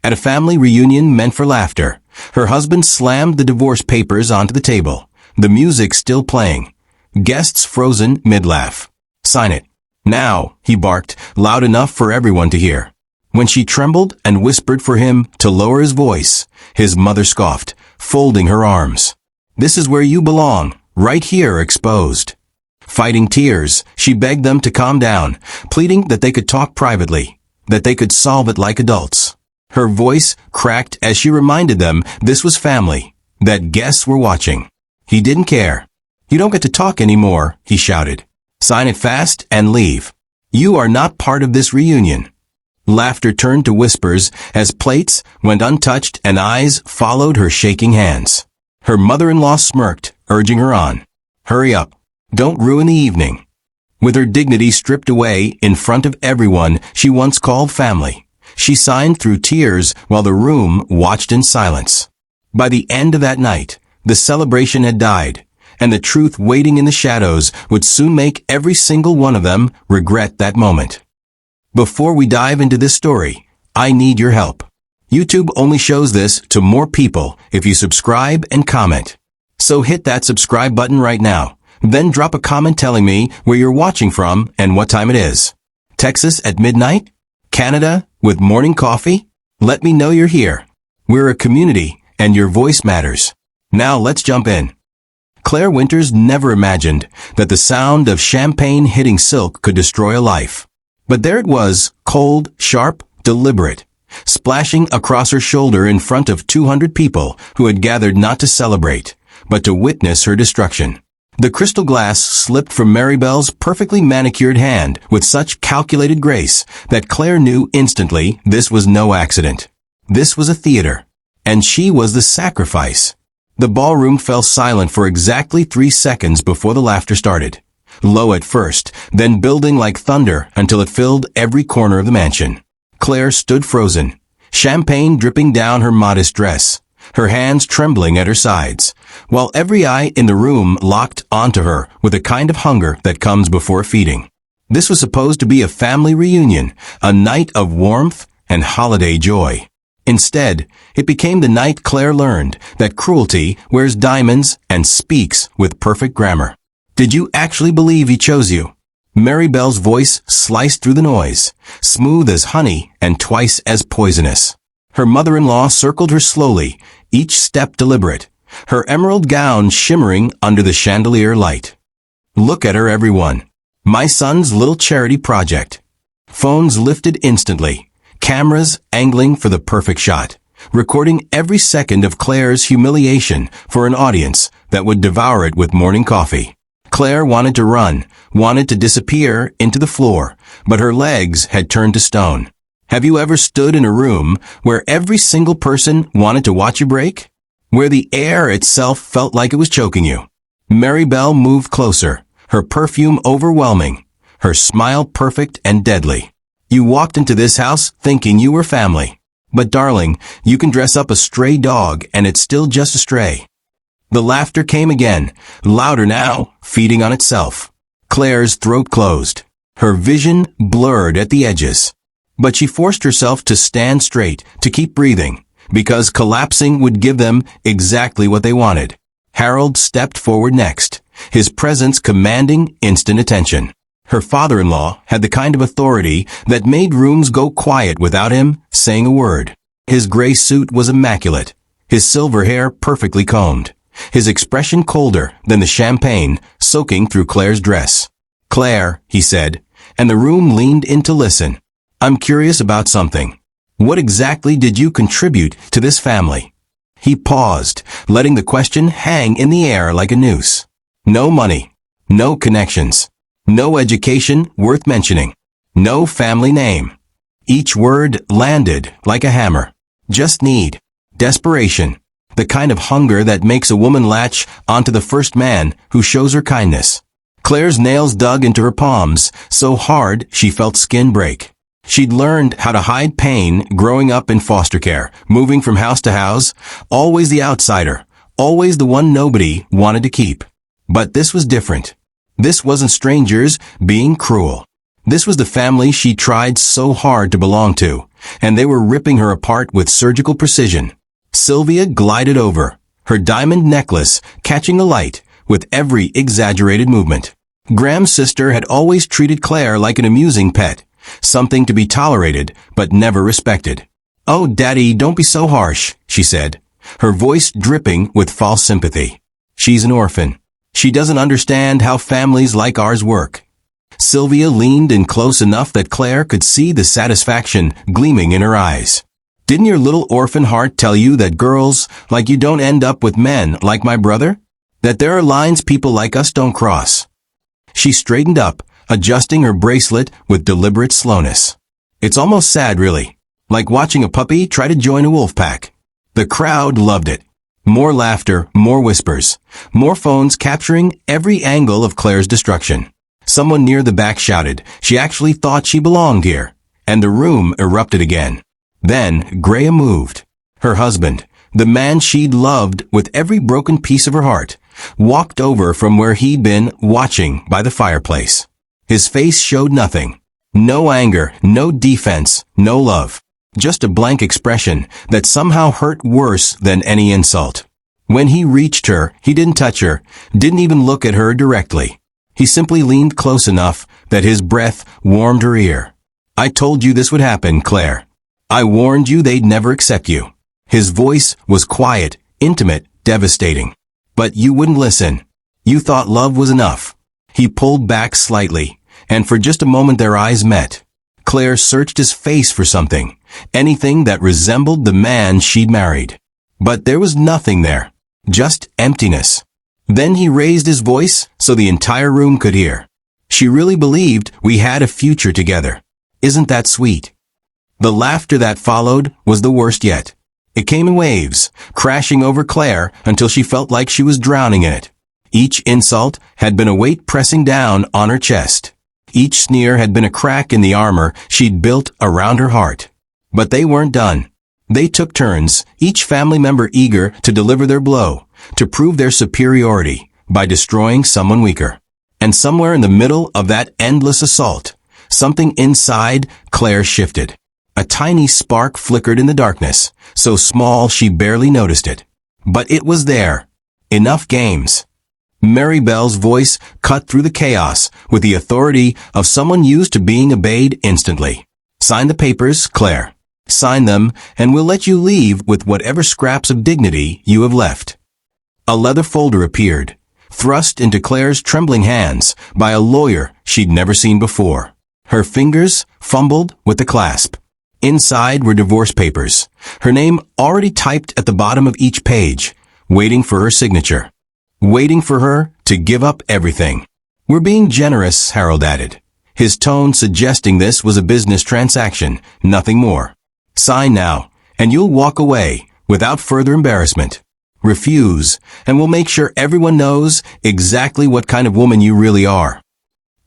At a family reunion meant for laughter, her husband slammed the divorce papers onto the table, the music still playing. Guests frozen mid-laugh. "Sign it. Now," he barked, loud enough for everyone to hear. When she trembled and whispered for him to lower his voice, his mother scoffed, folding her arms. "This is where you belong, right here exposed." Fighting tears, she begged them to calm down, pleading that they could talk privately, that they could solve it like adults. Her voice cracked as she reminded them this was family, that guests were watching. He didn't care. "You don't get to talk anymore," he shouted. "Sign it fast and leave. You are not part of this reunion." Laughter turned to whispers as plates went untouched and eyes followed her shaking hands. Her mother-in-law smirked, urging her on. "Hurry up. Don't ruin the evening." With her dignity stripped away in front of everyone she once called family, she signed through tears while the room watched in silence. By the end of that night, the celebration had died, and the truth waiting in the shadows would soon make every single one of them regret that moment. Before we dive into this story, I need your help. YouTube only shows this to more people if you subscribe and comment. So hit that subscribe button right now. Then drop a comment telling me where you're watching from and what time it is. Texas at midnight? Canada with morning coffee? Let me know you're here. We're a community and your voice matters. Now let's jump in. Claire Winters never imagined that the sound of champagne hitting silk could destroy a life. But there it was, cold, sharp, deliberate, splashing across her shoulder in front of 200 people who had gathered not to celebrate, but to witness her destruction. The crystal glass slipped from Maribel's perfectly manicured hand with such calculated grace that Claire knew instantly this was no accident. This was a theater, and she was the sacrifice. The ballroom fell silent for exactly 3 seconds before the laughter started. Low at first, then building like thunder until it filled every corner of the mansion. Claire stood frozen, champagne dripping down her modest dress, her hands trembling at her sides, while every eye in the room locked onto her with a kind of hunger that comes before feeding. This was supposed to be a family reunion, a night of warmth and holiday joy. Instead, it became the night Claire learned that cruelty wears diamonds and speaks with perfect grammar. "Did you actually believe he chose you?" Maribel's voice sliced through the noise, smooth as honey and twice as poisonous. Her mother-in-law circled her slowly, each step deliberate, her emerald gown shimmering under the chandelier light. "Look at her, everyone. My son's little charity project." Phones lifted instantly, cameras angling for the perfect shot, recording every second of Claire's humiliation for an audience that would devour it with morning coffee. Claire wanted to run, wanted to disappear into the floor, but her legs had turned to stone. Have you ever stood in a room where every single person wanted to watch you break? Where the air itself felt like it was choking you? Maribel moved closer, her perfume overwhelming, her smile perfect and deadly. "You walked into this house thinking you were family. But darling, you can dress up a stray dog and it's still just a stray." The laughter came again, louder now, feeding on itself. Claire's throat closed, her vision blurred at the edges. But she forced herself to stand straight, to keep breathing, because collapsing would give them exactly what they wanted. Harold stepped forward next, his presence commanding instant attention. Her father-in-law had the kind of authority that made rooms go quiet without him saying a word. His gray suit was immaculate, his silver hair perfectly combed, his expression colder than the champagne soaking through Claire's dress. "Claire," he said, and the room leaned in to listen. "I'm curious about something. What exactly did you contribute to this family?" He paused, letting the question hang in the air like a noose. No money, no connections, no education worth mentioning, no family name. Each word landed like a hammer. Just need, desperation, the kind of hunger that makes a woman latch onto the first man who shows her kindness. Claire's nails dug into her palms so hard she felt skin break. She'd learned how to hide pain growing up in foster care, moving from house to house, always the outsider, always the one nobody wanted to keep. But this was different. This wasn't strangers being cruel. This was the family she tried so hard to belong to, and they were ripping her apart with surgical precision. Sylvia glided over, her diamond necklace catching alight with every exaggerated movement. Graham's sister had always treated Claire like an amusing pet, something to be tolerated but never respected. "Oh, Daddy, don't be so harsh," she said, her voice dripping with false sympathy. "She's an orphan. She doesn't understand how families like ours work." Sylvia leaned in close enough that Claire could see the satisfaction gleaming in her eyes. "Didn't your little orphan heart tell you that girls like you don't end up with men like my brother? That there are lines people like us don't cross?" She straightened up, adjusting her bracelet with deliberate slowness. "It's almost sad, really. Like watching a puppy try to join a wolf pack." The crowd loved it. More laughter, more whispers, more phones capturing every angle of Claire's destruction. Someone near the back shouted she actually thought she belonged here, and the room erupted again. Then Graham moved. Her husband, the man she'd loved with every broken piece of her heart, walked over from where he'd been watching by the fireplace. His face showed nothing. No anger, no defense, no love. Just a blank expression that somehow hurt worse than any insult. When he reached her, he didn't touch her, didn't even look at her directly. He simply leaned close enough that his breath warmed her ear. "I told you this would happen, Claire. I warned you they'd never accept you." His voice was quiet, intimate, devastating. "But you wouldn't listen. You thought love was enough." He pulled back slightly, and for just a moment their eyes met. Claire searched his face for something, anything that resembled the man she'd married. But there was nothing there, just emptiness. Then he raised his voice so the entire room could hear. "She really believed we had a future together. Isn't that sweet?" The laughter that followed was the worst yet. It came in waves, crashing over Claire until she felt like she was drowning in it. Each insult had been a weight pressing down on her chest. Each sneer had been a crack in the armor she'd built around her heart. But they weren't done. They took turns, each family member eager to deliver their blow, to prove their superiority by destroying someone weaker. And somewhere in the middle of that endless assault, something inside Claire shifted. A tiny spark flickered in the darkness, so small she barely noticed it. But it was there. Enough games. Mary Bell's voice cut through the chaos with the authority of someone used to being obeyed instantly. "Sign the papers, Claire. Sign them, and we'll let you leave with whatever scraps of dignity you have left." A leather folder appeared, thrust into Claire's trembling hands by a lawyer she'd never seen before. Her fingers fumbled with the clasp. Inside were divorce papers, her name already typed at the bottom of each page, waiting for her signature. Waiting for her to give up everything. "We're being generous," Harold added, his tone suggesting this was a business transaction, nothing more. "Sign now, and you'll walk away without further embarrassment. Refuse, and we'll make sure everyone knows exactly what kind of woman you really are."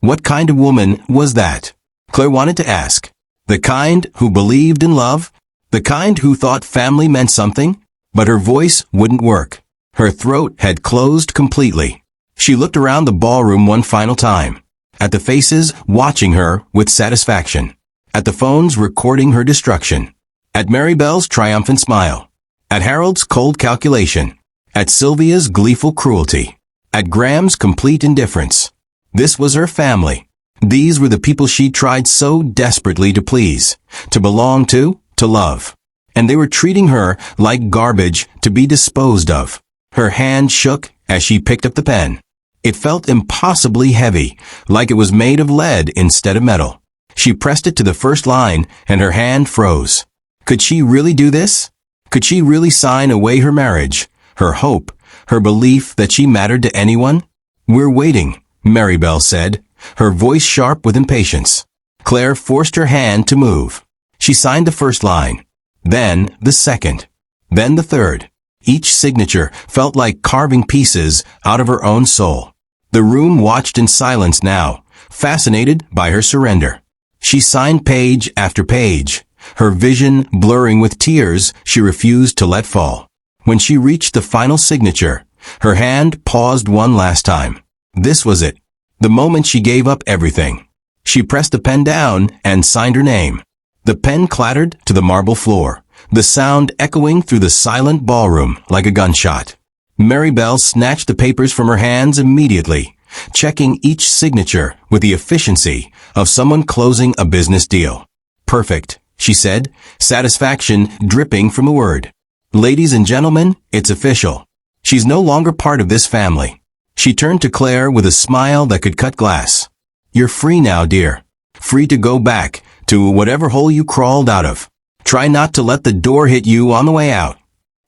What kind of woman was that? Claire wanted to ask. The kind who believed in love? The kind who thought family meant something? But her voice wouldn't work. Her throat had closed completely. She looked around the ballroom one final time, at the faces watching her with satisfaction, at the phones recording her destruction, at Mary Bell's triumphant smile, at Harold's cold calculation, at Sylvia's gleeful cruelty, at Graham's complete indifference. This was her family. These were the people she tried so desperately to please, to belong to love. And they were treating her like garbage to be disposed of. Her hand shook as she picked up the pen. It felt impossibly heavy, like it was made of lead instead of metal. She pressed it to the first line, and her hand froze. Could she really do this? Could she really sign away her marriage, her hope, her belief that she mattered to anyone? "We're waiting," Mary Bell said, her voice sharp with impatience. Claire forced her hand to move. She signed the first line, then the second, then the third. Each signature felt like carving pieces out of her own soul. The room watched in silence now, fascinated by her surrender. She signed page after page, her vision blurring with tears she refused to let fall. When she reached the final signature, her hand paused one last time. This was it, the moment she gave up everything. She pressed the pen down and signed her name. The pen clattered to the marble floor, the sound echoing through the silent ballroom like a gunshot. Maribel snatched the papers from her hands immediately, checking each signature with the efficiency of someone closing a business deal. "Perfect," she said, satisfaction dripping from the word. "Ladies and gentlemen, it's official. She's no longer part of this family." She turned to Claire with a smile that could cut glass. "You're free now, dear. Free to go back to whatever hole you crawled out of. Try not to let the door hit you on the way out."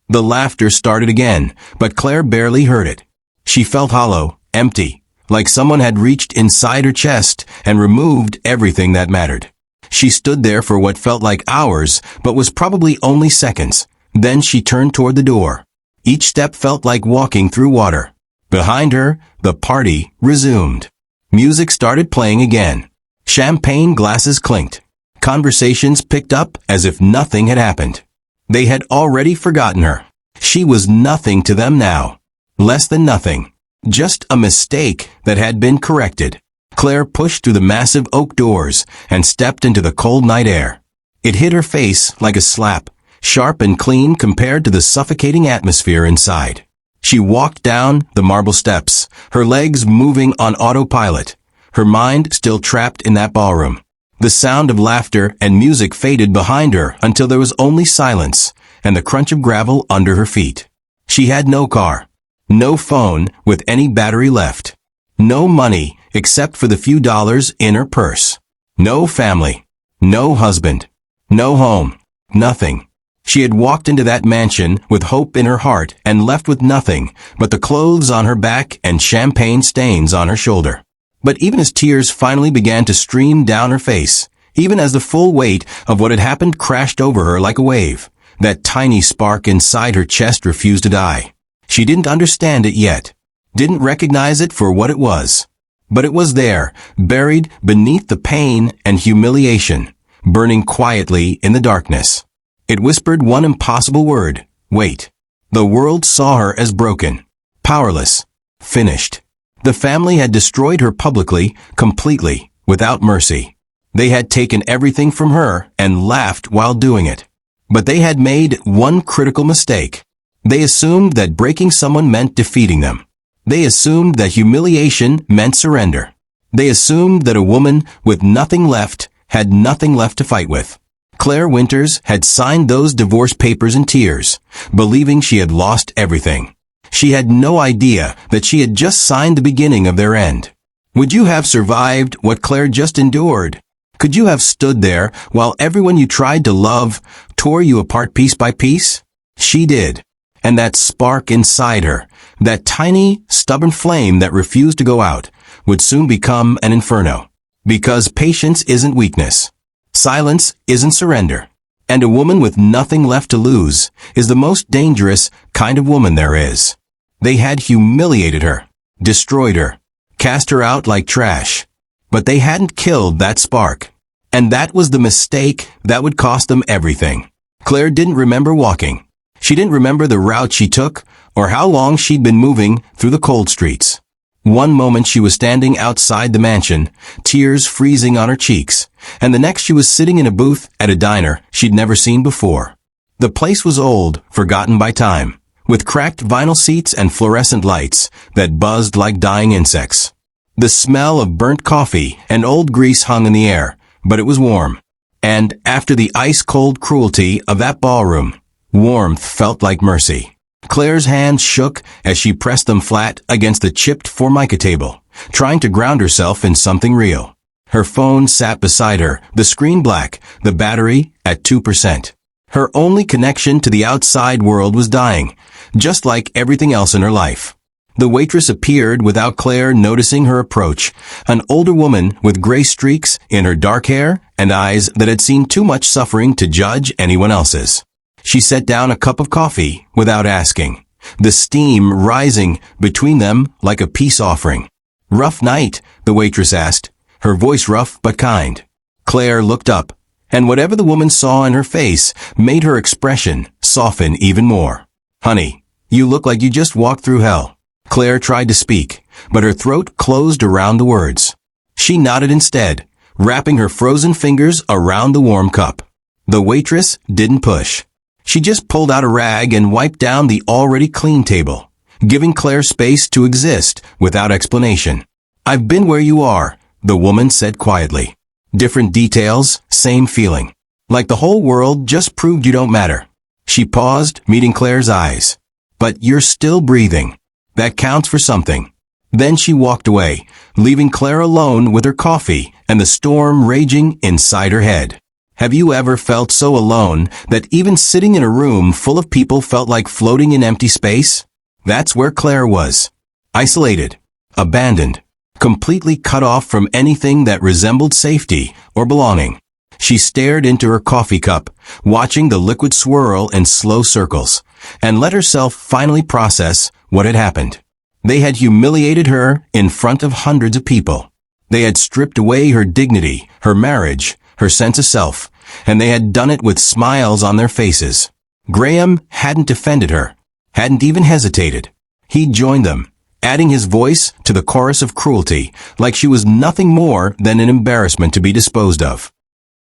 The laughter started again, but Claire barely heard it. She felt hollow, empty, like someone had reached inside her chest and removed everything that mattered. She stood there for what felt like hours, but was probably only seconds. Then she turned toward the door. Each step felt like walking through water. Behind her, the party resumed. Music started playing again. Champagne glasses clinked. Conversations picked up as if nothing had happened. They had already forgotten her. She was nothing to them now. Less than nothing. Just a mistake that had been corrected. Claire pushed through the massive oak doors and stepped into the cold night air. It hit her face like a slap, sharp and clean compared to the suffocating atmosphere inside. She walked down the marble steps, her legs moving on autopilot, her mind still trapped in that ballroom. The sound of laughter and music faded behind her until there was only silence and the crunch of gravel under her feet. She had no car, no phone with any battery left, no money except for the few dollars in her purse, no family, no husband, no home, nothing. She had walked into that mansion with hope in her heart and left with nothing but the clothes on her back and champagne stains on her shoulder. But even as tears finally began to stream down her face, even as the full weight of what had happened crashed over her like a wave, that tiny spark inside her chest refused to die. She didn't understand it yet, didn't recognize it for what it was. But it was there, buried beneath the pain and humiliation, burning quietly in the darkness. It whispered one impossible word: wait. The world saw her as broken, powerless, finished. The family had destroyed her publicly, completely, without mercy. They had taken everything from her and laughed while doing it. But they had made one critical mistake. They assumed that breaking someone meant defeating them. They assumed that humiliation meant surrender. They assumed that a woman with nothing left had nothing left to fight with. Claire Winters had signed those divorce papers in tears, believing she had lost everything. She had no idea that she had just signed the beginning of their end. Would you have survived what Claire just endured? Could you have stood there while everyone you tried to love tore you apart piece by piece? She did. And that spark inside her, that tiny, stubborn flame that refused to go out, would soon become an inferno. Because patience isn't weakness. Silence isn't surrender. And a woman with nothing left to lose is the most dangerous kind of woman there is. They had humiliated her, destroyed her, cast her out like trash. But they hadn't killed that spark. And that was the mistake that would cost them everything. Claire didn't remember walking. She didn't remember the route she took or how long she'd been moving through the cold streets. One moment she was standing outside the mansion, tears freezing on her cheeks, and the next she was sitting in a booth at a diner she'd never seen before. The place was old, forgotten by time, with cracked vinyl seats and fluorescent lights that buzzed like dying insects. The smell of burnt coffee and old grease hung in the air, but it was warm. And after the ice-cold cruelty of that ballroom, warmth felt like mercy. Claire's hands shook as she pressed them flat against the chipped formica table, trying to ground herself in something real. Her phone sat beside her, the screen black, the battery at 2%. Her only connection to the outside world was dying, just like everything else in her life. The waitress appeared without Claire noticing her approach, an older woman with gray streaks in her dark hair and eyes that had seen too much suffering to judge anyone else's. She set down a cup of coffee without asking, the steam rising between them like a peace offering. "Rough night?" the waitress asked, her voice rough but kind. Claire looked up, and whatever the woman saw in her face made her expression soften even more. "Honey, you look like you just walked through hell." Claire tried to speak, but her throat closed around the words. She nodded instead, wrapping her frozen fingers around the warm cup. The waitress didn't push. She just pulled out a rag and wiped down the already clean table, giving Claire space to exist without explanation. "I've been where you are," the woman said quietly. "Different details, same feeling. Like the whole world just proved you don't matter." She paused, meeting Claire's eyes. "But you're still breathing. That counts for something." Then she walked away, leaving Claire alone with her coffee and the storm raging inside her head. Have you ever felt so alone that even sitting in a room full of people felt like floating in empty space? That's where Claire was. Isolated, abandoned, completely cut off from anything that resembled safety or belonging. She stared into her coffee cup, watching the liquid swirl in slow circles, and let herself finally process what had happened. They had humiliated her in front of hundreds of people. They had stripped away her dignity, her marriage, her sense of self, and they had done it with smiles on their faces. Graham hadn't defended her, hadn't even hesitated. He joined them, adding his voice to the chorus of cruelty, like she was nothing more than an embarrassment to be disposed of.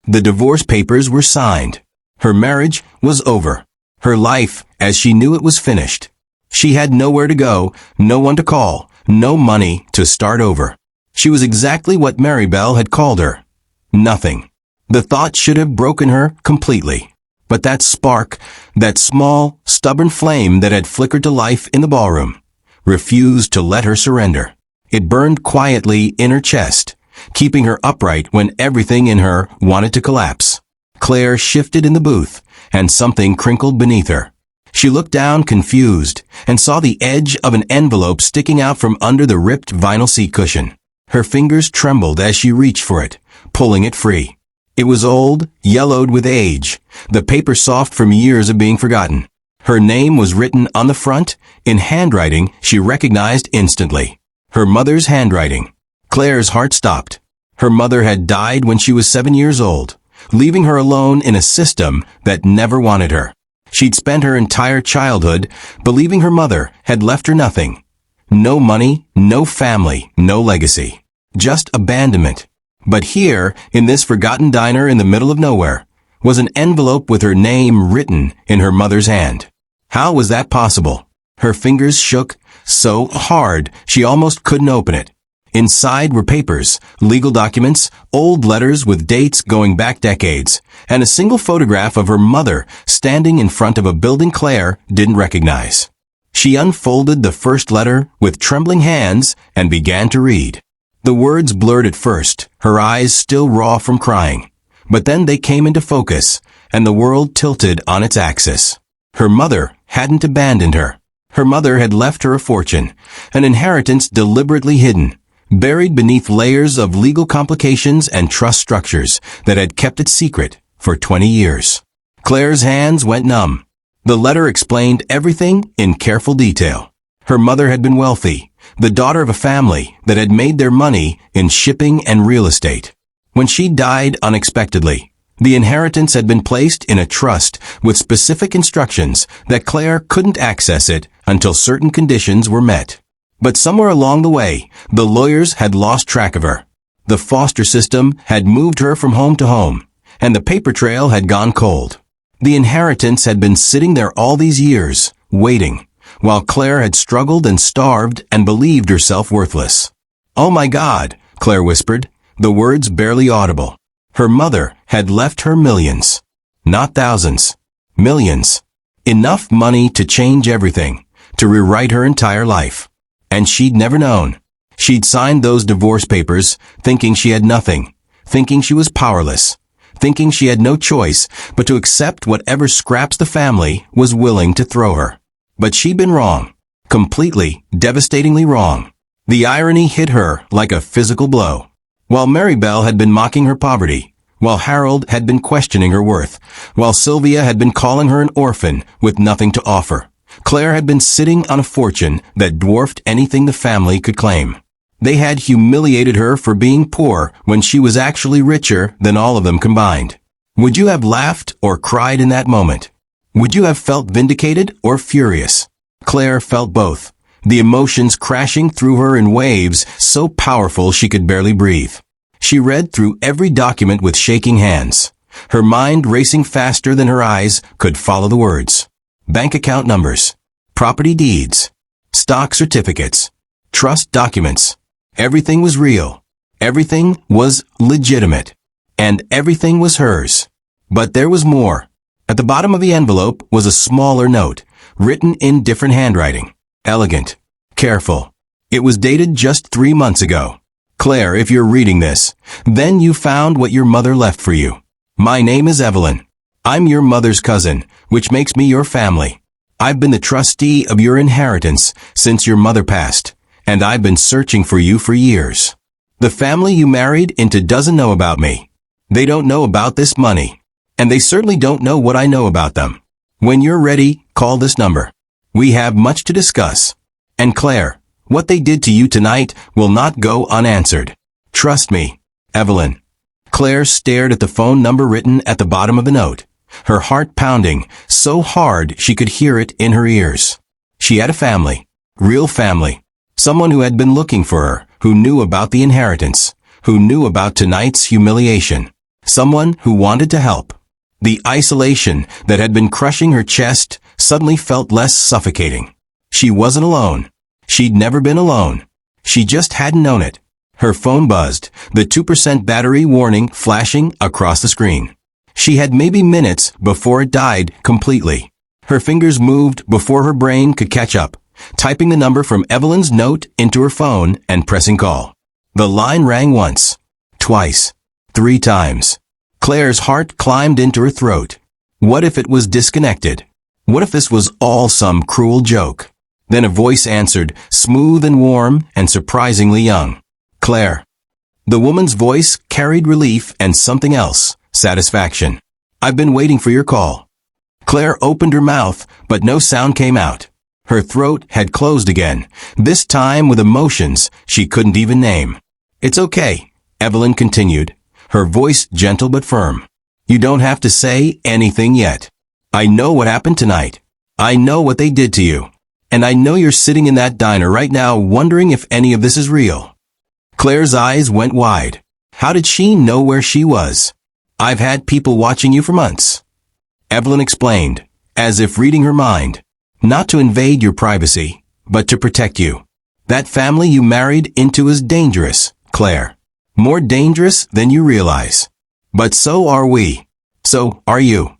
The divorce papers were signed. Her marriage was over. Her life, as she knew it, was finished. She had nowhere to go, no one to call, no money to start over. She was exactly what Maribel had called her. Nothing. The thought should have broken her completely. But that spark, that small, stubborn flame that had flickered to life in the ballroom, refused to let her surrender. It burned quietly in her chest, keeping her upright when everything in her wanted to collapse. Claire shifted in the booth, and something crinkled beneath her. She looked down, confused, and saw the edge of an envelope sticking out from under the ripped vinyl seat cushion. Her fingers trembled as she reached for it, pulling it free. It was old, yellowed with age, the paper soft from years of being forgotten. Her name was written on the front, in handwriting she recognized instantly. Her mother's handwriting. Claire's heart stopped. Her mother had died when she was 7 years old, leaving her alone in a system that never wanted her. She'd spent her entire childhood believing her mother had left her nothing. No money, no family, no legacy. Just abandonment. But here, in this forgotten diner in the middle of nowhere, was an envelope with her name written in her mother's hand. How was that possible? Her fingers shook so hard she almost couldn't open it. Inside were papers, legal documents, old letters with dates going back decades, and a single photograph of her mother standing in front of a building Claire didn't recognize. She unfolded the first letter with trembling hands and began to read. The words blurred at first, her eyes still raw from crying. But then they came into focus, and the world tilted on its axis. Her mother hadn't abandoned her. Her mother had left her a fortune, an inheritance deliberately hidden, buried beneath layers of legal complications and trust structures that had kept it secret for 20 years. Claire's hands went numb. The letter explained everything in careful detail. Her mother had been wealthy, the daughter of a family that had made their money in shipping and real estate. When she died unexpectedly, the inheritance had been placed in a trust with specific instructions that Claire couldn't access it until certain conditions were met. But somewhere along the way, the lawyers had lost track of her. The foster system had moved her from home to home, and the paper trail had gone cold. The inheritance had been sitting there all these years, waiting, while Claire had struggled and starved and believed herself worthless. "Oh my God," Claire whispered, the words barely audible. Her mother had left her millions. Not thousands. Millions. Enough money to change everything, to rewrite her entire life. And she'd never known. She'd signed those divorce papers, thinking she had nothing, thinking she was powerless, thinking she had no choice but to accept whatever scraps the family was willing to throw her. But she'd been wrong. Completely, devastatingly wrong. The irony hit her like a physical blow. While Maribel had been mocking her poverty, while Harold had been questioning her worth, while Sylvia had been calling her an orphan with nothing to offer, Claire had been sitting on a fortune that dwarfed anything the family could claim. They had humiliated her for being poor when she was actually richer than all of them combined. Would you have laughed or cried in that moment? Would you have felt vindicated or furious? Claire felt both, the emotions crashing through her in waves so powerful she could barely breathe. She read through every document with shaking hands, her mind racing faster than her eyes could follow the words. Bank account numbers, property deeds, stock certificates, trust documents. Everything was real. Everything was legitimate. And everything was hers. But there was more. At the bottom of the envelope was a smaller note, written in different handwriting. Elegant. Careful. It was dated just 3 months ago. Claire, if you're reading this, then you found what your mother left for you. My name is Evelyn. I'm your mother's cousin, which makes me your family. I've been the trustee of your inheritance since your mother passed, and I've been searching for you for years. The family you married into doesn't know about me. They don't know about this money, and they certainly don't know what I know about them. When you're ready, call this number. We have much to discuss. And Claire, what they did to you tonight will not go unanswered. Trust me, Evelyn. Claire stared at the phone number written at the bottom of the note, her heart pounding so hard she could hear it in her ears. She had a family, real family, someone who had been looking for her, who knew about the inheritance, who knew about tonight's humiliation, someone who wanted to help. The isolation that had been crushing her chest suddenly felt less suffocating. She wasn't alone. She'd never been alone. She just hadn't known it. Her phone buzzed, the 2% battery warning flashing across the screen. She had maybe minutes before it died completely. Her fingers moved before her brain could catch up, typing the number from Evelyn's note into her phone and pressing call. The line rang once, twice, 3 times. Claire's heart climbed into her throat. What if it was disconnected? What if this was all some cruel joke? Then a voice answered, smooth and warm and surprisingly young. Claire. The woman's voice carried relief and something else, satisfaction. I've been waiting for your call. Claire opened her mouth, but no sound came out. Her throat had closed again, this time with emotions she couldn't even name. It's okay, Evelyn continued, her voice gentle but firm. You don't have to say anything yet. I know what happened tonight. I know what they did to you. And I know you're sitting in that diner right now wondering if any of this is real. Claire's eyes went wide. How did she know where she was? I've had people watching you for months. Evelyn explained, as if reading her mind. Not to invade your privacy, but to protect you. That family you married into is dangerous, Claire. More dangerous than you realize. But so are we. So are you.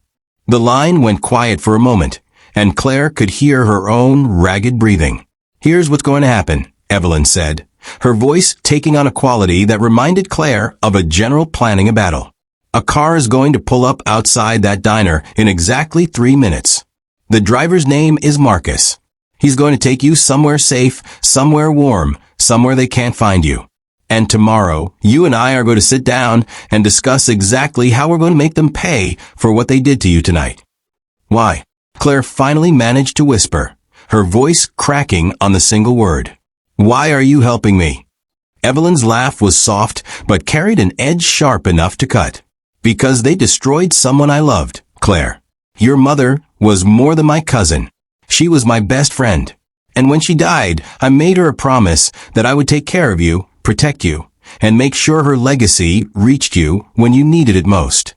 The line went quiet for a moment, and Claire could hear her own ragged breathing. Here's what's going to happen, Evelyn said, her voice taking on a quality that reminded Claire of a general planning a battle. A car is going to pull up outside that diner in exactly 3 minutes. The driver's name is Marcus. He's going to take you somewhere safe, somewhere warm, somewhere they can't find you. And tomorrow, you and I are going to sit down and discuss exactly how we're going to make them pay for what they did to you tonight. Why? Claire finally managed to whisper, her voice cracking on the single word. Why are you helping me? Evelyn's laugh was soft, but carried an edge sharp enough to cut. Because they destroyed someone I loved, Claire. Your mother was more than my cousin. She was my best friend. And when she died, I made her a promise that I would take care of you, protect you, and make sure her legacy reached you when you needed it most.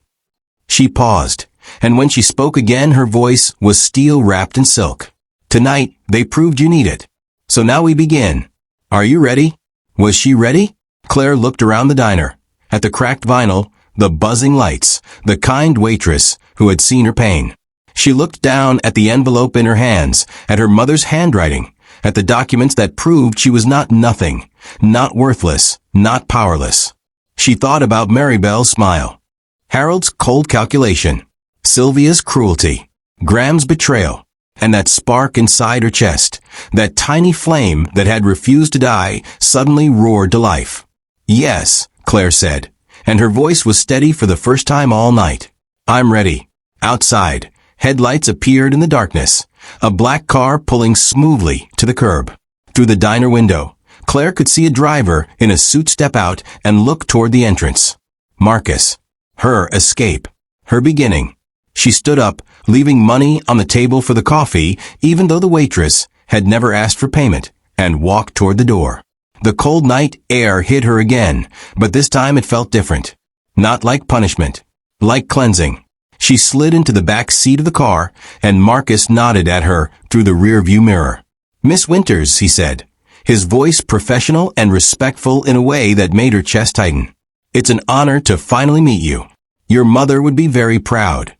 She paused, and when she spoke again, her voice was steel wrapped in silk. Tonight, they proved you need it. So now we begin. Are you ready? Was she ready? Claire looked around the diner, at the cracked vinyl, the buzzing lights, the kind waitress who had seen her pain. She looked down at the envelope in her hands, at her mother's handwriting, at the documents that proved she was not nothing, not worthless, not powerless. She thought about Maribel's smile, Harold's cold calculation, Sylvia's cruelty, Graham's betrayal, and that spark inside her chest, that tiny flame that had refused to die, suddenly roared to life. Yes, Claire said, and her voice was steady for the first time all night. I'm ready. Outside, headlights appeared in the darkness, a black car pulling smoothly to the curb. Through the diner window, Claire could see a driver in a suit step out and look toward the entrance. Marcus. Her escape. Her beginning. She stood up, leaving money on the table for the coffee, even though the waitress had never asked for payment, and walked toward the door. The cold night air hit her again, but this time it felt different. Not like punishment. Like cleansing. She slid into the back seat of the car, and Marcus nodded at her through the rearview mirror. "Miss Winters," he said, his voice professional and respectful in a way that made her chest tighten. "It's an honor to finally meet you. Your mother would be very proud."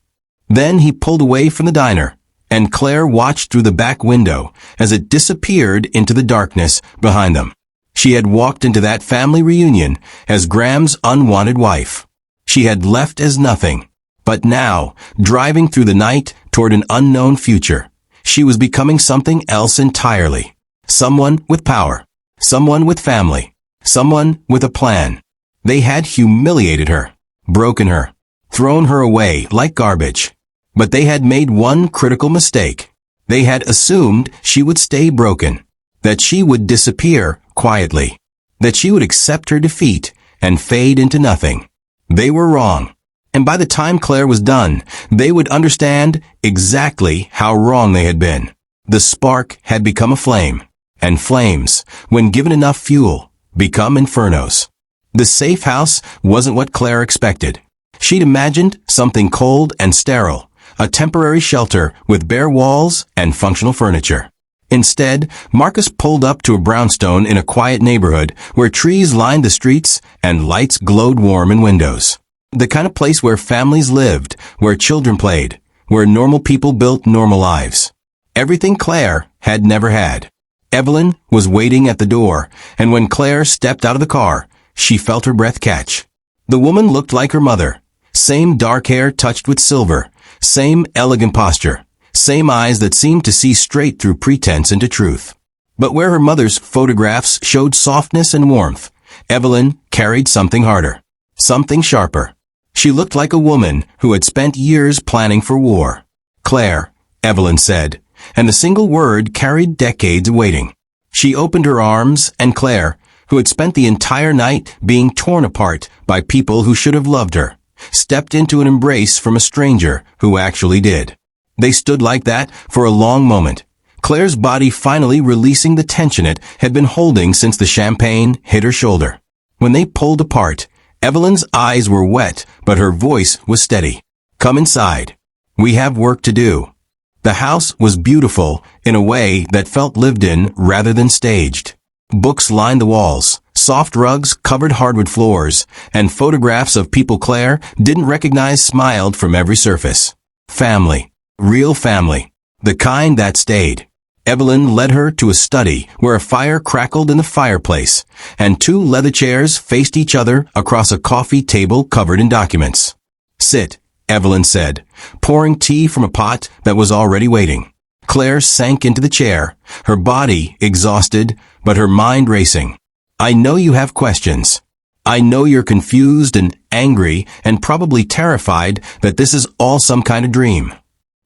Then he pulled away from the diner, and Claire watched through the back window as it disappeared into the darkness behind them. She had walked into that family reunion as Graham's unwanted wife. She had left as nothing. But now, driving through the night toward an unknown future, she was becoming something else entirely. Someone with power. Someone with family. Someone with a plan. They had humiliated her, broken her, thrown her away like garbage. But they had made one critical mistake. They had assumed she would stay broken, that she would disappear quietly, that she would accept her defeat and fade into nothing. They were wrong. And by the time Claire was done, they would understand exactly how wrong they had been. The spark had become a flame, and flames, when given enough fuel, become infernos. The safe house wasn't what Claire expected. She'd imagined something cold and sterile, a temporary shelter with bare walls and functional furniture. Instead, Marcus pulled up to a brownstone in a quiet neighborhood where trees lined the streets and lights glowed warm in windows. The kind of place where families lived, where children played, where normal people built normal lives. Everything Claire had never had. Evelyn was waiting at the door, and when Claire stepped out of the car, she felt her breath catch. The woman looked like her mother. Same dark hair touched with silver, same elegant posture, same eyes that seemed to see straight through pretense into truth. But where her mother's photographs showed softness and warmth, Evelyn carried something harder, something sharper. She looked like a woman who had spent years planning for war. "Claire," Evelyn said, and the single word carried decades of waiting. She opened her arms, and Claire, who had spent the entire night being torn apart by people who should have loved her, stepped into an embrace from a stranger who actually did. They stood like that for a long moment, Claire's body finally releasing the tension it had been holding since the champagne hit her shoulder. When they pulled apart, Evelyn's eyes were wet, but her voice was steady. "Come inside. We have work to do." The house was beautiful in a way that felt lived in rather than staged. Books lined the walls, soft rugs covered hardwood floors, and photographs of people Claire didn't recognize smiled from every surface. Family. Real family. The kind that stayed. Evelyn led her to a study where a fire crackled in the fireplace, and two leather chairs faced each other across a coffee table covered in documents. "Sit," Evelyn said, pouring tea from a pot that was already waiting. Claire sank into the chair, her body exhausted, but her mind racing. "I know you have questions. I know you're confused and angry and probably terrified that this is all some kind of dream."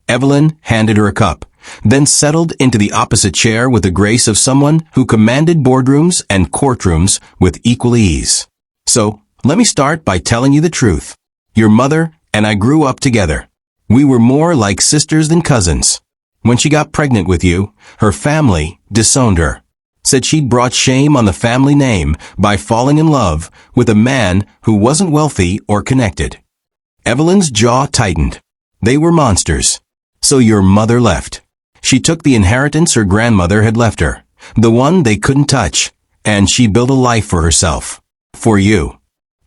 Evelyn handed her a cup, then settled into the opposite chair with the grace of someone who commanded boardrooms and courtrooms with equal ease. "So, let me start by telling you the truth. Your mother and I grew up together. We were more like sisters than cousins. When she got pregnant with you, her family disowned her. Said she'd brought shame on the family name by falling in love with a man who wasn't wealthy or connected." Evelyn's jaw tightened. They were monsters. "So your mother left. She took the inheritance her grandmother had left her, the one they couldn't touch, and she built a life for herself. For you."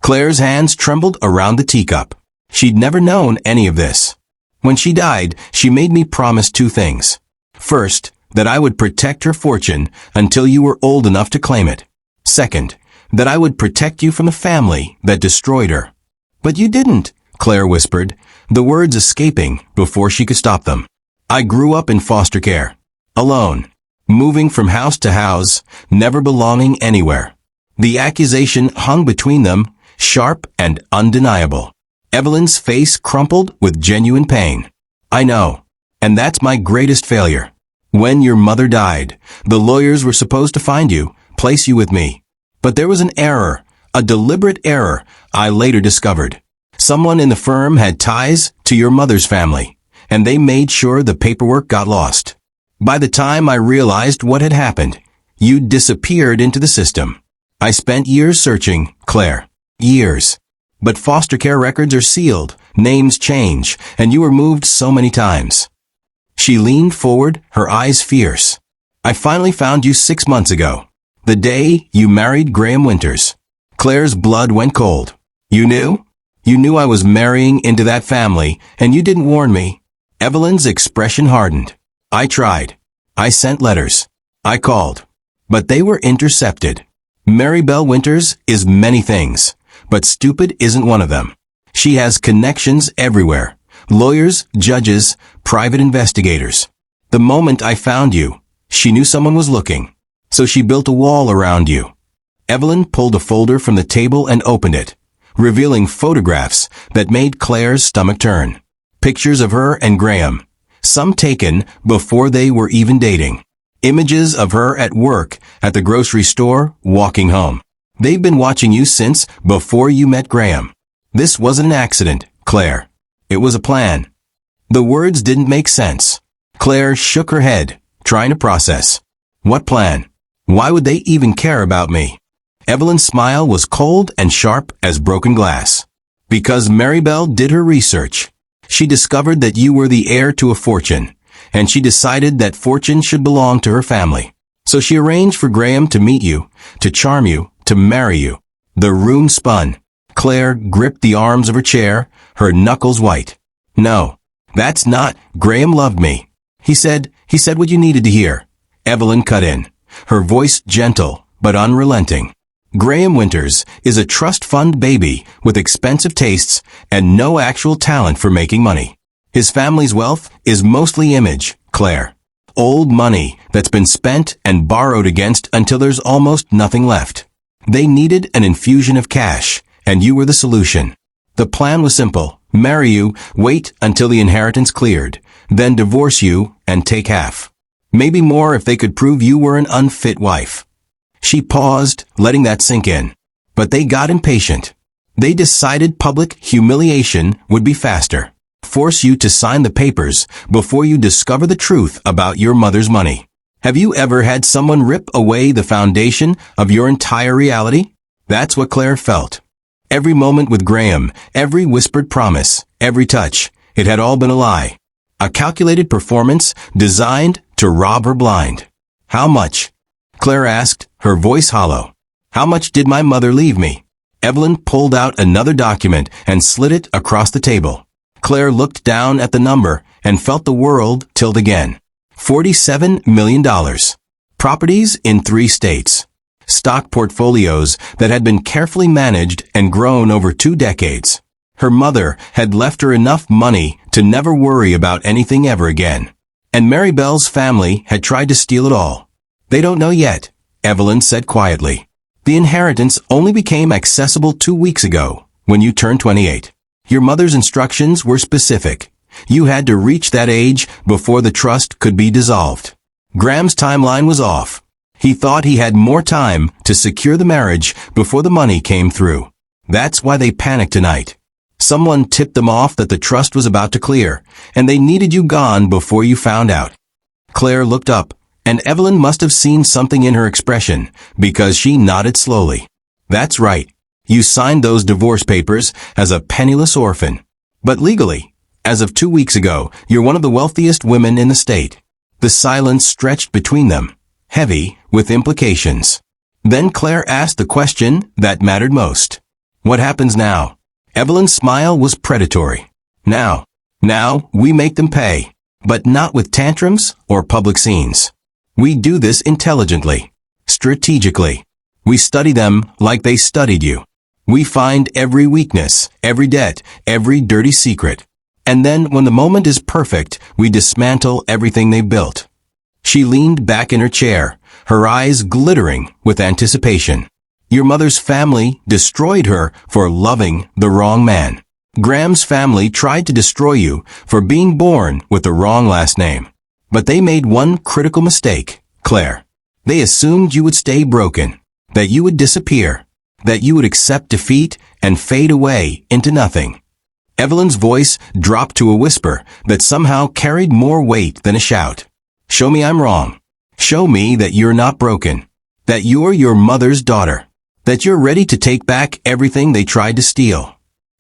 Claire's hands trembled around the teacup. She'd never known any of this. "When she died, she made me promise two things. First, that I would protect her fortune until you were old enough to claim it. Second, that I would protect you from the family that destroyed her." "But you didn't," Claire whispered, the words escaping before she could stop them. "I grew up in foster care, alone, moving from house to house, never belonging anywhere." The accusation hung between them, sharp and undeniable. Evelyn's face crumpled with genuine pain. "I know. And that's my greatest failure. When your mother died, the lawyers were supposed to find you, place you with me. But there was an error, a deliberate error, I later discovered. Someone in the firm had ties to your mother's family, and they made sure the paperwork got lost. By the time I realized what had happened, You disappeared into the system. I spent years searching, Claire. Years. But foster care records are sealed, names change, and you were moved so many times. She leaned forward, her eyes fierce. I finally found you 6 months ago. The day you married Graham Winters. Claire's blood went cold. You knew? You knew I was marrying into that family, and you didn't warn me. Evelyn's expression hardened. I tried. I sent letters. I called. But they were intercepted. Mary Belle Winters is many things, but stupid isn't one of them. She has connections everywhere. Lawyers, judges, private investigators. The moment I found you, she knew someone was looking. So she built a wall around you. Evelyn pulled a folder from the table and opened it, revealing photographs that made Claire's stomach turn. Pictures of her and Graham, some taken before they were even dating. Images of her at work, at the grocery store, walking home. They've been watching you since before you met Graham. This wasn't an accident, Claire. It was a plan. The words didn't make sense. Claire shook her head, trying to process. What plan? Why would they even care about me? Evelyn's smile was cold and sharp as broken glass. Because Mary Belle did her research. She discovered that you were the heir to a fortune, and she decided that fortune should belong to her family. So she arranged for Graham to meet you, to charm you, to marry you. The room spun. Claire gripped the arms of her chair, her knuckles white. No, that's not. Graham loved me. He said what you needed to hear. Evelyn cut in, her voice gentle but unrelenting. Graham Winters is a trust fund baby with expensive tastes and no actual talent for making money. His family's wealth is mostly image, Claire. Old money that's been spent and borrowed against until there's almost nothing left. They needed an infusion of cash, and you were the solution. The plan was simple. Marry you, wait until the inheritance cleared, then divorce you and take half. Maybe more if they could prove you were an unfit wife. She paused, letting that sink in. But they got impatient. They decided public humiliation would be faster. Force you to sign the papers before you discover the truth about your mother's money. Have you ever had someone rip away the foundation of your entire reality? That's what Claire felt. Every moment with Graham, every whispered promise, every touch, it had all been a lie. A calculated performance designed to rob her blind. How much? Claire asked, her voice hollow. How much did my mother leave me? Evelyn pulled out another document and slid it across the table. Claire looked down at the number and felt the world tilt again. $47 million. Properties in 3 states. Stock portfolios that had been carefully managed and grown over 2 decades. Her mother had left her enough money to never worry about anything ever again. And Mary Belle's family had tried to steal it all. They don't know yet, Evelyn said quietly. The inheritance only became accessible 2 weeks ago, when you turned 28. Your mother's instructions were specific. You had to reach that age before the trust could be dissolved. Graham's timeline was off. He thought he had more time to secure the marriage before the money came through. That's why they panicked tonight. Someone tipped them off that the trust was about to clear, and they needed you gone before you found out. Claire looked up, and Evelyn must have seen something in her expression, because she nodded slowly. That's right. You signed those divorce papers as a penniless orphan. But legally, as of 2 weeks ago, you're one of the wealthiest women in the state. The silence stretched between them, heavy with implications. Then Claire asked the question that mattered most. What happens now? Evelyn's smile was predatory. Now we make them pay, but not with tantrums or public scenes. We do this intelligently, strategically. We study them like they studied you. We find every weakness, every debt, every dirty secret. And then when the moment is perfect, we dismantle everything they built. She leaned back in her chair, her eyes glittering with anticipation. Your mother's family destroyed her for loving the wrong man. Graham's family tried to destroy you for being born with the wrong last name. But they made one critical mistake, Claire. They assumed you would stay broken, that you would disappear, that you would accept defeat and fade away into nothing. Evelyn's voice dropped to a whisper that somehow carried more weight than a shout. Show me I'm wrong. Show me that you're not broken. That you're your mother's daughter. That you're ready to take back everything they tried to steal.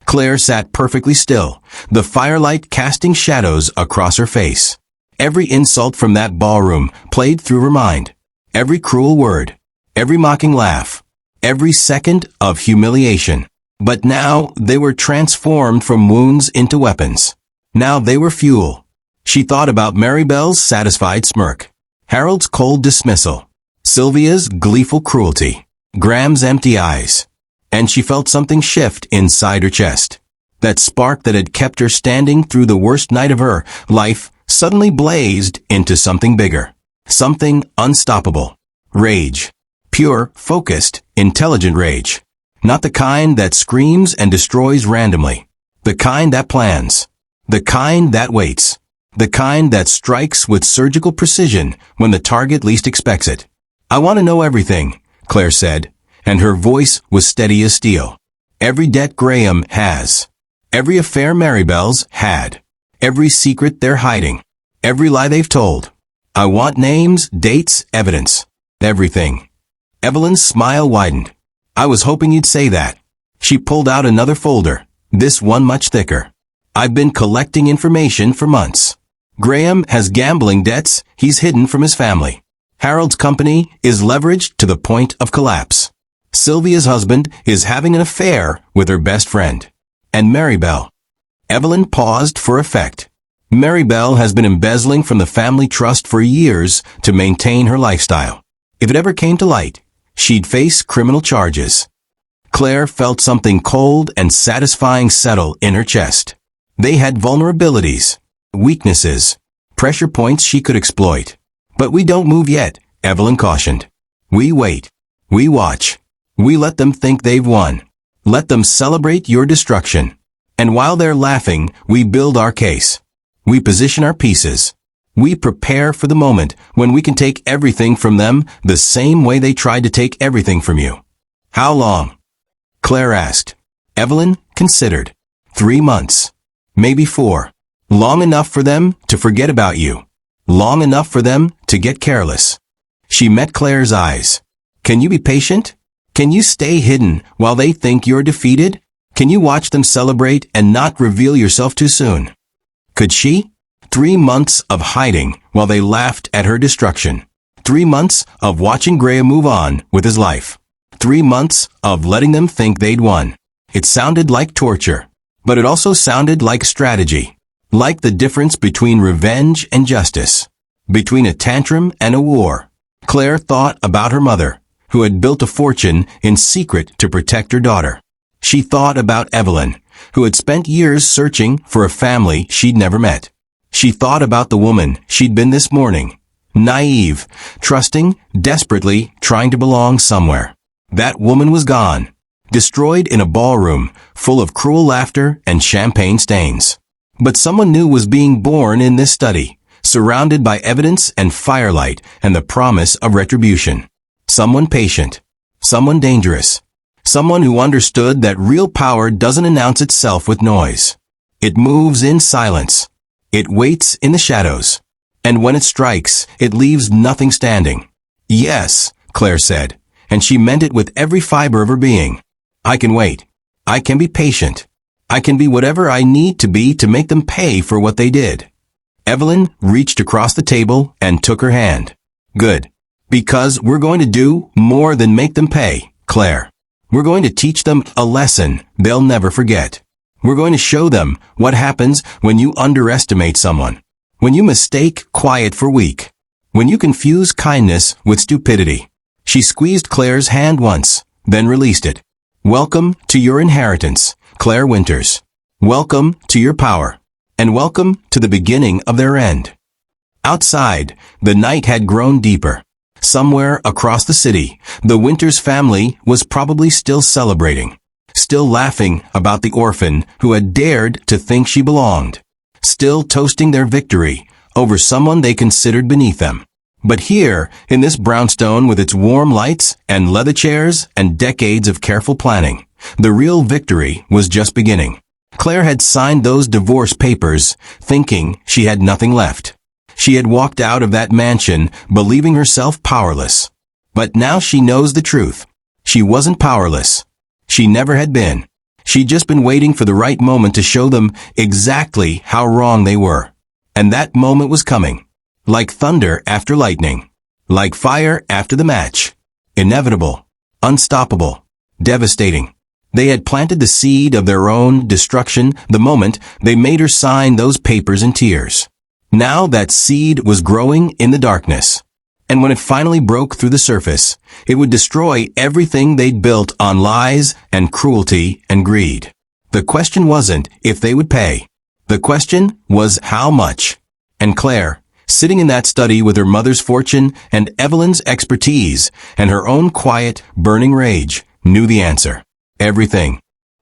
Claire sat perfectly still, the firelight casting shadows across her face. Every insult from that ballroom played through her mind. Every cruel word. Every mocking laugh. Every second of humiliation. But now they were transformed from wounds into weapons. Now they were fuel. She thought about Maribel's satisfied smirk, Harold's cold dismissal, Sylvia's gleeful cruelty, Graham's empty eyes. And she felt something shift inside her chest. That spark that had kept her standing through the worst night of her life suddenly blazed into something bigger. Something unstoppable. Rage. Pure, focused, intelligent rage. Not the kind that screams and destroys randomly. The kind that plans. The kind that waits. The kind that strikes with surgical precision when the target least expects it. I want to know everything, Claire said, and her voice was steady as steel. Every debt Graham has. Every affair Maribel's had. Every secret they're hiding. Every lie they've told. I want names, dates, evidence. Everything. Evelyn's smile widened. I was hoping you'd say that. She pulled out another folder, this one much thicker. I've been collecting information for months. Graham has gambling debts he's hidden from his family. Harold's company is leveraged to the point of collapse. Sylvia's husband is having an affair with her best friend. And Maribel. Evelyn paused for effect. Maribel has been embezzling from the family trust for years to maintain her lifestyle. If it ever came to light, she'd face criminal charges. Claire felt something cold and satisfying settle in her chest. They had vulnerabilities, weaknesses, pressure points she could exploit. But we don't move yet, Evelyn cautioned. We wait. We watch. We let them think they've won. Let them celebrate your destruction. And while they're laughing, we build our case. We position our pieces. We prepare for the moment when we can take everything from them the same way they tried to take everything from you. How long? Claire asked. Evelyn considered. 3 months. Maybe 4. Long enough for them to forget about you. Long enough for them to get careless. She met Claire's eyes. Can you be patient? Can you stay hidden while they think you're defeated? Can you watch them celebrate and not reveal yourself too soon? Could she? 3 months of hiding while they laughed at her destruction. 3 months of watching Graham move on with his life. 3 months of letting them think they'd won. It sounded like torture, but it also sounded like strategy. Like the difference between revenge and justice. Between a tantrum and a war. Claire thought about her mother, who had built a fortune in secret to protect her daughter. She thought about Evelyn, who had spent years searching for a family she'd never met. She thought about the woman she'd been this morning. Naive, trusting, desperately trying to belong somewhere. That woman was gone. Destroyed in a ballroom full of cruel laughter and champagne stains. But someone new was being born in this study, surrounded by evidence and firelight and the promise of retribution. Someone patient. Someone dangerous. Someone who understood that real power doesn't announce itself with noise. It moves in silence. It waits in the shadows. And when it strikes, it leaves nothing standing. Yes, Claire said, and she meant it with every fiber of her being. I can wait. I can be patient. I can be whatever I need to be to make them pay for what they did. Evelyn reached across the table and took her hand. Good. Because we're going to do more than make them pay, Claire. We're going to teach them a lesson they'll never forget. We're going to show them what happens when you underestimate someone. When you mistake quiet for weak. When you confuse kindness with stupidity. She squeezed Claire's hand once, then released it. Welcome to your inheritance, Claire Winters. Welcome to your power. And welcome to the beginning of their end. Outside, the night had grown deeper. Somewhere across the city, the Winters family was probably still celebrating. Still laughing about the orphan who had dared to think she belonged. Still toasting their victory over someone they considered beneath them. But here, in this brownstone with its warm lights and leather chairs and decades of careful planning, the real victory was just beginning. Claire had signed those divorce papers, thinking she had nothing left. She had walked out of that mansion believing herself powerless. But now she knows the truth. She wasn't powerless. She never had been. She'd just been waiting for the right moment to show them exactly how wrong they were. And that moment was coming. Like thunder after lightning. Like fire after the match. Inevitable. Unstoppable. Devastating. They had planted the seed of their own destruction the moment they made her sign those papers in tears. Now that seed was growing in the darkness. And when it finally broke through the surface, it would destroy everything they'd built on lies and cruelty and greed. The question wasn't if they would pay. The question was how much. And Claire, sitting in that study with her mother's fortune and Evelyn's expertise and her own quiet, burning rage, knew the answer. Everything.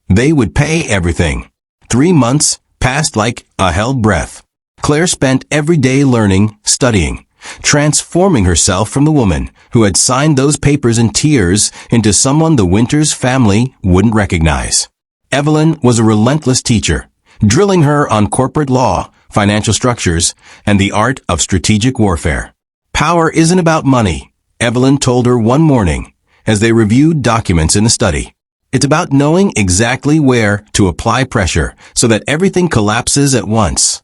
They would pay everything. 3 months passed like a held breath. Claire spent every day learning, studying, transforming herself from the woman who had signed those papers in tears into someone the Winters family wouldn't recognize. Evelyn was a relentless teacher, drilling her on corporate law, financial structures, and the art of strategic warfare. Power isn't about money, Evelyn told her one morning as they reviewed documents in the study. It's about knowing exactly where to apply pressure so that everything collapses at once.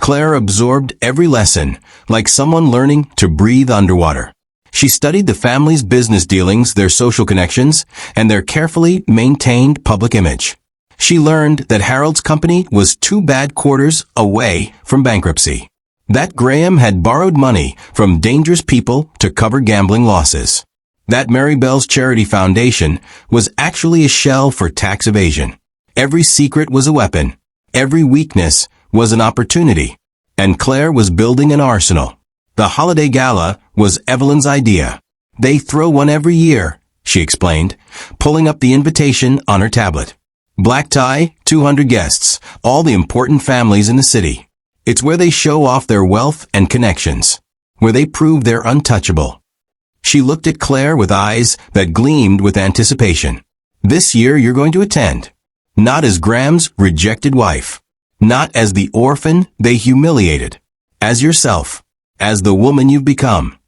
Claire absorbed every lesson, like someone learning to breathe underwater. She studied the family's business dealings, their social connections, and their carefully maintained public image. She learned that Harold's company was 2 bad quarters away from bankruptcy. That Graham had borrowed money from dangerous people to cover gambling losses. That Maribel's charity foundation was actually a shell for tax evasion. Every secret was a weapon. Every weakness was an opportunity. And Claire was building an arsenal. The holiday gala was Evelyn's idea. They throw one every year, she explained, pulling up the invitation on her tablet. Black tie, 200 guests, all the important families in the city. It's where they show off their wealth and connections, where they prove they're untouchable. She looked at Claire with eyes that gleamed with anticipation. This year you're going to attend. Not as Graham's rejected wife. Not as the orphan they humiliated. As yourself. As the woman you've become.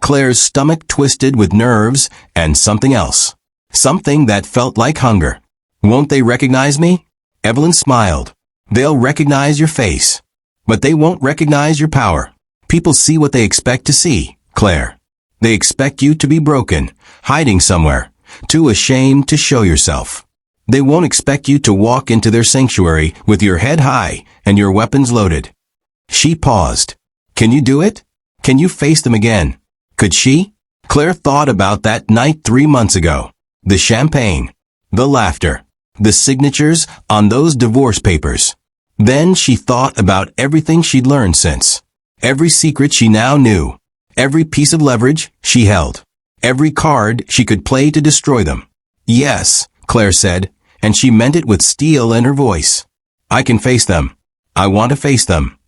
Claire's stomach twisted with nerves and something else. Something that felt like hunger. Won't they recognize me? Evelyn smiled. They'll recognize your face. But they won't recognize your power. People see what they expect to see, Claire. They expect you to be broken, hiding somewhere, too ashamed to show yourself. They won't expect you to walk into their sanctuary with your head high and your weapons loaded. She paused. Can you do it? Can you face them again? Could she? Claire thought about that night 3 months ago. The champagne. The laughter. The signatures on those divorce papers. Then she thought about everything she'd learned since. Every secret she now knew. Every piece of leverage she held. Every card she could play to destroy them. Yes, Claire said, and she meant it with steel in her voice. I can face them. I want to face them.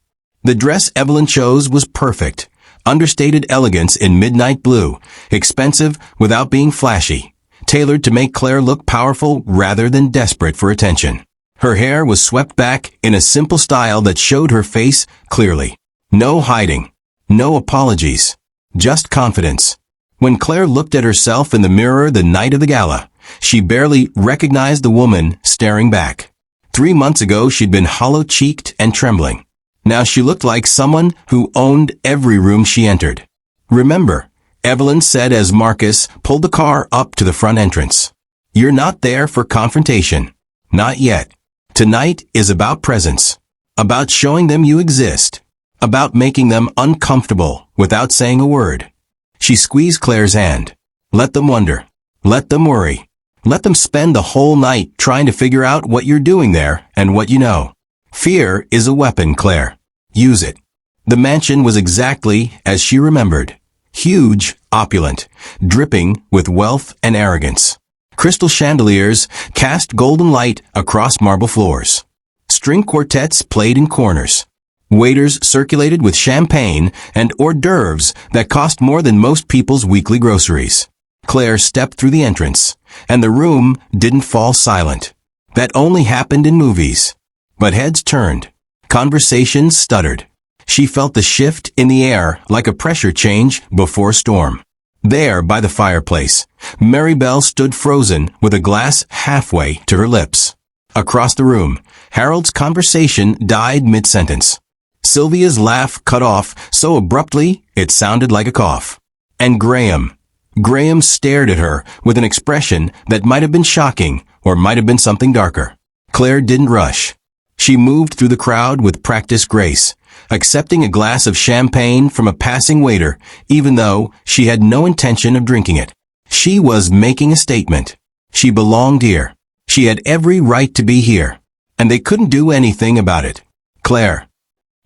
The dress Evelyn chose was perfect. Understated elegance in midnight blue, expensive without being flashy, tailored to make Claire look powerful rather than desperate for attention. Her hair was swept back in a simple style that showed her face clearly. No hiding. No apologies. Just confidence. When Claire looked at herself in the mirror the night of the gala, she barely recognized the woman staring back. 3 months ago she'd been hollow-cheeked and trembling. Now she looked like someone who owned every room she entered. Remember, Evelyn said as Marcus pulled the car up to the front entrance. You're not there for confrontation. Not yet. Tonight is about presence. About showing them you exist. About making them uncomfortable without saying a word. She squeezed Claire's hand. Let them wonder. Let them worry. Let them spend the whole night trying to figure out what you're doing there and what you know. Fear is a weapon, Claire. Use it. The mansion was exactly as she remembered. Huge, opulent, dripping with wealth and arrogance. Crystal chandeliers cast golden light across marble floors. String quartets played in corners. Waiters circulated with champagne and hors d'oeuvres that cost more than most people's weekly groceries. Claire stepped through the entrance, and the room didn't fall silent. That only happened in movies. But heads turned. Conversations stuttered. She felt the shift in the air like a pressure change before a storm. There, by the fireplace, Maribel stood frozen with a glass halfway to her lips. Across the room, Harold's conversation died mid-sentence. Sylvia's laugh cut off so abruptly it sounded like a cough. And Graham stared at her with an expression that might have been shocking or might have been something darker. Claire didn't rush. She moved through the crowd with practiced grace, accepting a glass of champagne from a passing waiter, even though she had no intention of drinking it. She was making a statement. She belonged here. She had every right to be here, and they couldn't do anything about it. Claire.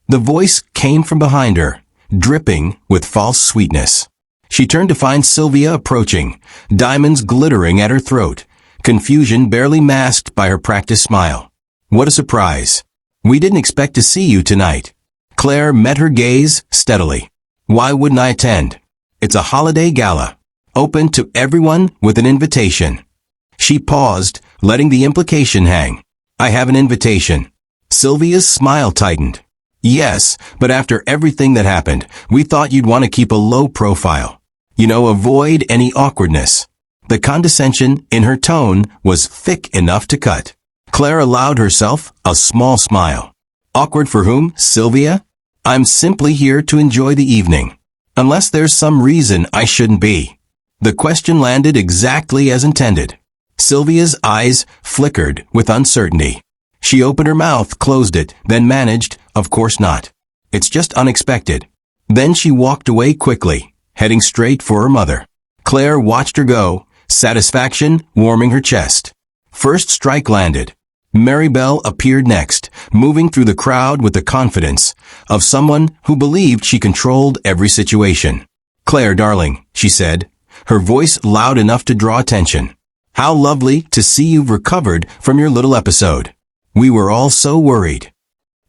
The voice came from behind her, dripping with false sweetness. She turned to find Sylvia approaching, diamonds glittering at her throat, confusion barely masked by her practiced smile. What a surprise. We didn't expect to see you tonight. Claire met her gaze steadily. Why wouldn't I attend? It's a holiday gala, open to everyone with an invitation. She paused, letting the implication hang. I have an invitation. Sylvia's smile tightened. Yes, but after everything that happened, we thought you'd want to keep a low profile. Avoid any awkwardness. The condescension in her tone was thick enough to cut. Claire allowed herself a small smile. Awkward for whom, Sylvia? I'm simply here to enjoy the evening. Unless there's some reason I shouldn't be. The question landed exactly as intended. Sylvia's eyes flickered with uncertainty. She opened her mouth, closed it, then managed, of course not. It's just unexpected. Then she walked away quickly, heading straight for her mother. Claire watched her go, satisfaction warming her chest. First strike landed. Maribel appeared next, moving through the crowd with the confidence of someone who believed she controlled every situation. Claire, darling, she said, her voice loud enough to draw attention. How lovely to see you've recovered from your little episode. We were all so worried.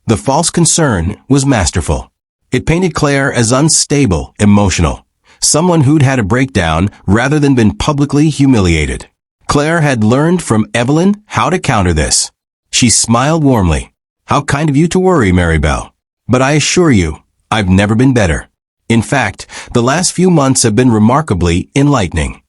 The false concern was masterful. It painted Claire as unstable, emotional, someone who'd had a breakdown rather than been publicly humiliated. Claire had learned from Evelyn how to counter this. She smiled warmly. How kind of you to worry, Maribel. But I assure you, I've never been better. In fact, the last few months have been remarkably enlightening.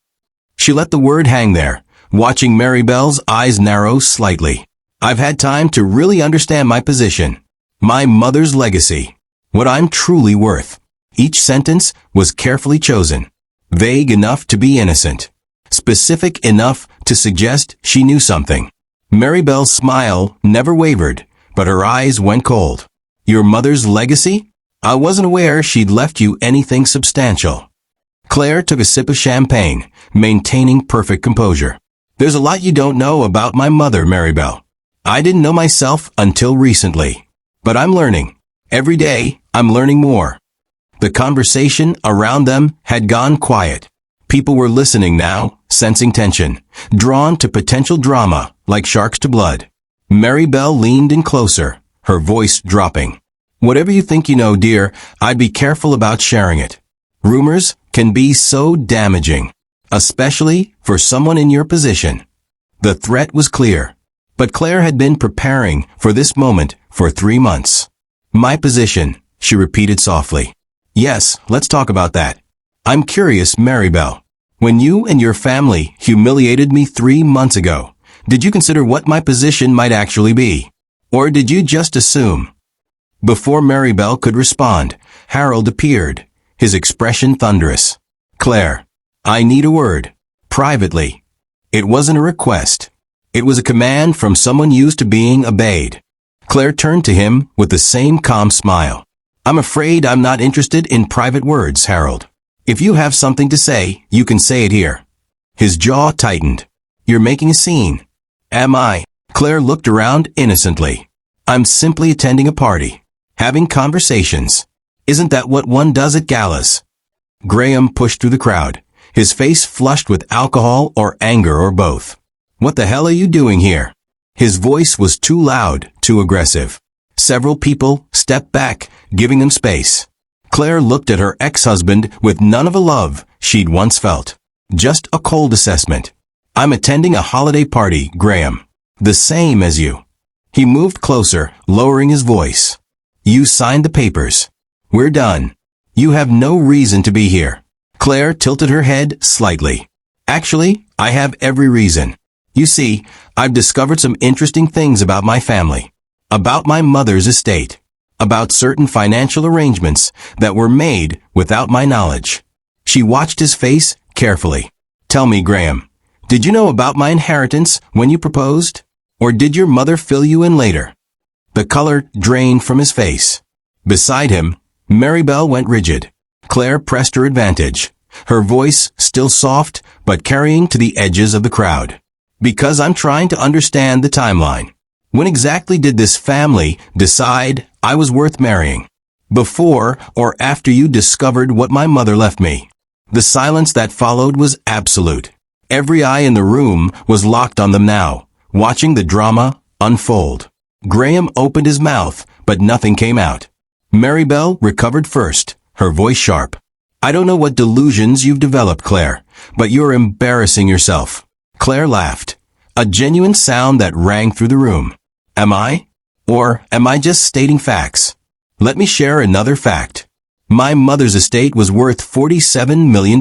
She let the word hang there, watching Maribel's eyes narrow slightly. I've had time to really understand my position, my mother's legacy, what I'm truly worth. Each sentence was carefully chosen, vague enough to be innocent, specific enough to suggest she knew something. Maribel's smile never wavered, but her eyes went cold. Your mother's legacy? I wasn't aware she'd left you anything substantial. Claire took a sip of champagne, maintaining perfect composure. There's a lot you don't know about my mother, Maribel. I didn't know myself until recently. But I'm learning. Every day, I'm learning more. The conversation around them had gone quiet. People were listening now, sensing tension, drawn to potential drama like sharks to blood. Maribel leaned in closer, her voice dropping. Whatever you think you know, dear, I'd be careful about sharing it. Rumors can be so damaging, especially for someone in your position. The threat was clear. But Claire had been preparing for this moment for 3 months. My position, she repeated softly. Yes, let's talk about that. I'm curious, Maribel. When you and your family humiliated me 3 months ago, did you consider what my position might actually be? Or did you just assume? Before Maribel could respond, Harold appeared, his expression thunderous. Claire, I need a word. Privately. It wasn't a request. It was a command from someone used to being obeyed. Claire turned to him with the same calm smile. I'm afraid I'm not interested in private words, Harold. If you have something to say, you can say it here. His jaw tightened. You're making a scene. Am I? Claire looked around innocently. I'm simply attending a party. Having conversations. Isn't that what one does at galas? Graham pushed through the crowd, his face flushed with alcohol or anger or both. What the hell are you doing here? His voice was too loud, too aggressive. Several people stepped back, giving them space. Claire looked at her ex-husband with none of the love she'd once felt. Just a cold assessment. I'm attending a holiday party, Graham. The same as you. He moved closer, lowering his voice. You signed the papers. We're done. You have no reason to be here. Claire tilted her head slightly. Actually, I have every reason. You see, I've discovered some interesting things about my family, about my mother's estate, about certain financial arrangements that were made without my knowledge. She watched his face carefully. Tell me, Graham, did you know about my inheritance when you proposed? Or did your mother fill you in later? The color drained from his face. Beside him, Maribel went rigid. Claire pressed her advantage, her voice still soft but carrying to the edges of the crowd. Because I'm trying to understand the timeline. When exactly did this family decide I was worth marrying? Before or after you discovered what my mother left me? The silence that followed was absolute. Every eye in the room was locked on them now, watching the drama unfold. Graham opened his mouth, but nothing came out. Maribel recovered first, her voice sharp. I don't know what delusions you've developed, Claire, but you're embarrassing yourself. Claire laughed, a genuine sound that rang through the room. Am I? Or am I just stating facts? Let me share another fact. My mother's estate was worth $47 million.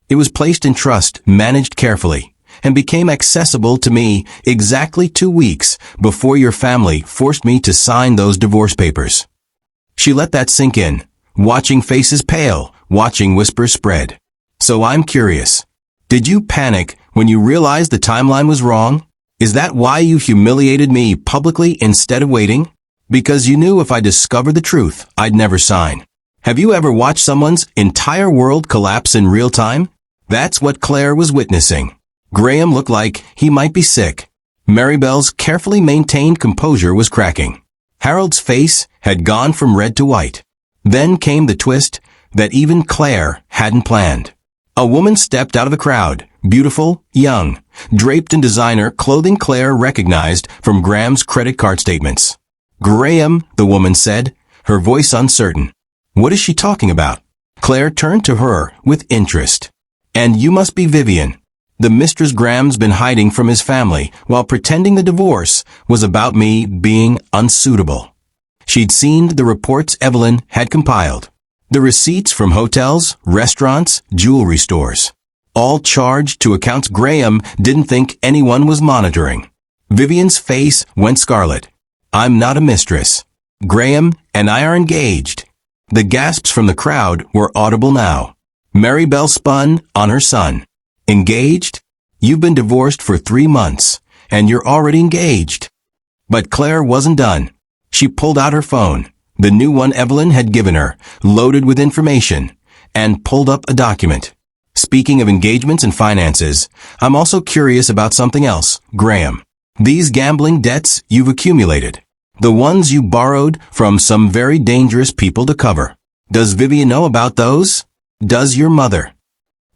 It was placed in trust, managed carefully, and became accessible to me exactly 2 weeks before your family forced me to sign those divorce papers. She let that sink in, watching faces pale, watching whispers spread. So I'm curious. Did you panic when you realized the timeline was wrong? Is that why you humiliated me publicly instead of waiting? Because you knew if I discovered the truth, I'd never sign. Have you ever watched someone's entire world collapse in real time? That's what Claire was witnessing. Graham looked like he might be sick. Maribel's carefully maintained composure was cracking. Harold's face had gone from red to white. Then came the twist that even Claire hadn't planned. A woman stepped out of the crowd, beautiful, young, draped in designer clothing Claire recognized from Graham's credit card statements. Graham, the woman said, her voice uncertain. What is she talking about? Claire turned to her with interest. And you must be Vivian. The mistress Graham's been hiding from his family while pretending the divorce was about me being unsuitable. She'd seen the reports Evelyn had compiled. The receipts from hotels, restaurants, jewelry stores. All charged to accounts Graham didn't think anyone was monitoring. Vivian's face went scarlet. I'm not a mistress. Graham and I are engaged. The gasps from the crowd were audible now. Maribel spun on her son. Engaged? You've been divorced for 3 months, and you're already engaged. But Claire wasn't done. She pulled out her phone, the new one Evelyn had given her, loaded with information, and pulled up a document. Speaking of engagements and finances, I'm also curious about something else, Graham. These gambling debts you've accumulated. The ones you borrowed from some very dangerous people to cover. Does Vivian know about those? Does your mother?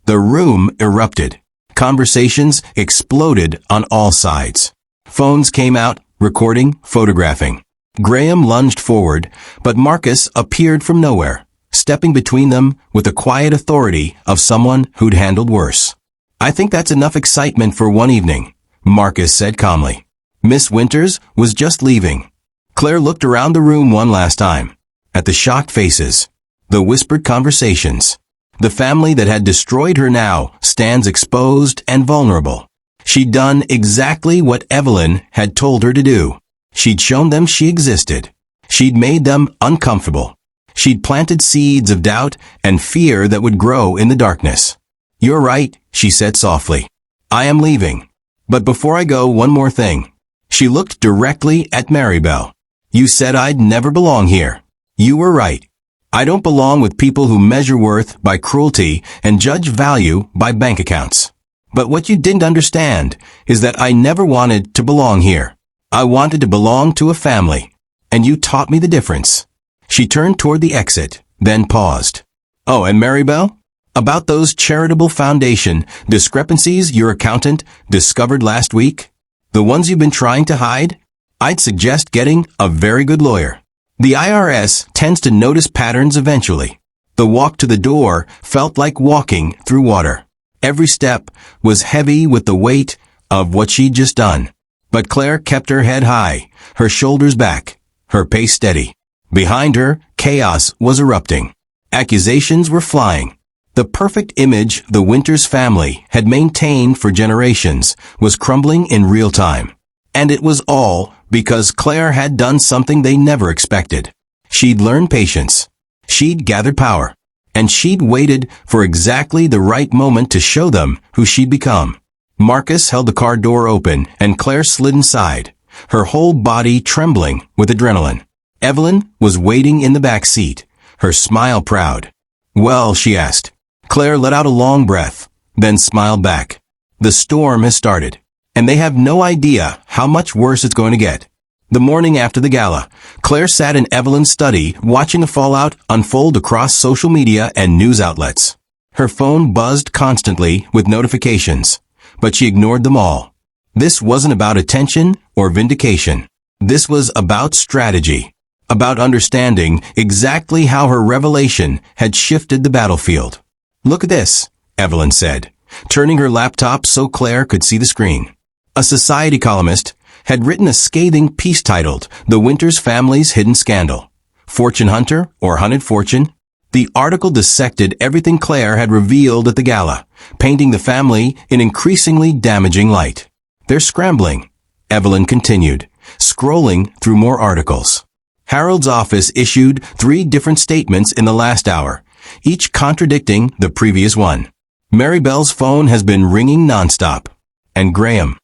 The room erupted. Conversations exploded on all sides. Phones came out, recording, photographing. Graham lunged forward, but Marcus appeared from nowhere, stepping between them with the quiet authority of someone who'd handled worse. I think that's enough excitement for one evening, Marcus said calmly. Miss Winters was just leaving. Claire looked around the room one last time, at the shocked faces, the whispered conversations. The family that had destroyed her now stands exposed and vulnerable. She'd done exactly what Evelyn had told her to do. She'd shown them she existed. She'd made them uncomfortable. She'd planted seeds of doubt and fear that would grow in the darkness. You're right, she said softly. I am leaving. But before I go, one more thing. She looked directly at Maribel. You said I'd never belong here. You were right. I don't belong with people who measure worth by cruelty and judge value by bank accounts. But what you didn't understand is that I never wanted to belong here. I wanted to belong to a family. And you taught me the difference. She turned toward the exit, then paused. Oh, and Maribel? About those charitable foundation discrepancies your accountant discovered last week? The ones you've been trying to hide? I'd suggest getting a very good lawyer. The IRS tends to notice patterns eventually. The walk to the door felt like walking through water. Every step was heavy with the weight of what she'd just done. But Claire kept her head high, her shoulders back, her pace steady. Behind her, chaos was erupting. Accusations were flying. The perfect image the Winters family had maintained for generations was crumbling in real time. And it was all because Claire had done something they never expected. She'd learned patience. She'd gathered power. And she'd waited for exactly the right moment to show them who she'd become. Marcus held the car door open and Claire slid inside, her whole body trembling with adrenaline. Evelyn was waiting in the back seat, her smile proud. "Well," she asked. Claire let out a long breath, then smiled back. "The storm has started, and they have no idea how much worse it's going to get." The morning after the gala, Claire sat in Evelyn's study watching the fallout unfold across social media and news outlets. Her phone buzzed constantly with notifications, but she ignored them all. This wasn't about attention or vindication. This was about strategy, about understanding exactly how her revelation had shifted the battlefield. "Look at this," Evelyn said, turning her laptop so Claire could see the screen. A society columnist had written a scathing piece titled, "The Winters Family's Hidden Scandal. Fortune Hunter or Hunted Fortune?" The article dissected everything Claire had revealed at the gala, painting the family in increasingly damaging light. "They're scrambling," Evelyn continued, scrolling through more articles. Harold's office issued 3 different statements in the last hour, each contradicting the previous one. Maribel's phone has been ringing nonstop. And Graham.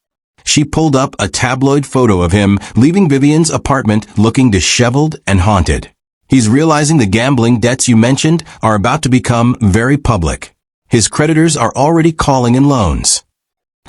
She pulled up a tabloid photo of him leaving Vivian's apartment looking disheveled and haunted. "He's realizing the gambling debts you mentioned are about to become very public. His creditors are already calling in loans."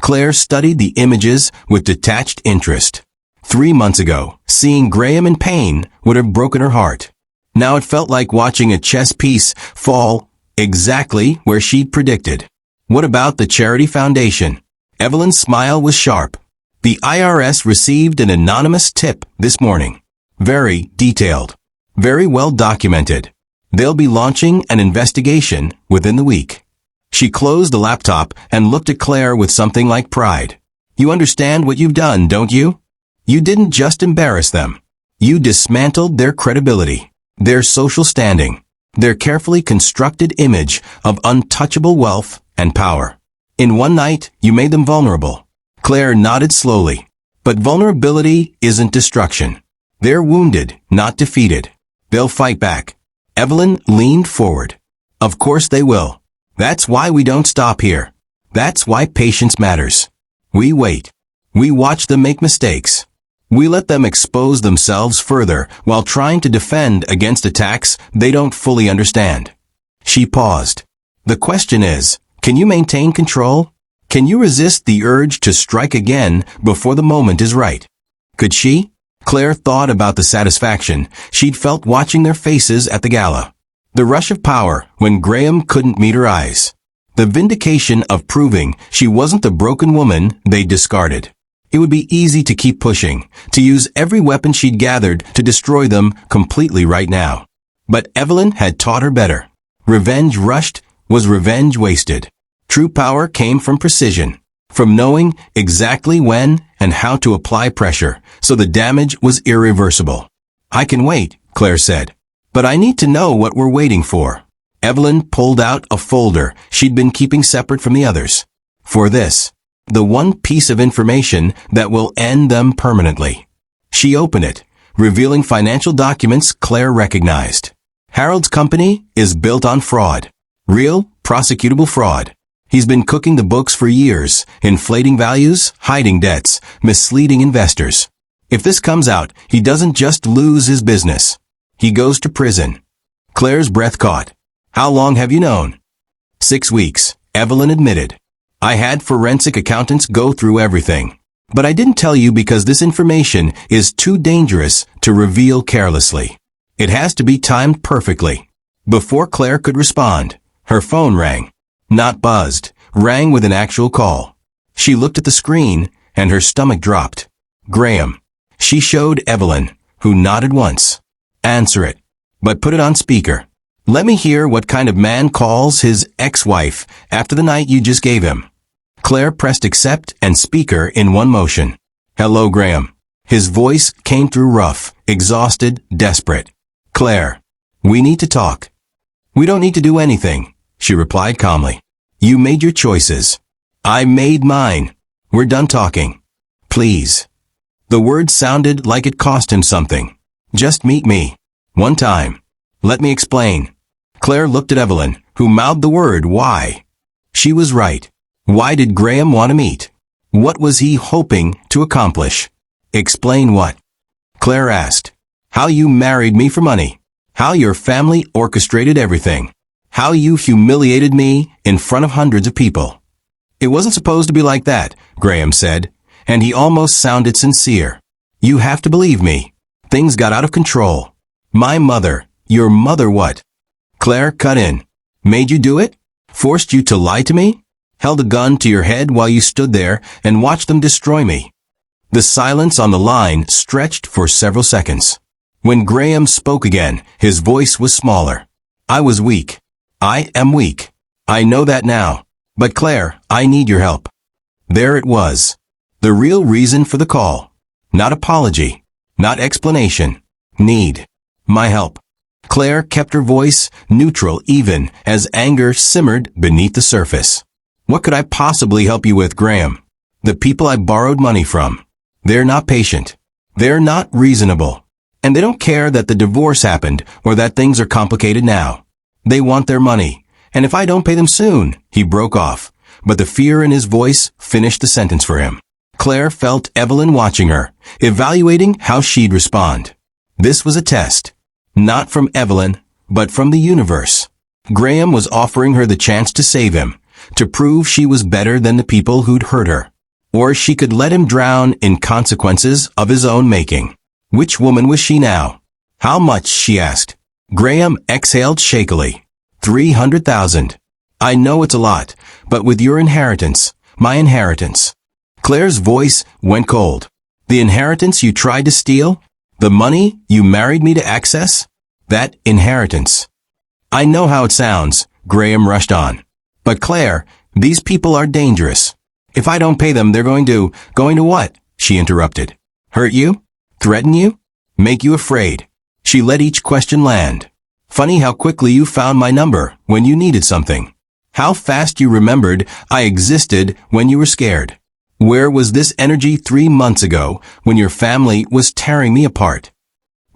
Claire studied the images with detached interest. 3 months ago, seeing Graham in pain would have broken her heart. Now it felt like watching a chess piece fall exactly where she'd predicted. "What about the charity foundation?" Evelyn's smile was sharp. "The IRS received an anonymous tip this morning. Very detailed. Very well documented. They'll be launching an investigation within the week." She closed the laptop and looked at Claire with something like pride. "You understand what you've done, don't you? You didn't just embarrass them. You dismantled their credibility, their social standing, their carefully constructed image of untouchable wealth and power. In one night, you made them vulnerable." Claire nodded slowly. "But vulnerability isn't destruction. They're wounded, not defeated. They'll fight back." Evelyn leaned forward. "Of course they will. That's why we don't stop here. That's why patience matters. We wait. We watch them make mistakes. We let them expose themselves further while trying to defend against attacks they don't fully understand." She paused. "The question is, can you maintain control? Can you resist the urge to strike again before the moment is right?" Could she? Claire thought about the satisfaction she'd felt watching their faces at the gala. The rush of power when Graham couldn't meet her eyes. The vindication of proving she wasn't the broken woman they discarded. It would be easy to keep pushing, to use every weapon she'd gathered to destroy them completely right now. But Evelyn had taught her better. Revenge rushed was revenge wasted. True power came from precision, from knowing exactly when and how to apply pressure, so the damage was irreversible. "I can wait," Claire said. "But I need to know what we're waiting for." Evelyn pulled out a folder she'd been keeping separate from the others. "For this, the one piece of information that will end them permanently." She opened it, revealing financial documents Claire recognized. Harold's company is built on fraud. Real, prosecutable fraud. He's been cooking the books for years, inflating values, hiding debts, misleading investors. If this comes out, he doesn't just lose his business. He goes to prison. Claire's breath caught. "How long have you known?" 6 weeks, Evelyn admitted. "I had forensic accountants go through everything. But I didn't tell you because this information is too dangerous to reveal carelessly. It has to be timed perfectly." Before Claire could respond, her phone rang. Not buzzed, rang with an actual call. She looked at the screen, and her stomach dropped. "Graham." She showed Evelyn, who nodded once. "Answer it, but put it on speaker. Let me hear what kind of man calls his ex-wife after the night you just gave him." Claire pressed accept and speaker in one motion. "Hello, Graham." His voice came through rough, exhausted, desperate. "Claire, we need to talk." "We don't need to do anything," she replied calmly. You made your choices. I made mine. We're done talking. Please. The word sounded like it cost him something. Just meet me. One time. Let me explain. Claire looked at Evelyn, who mouthed the word why. She was right. Why did Graham want to meet? What was he hoping to accomplish? Explain what? Claire asked. How you married me for money. How your family orchestrated everything. How you humiliated me in front of hundreds of people. It wasn't supposed to be like that, Graham said, and he almost sounded sincere. You have to believe me. Things got out of control. My mother. Your mother what? Claire cut in. Made you do it? Forced you to lie to me? Held a gun to your head while you stood there and watched them destroy me. The silence on the line stretched for several seconds. When Graham spoke again, his voice was smaller. I was weak. I am weak. I know that now. But Claire, I need your help. There it was. The real reason for the call. Not apology. Not explanation. Need. My help. Claire kept her voice neutral even as anger simmered beneath the surface. What could I possibly help you with, Graham? The people I borrowed money from. They're not patient. They're not reasonable. And they don't care that the divorce happened or that things are complicated now. They want their money. And if I don't pay them soon, he broke off. But the fear in his voice finished the sentence for him. Claire felt Evelyn watching her, evaluating how she'd respond. This was a test. Not from Evelyn, but from the universe. Graham was offering her the chance to save him, to prove she was better than the people who'd hurt her. Or she could let him drown in consequences of his own making. Which woman was she now? How much, she asked. Graham exhaled shakily. 300,000. I know it's a lot, but with your inheritance, my inheritance. Claire's voice went cold. The inheritance you tried to steal? The money you married me to access? That inheritance. I know how it sounds, Graham rushed on. But Claire, these people are dangerous. If I don't pay them, they're going to what? She interrupted. Hurt you? Threaten you? Make you afraid? She let each question land. Funny how quickly you found my number when you needed something. How fast you remembered I existed when you were scared. Where was this energy 3 months ago when your family was tearing me apart?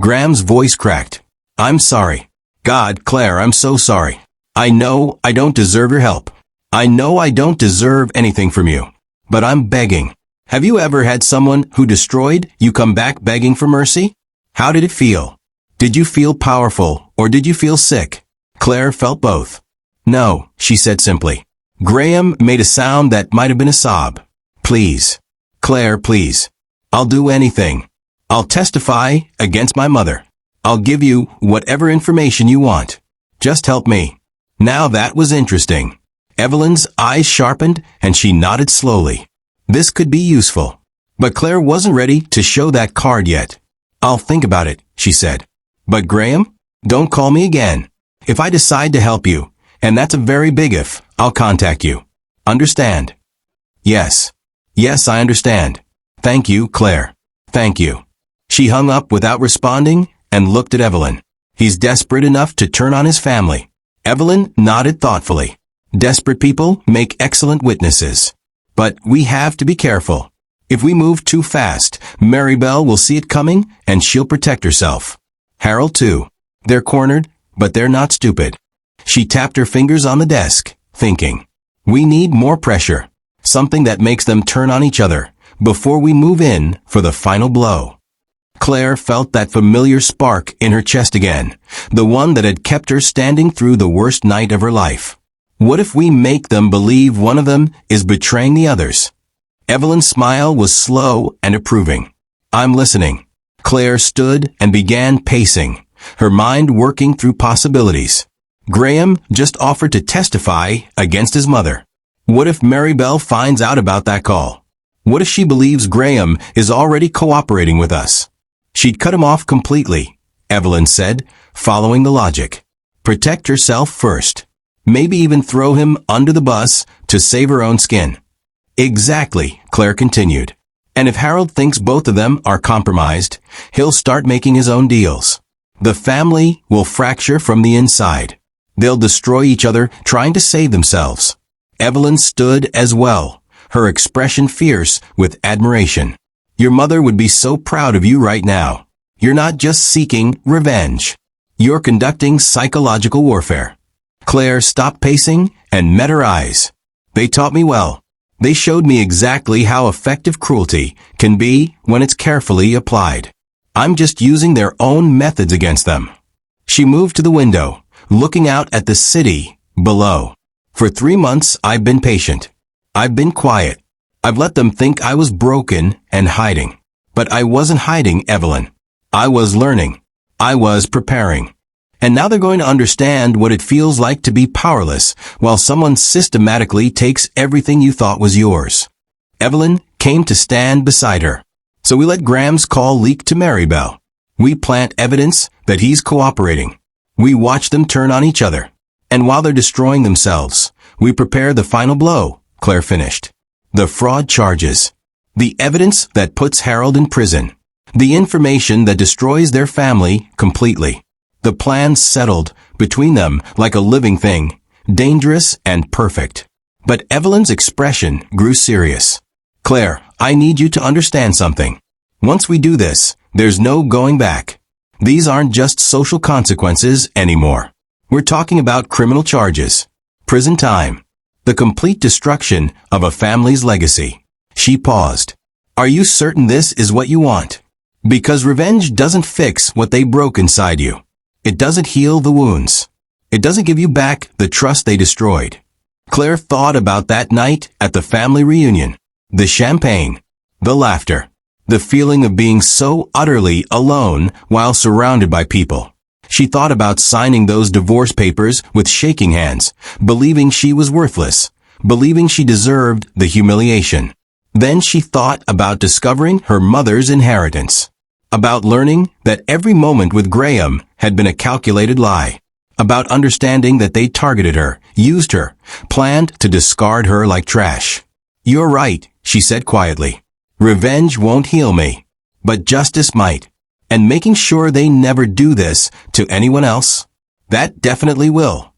Graham's voice cracked. I'm sorry. God, Claire, I'm so sorry. I know I don't deserve your help. I know I don't deserve anything from you. But I'm begging. Have you ever had someone who destroyed you come back begging for mercy? How did it feel? Did you feel powerful or did you feel sick? Claire felt both. No, she said simply. Graham made a sound that might have been a sob. Please. Claire, please. I'll do anything. I'll testify against my mother. I'll give you whatever information you want. Just help me. Now that was interesting. Evelyn's eyes sharpened and she nodded slowly. This could be useful. But Claire wasn't ready to show that card yet. I'll think about it, she said. But Graham, don't call me again. If I decide to help you, and that's a very big if, I'll contact you. Understand? Yes. Yes, I understand. Thank you, Claire. Thank you. She hung up without responding and looked at Evelyn. He's desperate enough to turn on his family. Evelyn nodded thoughtfully. Desperate people make excellent witnesses. But we have to be careful. If we move too fast, Maribel will see it coming and she'll protect herself. Harold too. They're cornered, but they're not stupid. She tapped her fingers on the desk, thinking. We need more pressure. Something that makes them turn on each other before we move in for the final blow. Claire felt that familiar spark in her chest again, the one that had kept her standing through the worst night of her life. What if we make them believe one of them is betraying the others? Evelyn's smile was slow and approving. I'm listening. Claire stood and began pacing, her mind working through possibilities. Graham just offered to testify against his mother. What if Maribel finds out about that call? What if she believes Graham is already cooperating with us? She'd cut him off completely, Evelyn said, following the logic. Protect herself first. Maybe even throw him under the bus to save her own skin. Exactly, Claire continued. And if Harold thinks both of them are compromised, he'll start making his own deals. The family will fracture from the inside. They'll destroy each other trying to save themselves. Evelyn stood as well, her expression fierce with admiration. Your mother would be so proud of you right now. You're not just seeking revenge. You're conducting psychological warfare. Claire stopped pacing and met her eyes. They taught me well. They showed me exactly how effective cruelty can be when it's carefully applied. I'm just using their own methods against them. She moved to the window, looking out at the city below. For 3 months, I've been patient. I've been quiet. I've let them think I was broken and hiding. But I wasn't hiding, Evelyn. I was learning. I was preparing. And now they're going to understand what it feels like to be powerless while someone systematically takes everything you thought was yours. Evelyn came to stand beside her. So we let Graham's call leak to Maribel. We plant evidence that he's cooperating. We watch them turn on each other. And while they're destroying themselves, we prepare the final blow, Claire finished. The fraud charges. The evidence that puts Harold in prison. The information that destroys their family completely. The plan settled between them like a living thing, dangerous and perfect. But Evelyn's expression grew serious. Claire, I need you to understand something. Once we do this, there's no going back. These aren't just social consequences anymore. We're talking about criminal charges, prison time, the complete destruction of a family's legacy. She paused. Are you certain this is what you want? Because revenge doesn't fix what they broke inside you. It doesn't heal the wounds. It doesn't give you back the trust they destroyed. Claire thought about that night at the family reunion. The champagne, the laughter, the feeling of being so utterly alone while surrounded by people. She thought about signing those divorce papers with shaking hands, believing she was worthless, believing she deserved the humiliation. Then she thought about discovering her mother's inheritance, about learning that every moment with Graham had been a calculated lie, about understanding that they targeted her, used her, planned to discard her like trash. You're right, she said quietly. Revenge won't heal me, but justice might. And making sure they never do this to anyone else, that definitely will.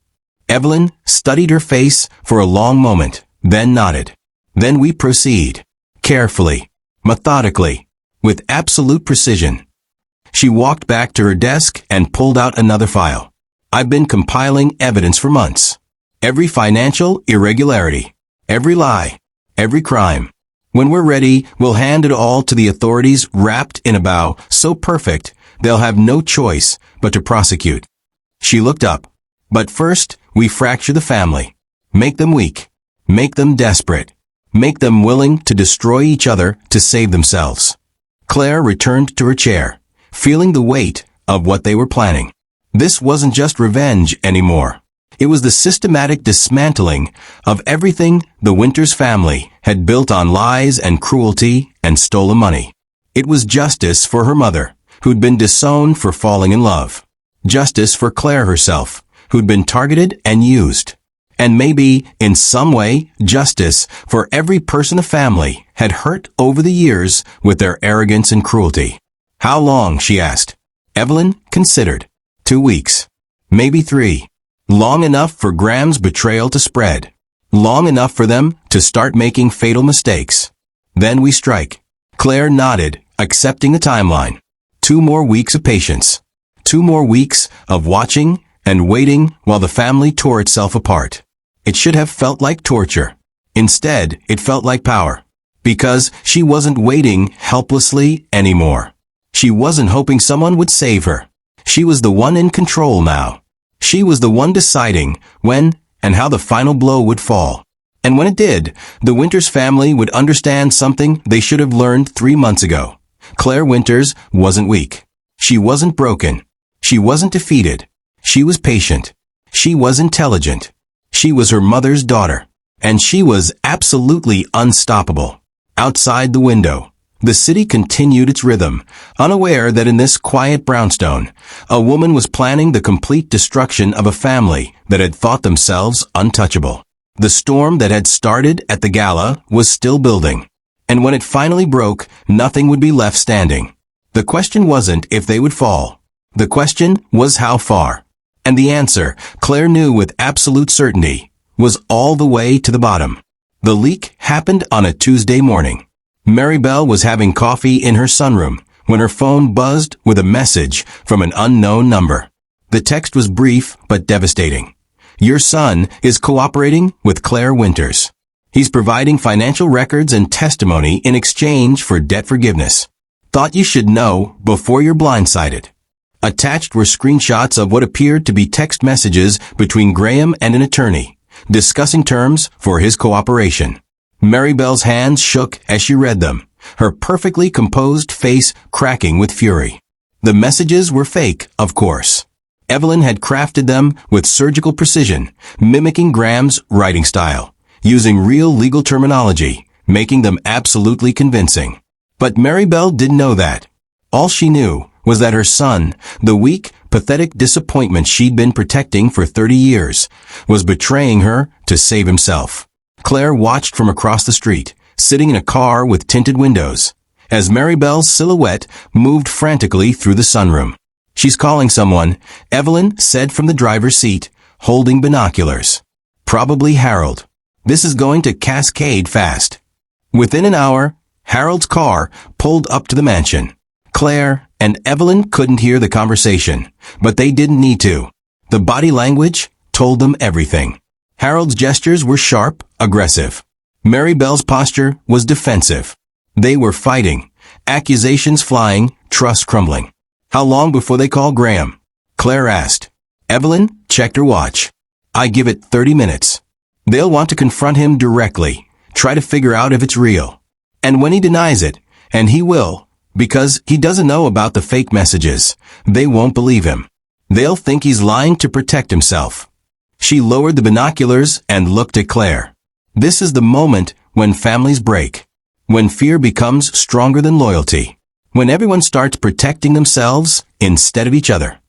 Evelyn studied her face for a long moment, then nodded. Then we proceed. Carefully, methodically, with absolute precision. She walked back to her desk and pulled out another file. I've been compiling evidence for months. Every financial irregularity, every lie, every crime. When we're ready, we'll hand it all to the authorities wrapped in a bow so perfect they'll have no choice but to prosecute. She looked up. But first, we fracture the family. Make them weak. Make them desperate. Make them willing to destroy each other to save themselves. Claire returned to her chair, feeling the weight of what they were planning. This wasn't just revenge anymore. It was the systematic dismantling of everything the Winters family had built on lies and cruelty and stolen money. It was justice for her mother, who'd been disowned for falling in love. Justice for Claire herself, who'd been targeted and used. And maybe, in some way, justice for every person the family had hurt over the years with their arrogance and cruelty. How long, she asked. Evelyn considered. 2 weeks. Maybe 3. Long enough for Graham's betrayal to spread. Long enough for them to start making fatal mistakes. Then we strike. Claire nodded, accepting the timeline. 2 more weeks of patience. 2 more weeks of watching and waiting while the family tore itself apart. It should have felt like torture. Instead, it felt like power. Because she wasn't waiting helplessly anymore. She wasn't hoping someone would save her. She was the one in control now. She was the one deciding when and how the final blow would fall. And when it did, the Winters family would understand something they should have learned 3 months ago. Claire Winters wasn't weak. She wasn't broken. She wasn't defeated. She was patient. She was intelligent. She was her mother's daughter. And she was absolutely unstoppable. Outside the window, the city continued its rhythm, unaware that in this quiet brownstone, a woman was planning the complete destruction of a family that had thought themselves untouchable. The storm that had started at the gala was still building. And when it finally broke, nothing would be left standing. The question wasn't if they would fall. The question was how far. And the answer, Claire knew with absolute certainty, was all the way to the bottom. The leak happened on a Tuesday morning. Maribel was having coffee in her sunroom when her phone buzzed with a message from an unknown number. The text was brief but devastating. Your son is cooperating with Claire Winters. He's providing financial records and testimony in exchange for debt forgiveness. Thought you should know before you're blindsided. Attached were screenshots of what appeared to be text messages between Graham and an attorney, discussing terms for his cooperation. Maribel's hands shook as she read them, her perfectly composed face cracking with fury. The messages were fake, of course. Evelyn had crafted them with surgical precision, mimicking Graham's writing style, using real legal terminology, making them absolutely convincing. But Maribel didn't know that. All she knew was that her son, the weak, pathetic disappointment she'd been protecting for 30 years, was betraying her to save himself. Claire watched from across the street, sitting in a car with tinted windows, as Maribel's silhouette moved frantically through the sunroom. She's calling someone, Evelyn said from the driver's seat, holding binoculars. Probably Harold. This is going to cascade fast. Within an hour, Harold's car pulled up to the mansion. Claire and Evelyn couldn't hear the conversation, but they didn't need to. The body language told them everything. Harold's gestures were sharp, aggressive. Maribel's posture was defensive. They were fighting, accusations flying, trust crumbling. How long before they call Graham? Claire asked. Evelyn checked her watch. I give it 30 minutes. They'll want to confront him directly, try to figure out if it's real. And when he denies it, and he will, because he doesn't know about the fake messages, they won't believe him. They'll think he's lying to protect himself. She lowered the binoculars and looked at Claire. This is the moment when families break, when fear becomes stronger than loyalty, when everyone starts protecting themselves instead of each other.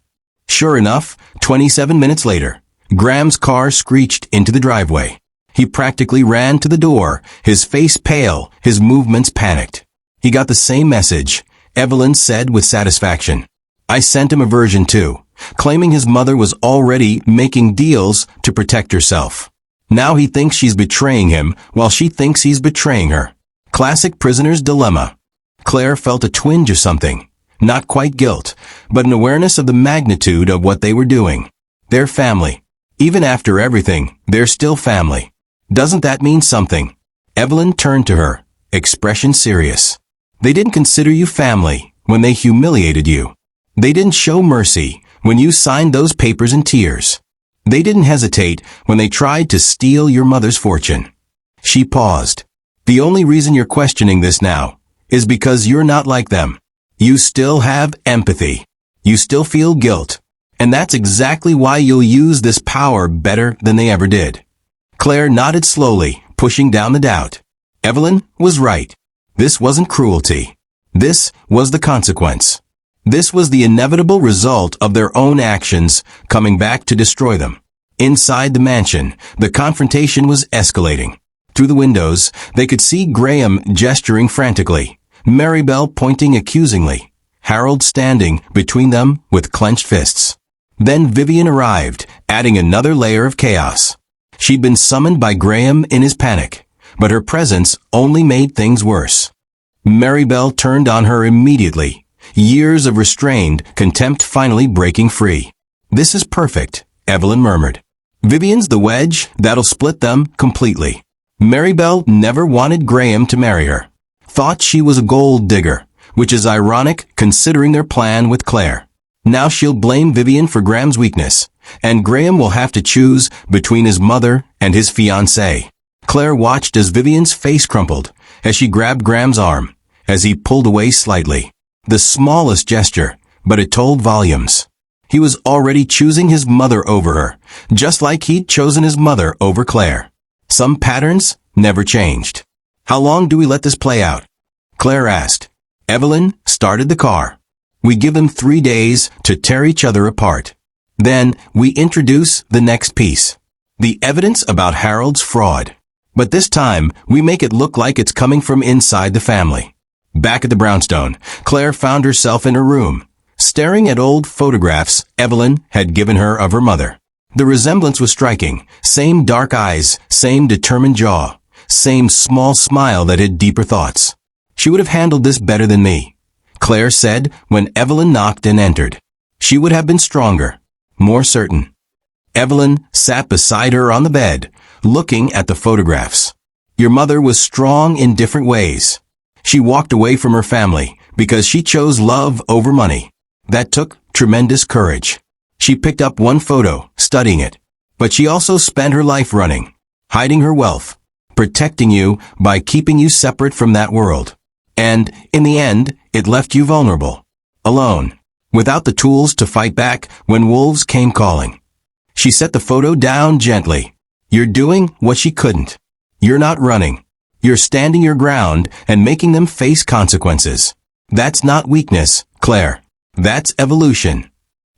Sure enough, 27 minutes later, Graham's car screeched into the driveway. He practically ran to the door, his face pale, his movements panicked. He got the same message, Evelyn said with satisfaction. I sent him a version too, claiming his mother was already making deals to protect herself. Now he thinks she's betraying him while she thinks he's betraying her. Classic prisoner's dilemma. Claire felt a twinge of something. Not quite guilt, but an awareness of the magnitude of what they were doing. They're family. Even after everything, they're still family. Doesn't that mean something? Evelyn turned to her, expression serious. They didn't consider you family when they humiliated you. They didn't show mercy when you signed those papers in tears. They didn't hesitate when they tried to steal your mother's fortune. She paused. The only reason you're questioning this now is because you're not like them. You still have empathy. You still feel guilt. And that's exactly why you'll use this power better than they ever did. Claire nodded slowly, pushing down the doubt. Evelyn was right. This wasn't cruelty. This was the consequence. This was the inevitable result of their own actions coming back to destroy them. Inside the mansion, the confrontation was escalating. Through the windows, they could see Graham gesturing frantically, Maribel pointing accusingly, Harold standing between them with clenched fists. Then Vivian arrived, adding another layer of chaos. She'd been summoned by Graham in his panic, but her presence only made things worse. Maribel turned on her immediately, years of restrained contempt finally breaking free. This is perfect, Evelyn murmured. Vivian's the wedge that'll split them completely. Maribel never wanted Graham to marry her. Thought she was a gold digger, which is ironic considering their plan with Claire. Now she'll blame Vivian for Graham's weakness, and Graham will have to choose between his mother and his fiancée. Claire watched as Vivian's face crumpled, as she grabbed Graham's arm, as he pulled away slightly. The smallest gesture, but it told volumes. He was already choosing his mother over her, just like he'd chosen his mother over Claire. Some patterns never changed. How long do we let this play out? Claire asked. Evelyn started the car. We give them 3 days to tear each other apart. Then we introduce the next piece. The evidence about Harold's fraud. But this time, we make it look like it's coming from inside the family. Back at the brownstone, Claire found herself in her room, staring at old photographs Evelyn had given her of her mother. The resemblance was striking. Same dark eyes, same determined jaw, same small smile that hid deeper thoughts. She would have handled this better than me, Claire said when Evelyn knocked and entered. She would have been stronger, more certain. Evelyn sat beside her on the bed, looking at the photographs. Your mother was strong in different ways. She walked away from her family because she chose love over money. That took tremendous courage. She picked up one photo, studying it. But she also spent her life running, hiding her wealth, protecting you by keeping you separate from that world. And, in the end, it left you vulnerable, alone, without the tools to fight back when wolves came calling. She set the photo down gently. You're doing what she couldn't. You're not running. You're standing your ground and making them face consequences. That's not weakness, Claire. That's evolution.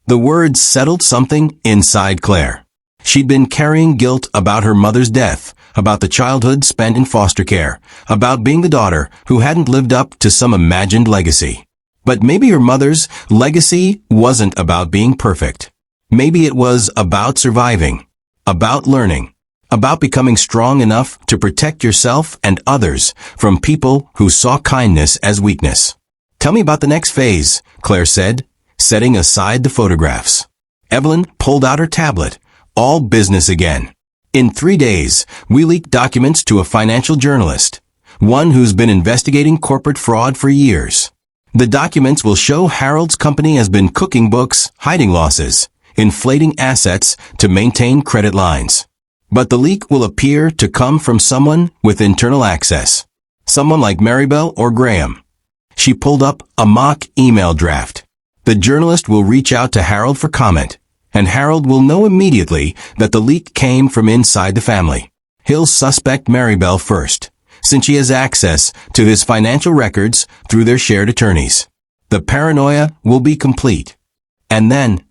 The words settled something inside Claire. She'd been carrying guilt about her mother's death, about the childhood spent in foster care, about being the daughter who hadn't lived up to some imagined legacy. But maybe her mother's legacy wasn't about being perfect. Maybe it was about surviving, about learning, about becoming strong enough to protect yourself and others from people who saw kindness as weakness. Tell me about the next phase, Claire said, setting aside the photographs. Evelyn pulled out her tablet. All business again. In 3 days, we leaked documents to a financial journalist, one who's been investigating corporate fraud for years. The documents will show Harold's company has been cooking books, hiding losses, inflating assets to maintain credit lines. But the leak will appear to come from someone with internal access. Someone like Maribel or Graham. She pulled up a mock email draft. The journalist will reach out to Harold for comment, and Harold will know immediately that the leak came from inside the family. He'll suspect Maribel first, since she has access to his financial records through their shared attorneys. The paranoia will be complete. And then,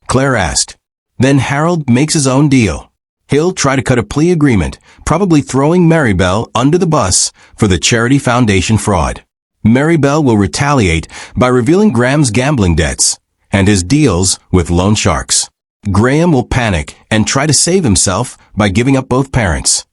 Claire asked, then Harold makes his own deal. He'll try to cut a plea agreement, probably throwing Maribel under the bus for the charity foundation fraud. Maribel will retaliate by revealing Graham's gambling debts and his deals with loan sharks. Graham will panic and try to save himself by giving up both parents.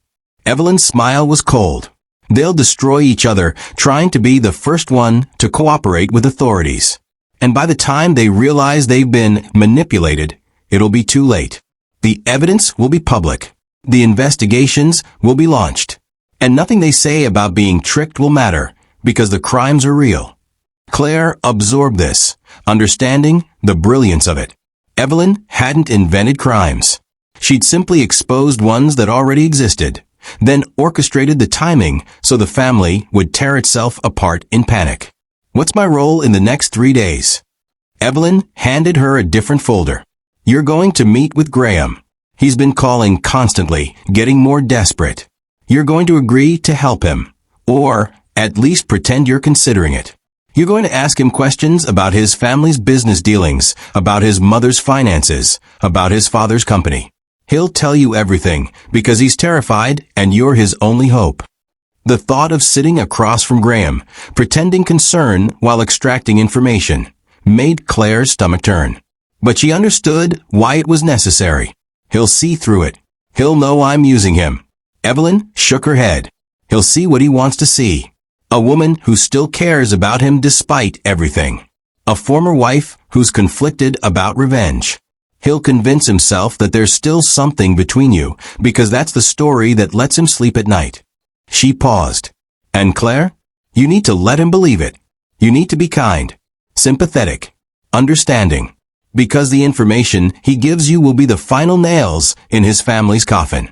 Evelyn's smile was cold. They'll destroy each other, trying to be the first one to cooperate with authorities. And by the time they realize they've been manipulated, it'll be too late. The evidence will be public. The investigations will be launched. And nothing they say about being tricked will matter, because the crimes are real. Claire absorbed this, understanding the brilliance of it. Evelyn hadn't invented crimes. She'd simply exposed ones that already existed, then orchestrated the timing so the family would tear itself apart in panic. What's my role in the next 3 days? Evelyn handed her a different folder. You're going to meet with Graham. He's been calling constantly, getting more desperate. You're going to agree to help him, or at least pretend you're considering it. You're going to ask him questions about his family's business dealings, about his mother's finances, about his father's company. He'll tell you everything because he's terrified and you're his only hope. The thought of sitting across from Graham, pretending concern while extracting information, made Claire's stomach turn. But she understood why it was necessary. He'll see through it. He'll know I'm using him. Evelyn shook her head. He'll see what he wants to see. A woman who still cares about him despite everything. A former wife who's conflicted about revenge. He'll convince himself that there's still something between you because that's the story that lets him sleep at night. She paused. And Claire, you need to let him believe it. You need to be kind, sympathetic, understanding, because the information he gives you will be the final nails in his family's coffin.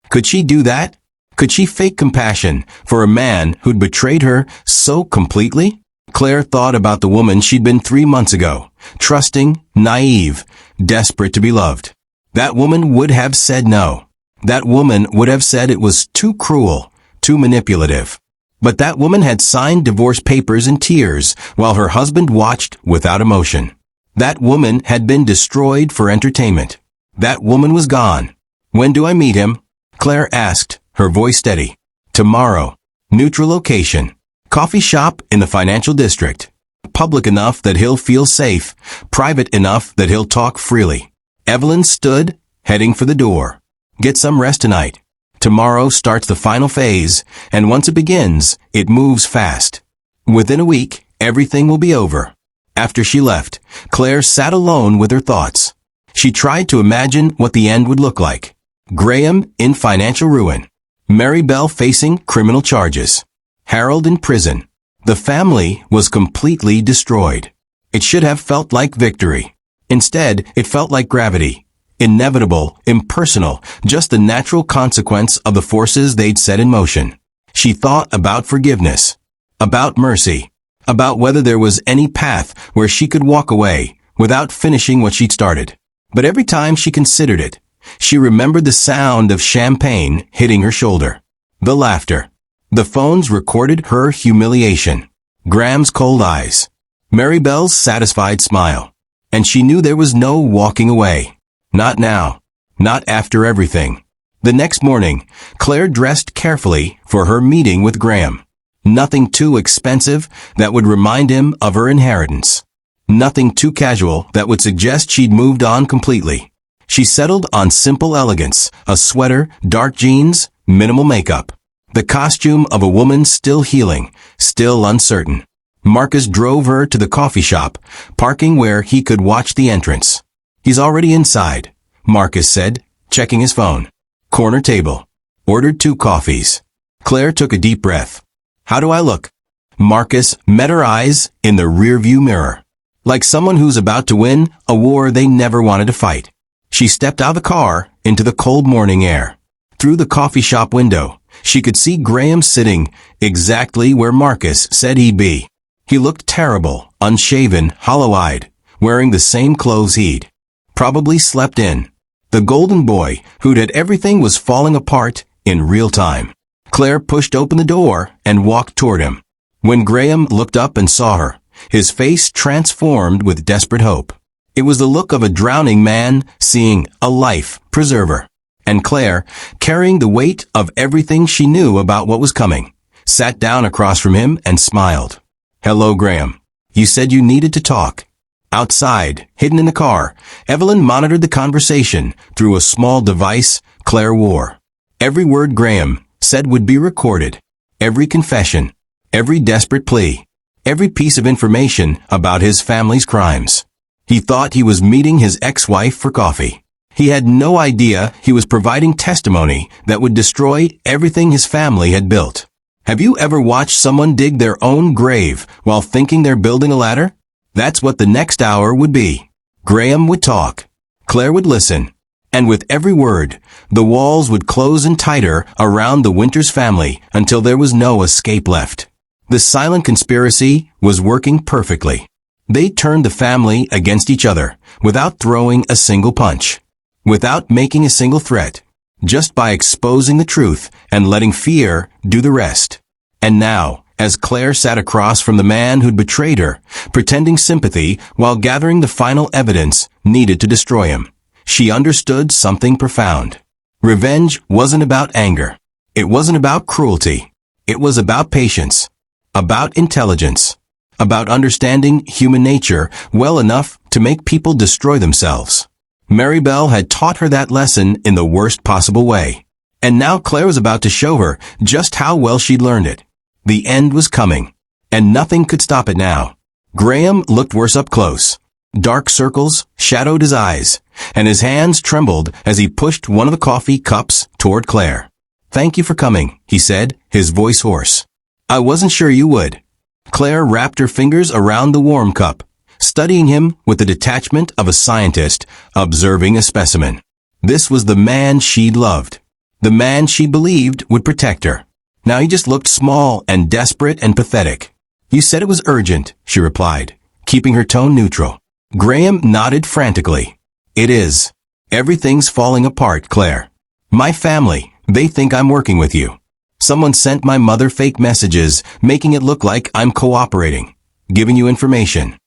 Could she do that? Could she fake compassion for a man who'd betrayed her so completely? Claire thought about the woman she'd been 3 months ago, trusting, naive, desperate to be loved. That woman would have said no. That woman would have said it was too cruel, too manipulative. But that woman had signed divorce papers in tears while her husband watched without emotion. That woman had been destroyed for entertainment. That woman was gone. When do I meet him? Claire asked, her voice steady. Tomorrow. Neutral location. Coffee shop in the financial district. Public enough that he'll feel safe, private enough that he'll talk freely. Evelyn stood, heading for the door. Get some rest tonight. Tomorrow starts the final phase, and once it begins, it moves fast. Within a week, everything will be over. After she left, Claire sat alone with her thoughts. She tried to imagine what the end would look like. Graham in financial ruin. Mary Belle facing criminal charges. Harold in prison. The family was completely destroyed. It should have felt like victory. Instead, it felt like gravity. Inevitable, impersonal, just the natural consequence of the forces they'd set in motion. She thought about forgiveness. About mercy. About whether there was any path where she could walk away without finishing what she'd started. But every time she considered it, she remembered the sound of champagne hitting her shoulder. The laughter. The phones recorded her humiliation. Graham's cold eyes. Mary Belle's satisfied smile. And she knew there was no walking away. Not now. Not after everything. The next morning, Claire dressed carefully for her meeting with Graham. Nothing too expensive that would remind him of her inheritance. Nothing too casual that would suggest she'd moved on completely. She settled on simple elegance, a sweater, dark jeans, minimal makeup. The costume of a woman still healing, still uncertain. Marcus drove her to the coffee shop, parking where he could watch the entrance. He's already inside, Marcus said, checking his phone. Corner table. Ordered 2 coffees. Claire took a deep breath. How do I look? Marcus met her eyes in the rearview mirror. Like someone who's about to win a war they never wanted to fight. She stepped out of the car into the cold morning air. Through the coffee shop window, she could see Graham sitting exactly where Marcus said he'd be. He looked terrible, unshaven, hollow-eyed, wearing the same clothes he'd probably slept in. The golden boy who'd had everything was falling apart in real time. Claire pushed open the door and walked toward him. When Graham looked up and saw her, his face transformed with desperate hope. It was the look of a drowning man seeing a life preserver. And Claire, carrying the weight of everything she knew about what was coming, sat down across from him and smiled. Hello, Graham. You said you needed to talk. Outside, hidden in the car, Evelyn monitored the conversation through a small device Claire wore. Every word Graham said would be recorded. Every confession. Every desperate plea. Every piece of information about his family's crimes. He thought he was meeting his ex-wife for coffee. He had no idea he was providing testimony that would destroy everything his family had built. Have you ever watched someone dig their own grave while thinking they're building a ladder? That's what the next hour would be. Graham would talk. Claire would listen. And with every word, the walls would close in tighter around the Winters family until there was no escape left. The silent conspiracy was working perfectly. They turned the family against each other without throwing a single punch. Without making a single threat, just by exposing the truth and letting fear do the rest. And now, as Claire sat across from the man who'd betrayed her, pretending sympathy while gathering the final evidence needed to destroy him, she understood something profound. Revenge wasn't about anger. It wasn't about cruelty. It was about patience, about intelligence, about understanding human nature well enough to make people destroy themselves. Mary Belle had taught her that lesson in the worst possible way. And now Claire was about to show her just how well she'd learned it. The end was coming, and nothing could stop it now. Graham looked worse up close. Dark circles shadowed his eyes, and his hands trembled as he pushed one of the coffee cups toward Claire. Thank you for coming, he said, his voice hoarse. I wasn't sure you would. Claire wrapped her fingers around the warm cup, studying him with the detachment of a scientist observing a specimen. This was the man she'd loved. The man she believed would protect her. Now he just looked small and desperate and pathetic. You said it was urgent, she replied, keeping her tone neutral. Graham nodded frantically. It is. Everything's falling apart, Claire. My family, they think I'm working with you. Someone sent my mother fake messages, making it look like I'm cooperating, giving you information.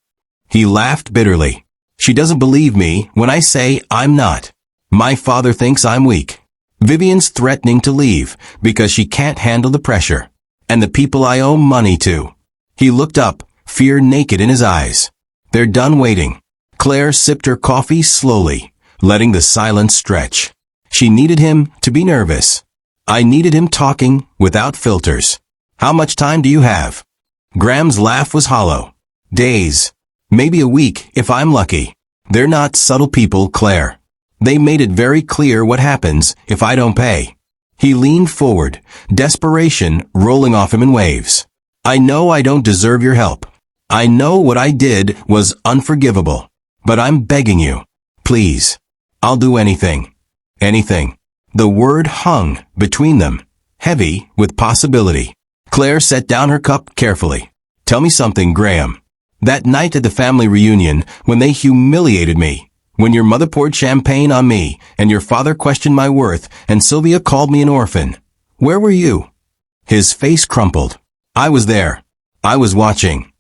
He laughed bitterly. She doesn't believe me when I say I'm not. My father thinks I'm weak. Vivian's threatening to leave because she can't handle the pressure. And the people I owe money to. He looked up, fear naked in his eyes. They're done waiting. Claire sipped her coffee slowly, letting the silence stretch. She needed him to be nervous. I needed him talking without filters. How much time do you have? Graham's laugh was hollow. Days. Maybe a week if I'm lucky. They're not subtle people, Claire. They made it very clear what happens if I don't pay. He leaned forward, desperation rolling off him in waves. I know I don't deserve your help. I know what I did was unforgivable. But I'm begging you. Please. I'll do anything. Anything. The word hung between them, heavy with possibility. Claire set down her cup carefully. Tell me something, Graham. That night at the family reunion, when they humiliated me, when your mother poured champagne on me, and your father questioned my worth, and Sylvia called me an orphan, where were you? His face crumpled. I was there. I was watching.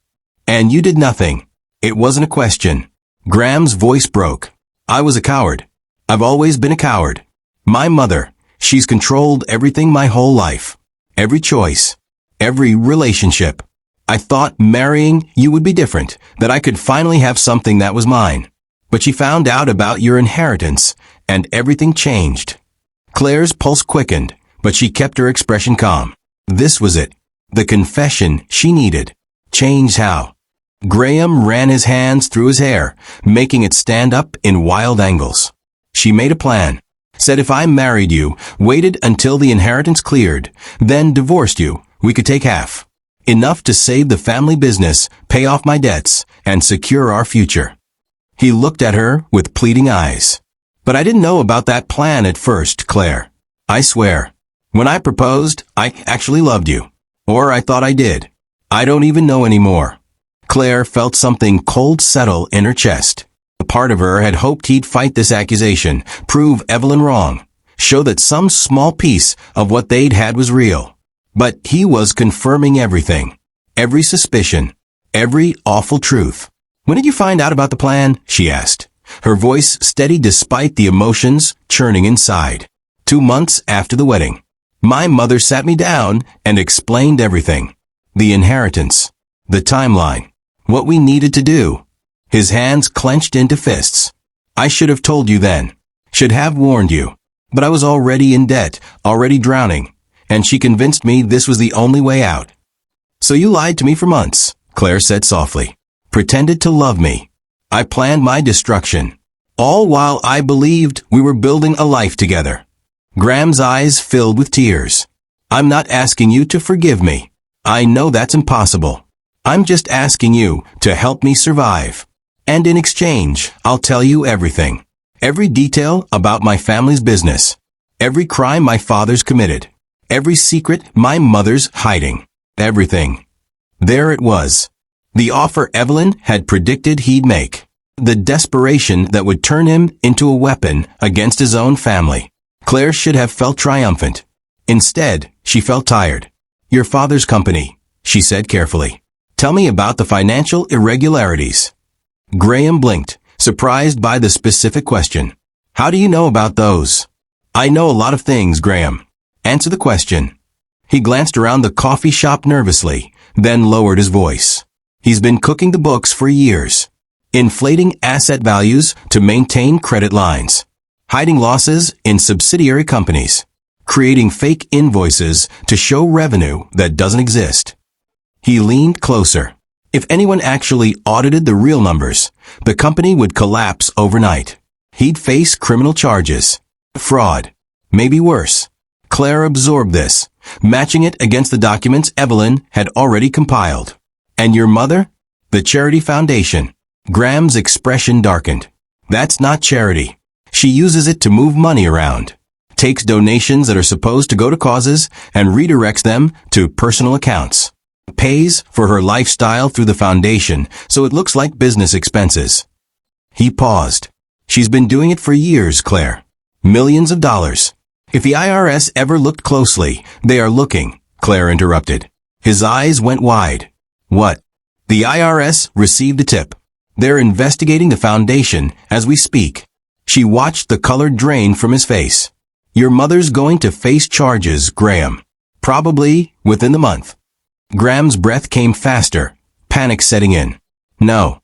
And you did nothing. It wasn't a question. Graham's voice broke. I was a coward. I've always been a coward. My mother, she's controlled everything my whole life. Every choice. Every relationship. I thought marrying you would be different, that I could finally have something that was mine. But she found out about your inheritance, and everything changed. Claire's pulse quickened, but she kept her expression calm. This was it. The confession she needed. Change how? Graham ran his hands through his hair, making it stand up in wild angles. She made a plan. Said if I married you, waited until the inheritance cleared, then divorced you, we could take half. Enough to save the family business, pay off my debts, and secure our future. He looked at her with pleading eyes. But I didn't know about that plan at first, Claire. I swear. When I proposed, I actually loved you. Or I thought I did. I don't even know anymore. Claire felt something cold settle in her chest. A part of her had hoped he'd fight this accusation, prove Evelyn wrong, show that some small piece of what they'd had was real. But he was confirming everything. Every suspicion. Every awful truth. When did you find out about the plan? She asked. Her voice steady despite the emotions churning inside. 2 months after the wedding. My mother sat me down and explained everything. The inheritance. The timeline. What we needed to do. His hands clenched into fists. I should have told you then. Should have warned you. But I was already in debt, already drowning. And she convinced me this was the only way out. So you lied to me for months, Claire said softly. Pretended to love me. I planned my destruction. All while I believed we were building a life together. Graham's eyes filled with tears. I'm not asking you to forgive me. I know that's impossible. I'm just asking you to help me survive. And in exchange, I'll tell you everything. Every detail about my family's business. Every crime my father's committed. Every secret my mother's hiding. Everything. There it was. The offer Evelyn had predicted he'd make. The desperation that would turn him into a weapon against his own family. Claire should have felt triumphant. Instead, she felt tired. Your father's company, she said carefully. Tell me about the financial irregularities. Graham blinked, surprised by the specific question. How do you know about those? I know a lot of things, Graham. Answer the question. He glanced around the coffee shop nervously, then lowered his voice. He's been cooking the books for years. Inflating asset values to maintain credit lines. Hiding losses in subsidiary companies. Creating fake invoices to show revenue that doesn't exist. He leaned closer. If anyone actually audited the real numbers, the company would collapse overnight. He'd face criminal charges. Fraud. Maybe worse. Claire absorbed this, matching it against the documents Evelyn had already compiled. And your mother? The charity foundation. Graham's expression darkened. That's not charity. She uses it to move money around. Takes donations that are supposed to go to causes and redirects them to personal accounts. Pays for her lifestyle through the foundation so it looks like business expenses. He paused. She's been doing it for years, Claire. Millions of dollars. If the IRS ever looked closely, they are looking, Claire interrupted. His eyes went wide. What? The IRS received a tip. They're investigating the foundation as we speak. She watched the color drain from his face. Your mother's going to face charges, Graham. Probably within the month. Graham's breath came faster, panic setting in. No,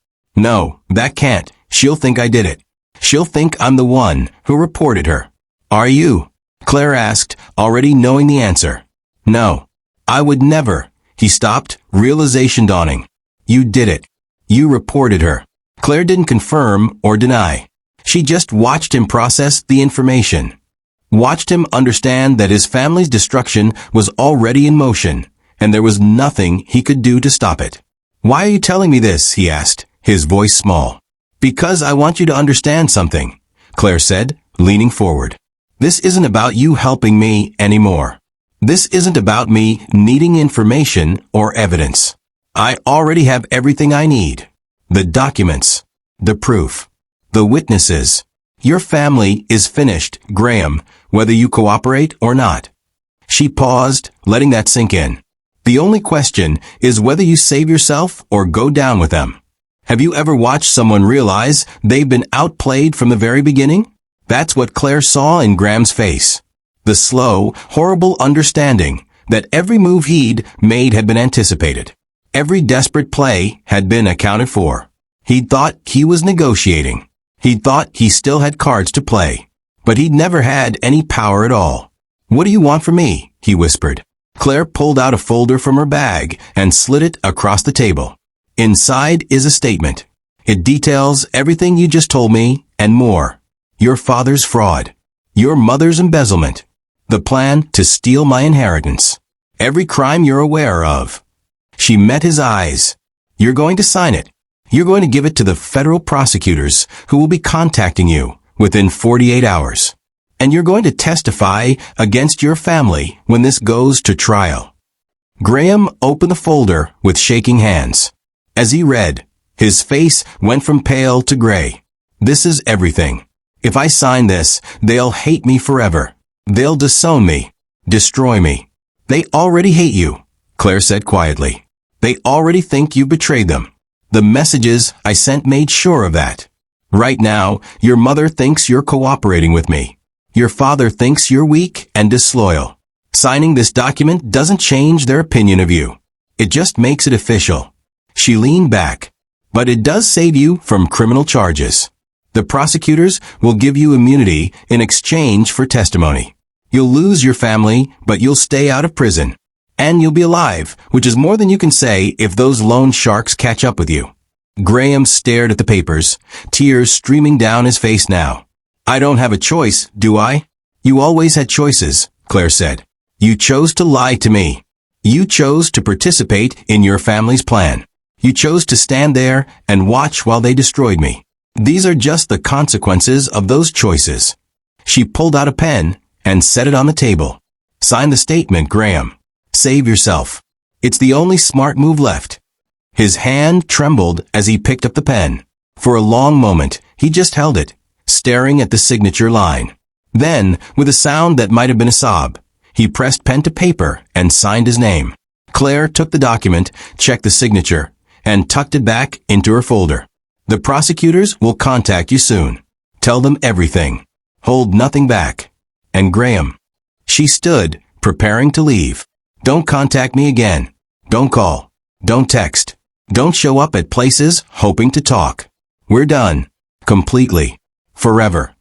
that can't. She'll think I did it. She'll think I'm the one who reported her. Are you? Claire asked, already knowing the answer. No, I would never. He stopped, realization dawning. You did it. You reported her. Claire didn't confirm or deny. She just watched him process the information. Watched him understand that his family's destruction was already in motion, and there was nothing he could do to stop it. Why are you telling me this? He asked, his voice small. Because I want you to understand something, Claire said, leaning forward. This isn't about you helping me anymore. This isn't about me needing information or evidence. I already have everything I need. The documents, the proof, the witnesses. Your family is finished, Graham, whether you cooperate or not. She paused, letting that sink in. The only question is whether you save yourself or go down with them. Have you ever watched someone realize they've been outplayed from the very beginning? That's what Claire saw in Graham's face. The slow, horrible understanding that every move he'd made had been anticipated. Every desperate play had been accounted for. He'd thought he was negotiating. He'd thought he still had cards to play. But he'd never had any power at all. What do you want from me? He whispered. Claire pulled out a folder from her bag and slid it across the table. Inside is a statement. It details everything you just told me and more. Your father's fraud. Your mother's embezzlement. The plan to steal my inheritance. Every crime you're aware of. She met his eyes. You're going to sign it. You're going to give it to the federal prosecutors who will be contacting you within 48 hours. And you're going to testify against your family when this goes to trial. Graham opened the folder with shaking hands. As he read, his face went from pale to gray. This is everything. If I sign this, they'll hate me forever. They'll disown me, destroy me. They already hate you, Claire said quietly. They already think you betrayed them. The messages I sent made sure of that. Right now, your mother thinks you're cooperating with me. Your father thinks you're weak and disloyal. Signing this document doesn't change their opinion of you. It just makes it official. She leaned back. But it does save you from criminal charges. The prosecutors will give you immunity in exchange for testimony. You'll lose your family, but you'll stay out of prison. And you'll be alive, which is more than you can say if those loan sharks catch up with you. Graham stared at the papers, tears streaming down his face now. I don't have a choice, do I? You always had choices, Claire said. You chose to lie to me. You chose to participate in your family's plan. You chose to stand there and watch while they destroyed me. These are just the consequences of those choices. She pulled out a pen and set it on the table. Sign the statement, Graham. Save yourself. It's the only smart move left. His hand trembled as he picked up the pen. For a long moment, he just held it, staring at the signature line. Then, with a sound that might have been a sob, he pressed pen to paper and signed his name. Claire took the document, checked the signature, and tucked it back into her folder. The prosecutors will contact you soon. Tell them everything. Hold nothing back. And Graham. She stood, preparing to leave. Don't contact me again. Don't call. Don't text. Don't show up at places hoping to talk. We're done. Completely. Forever.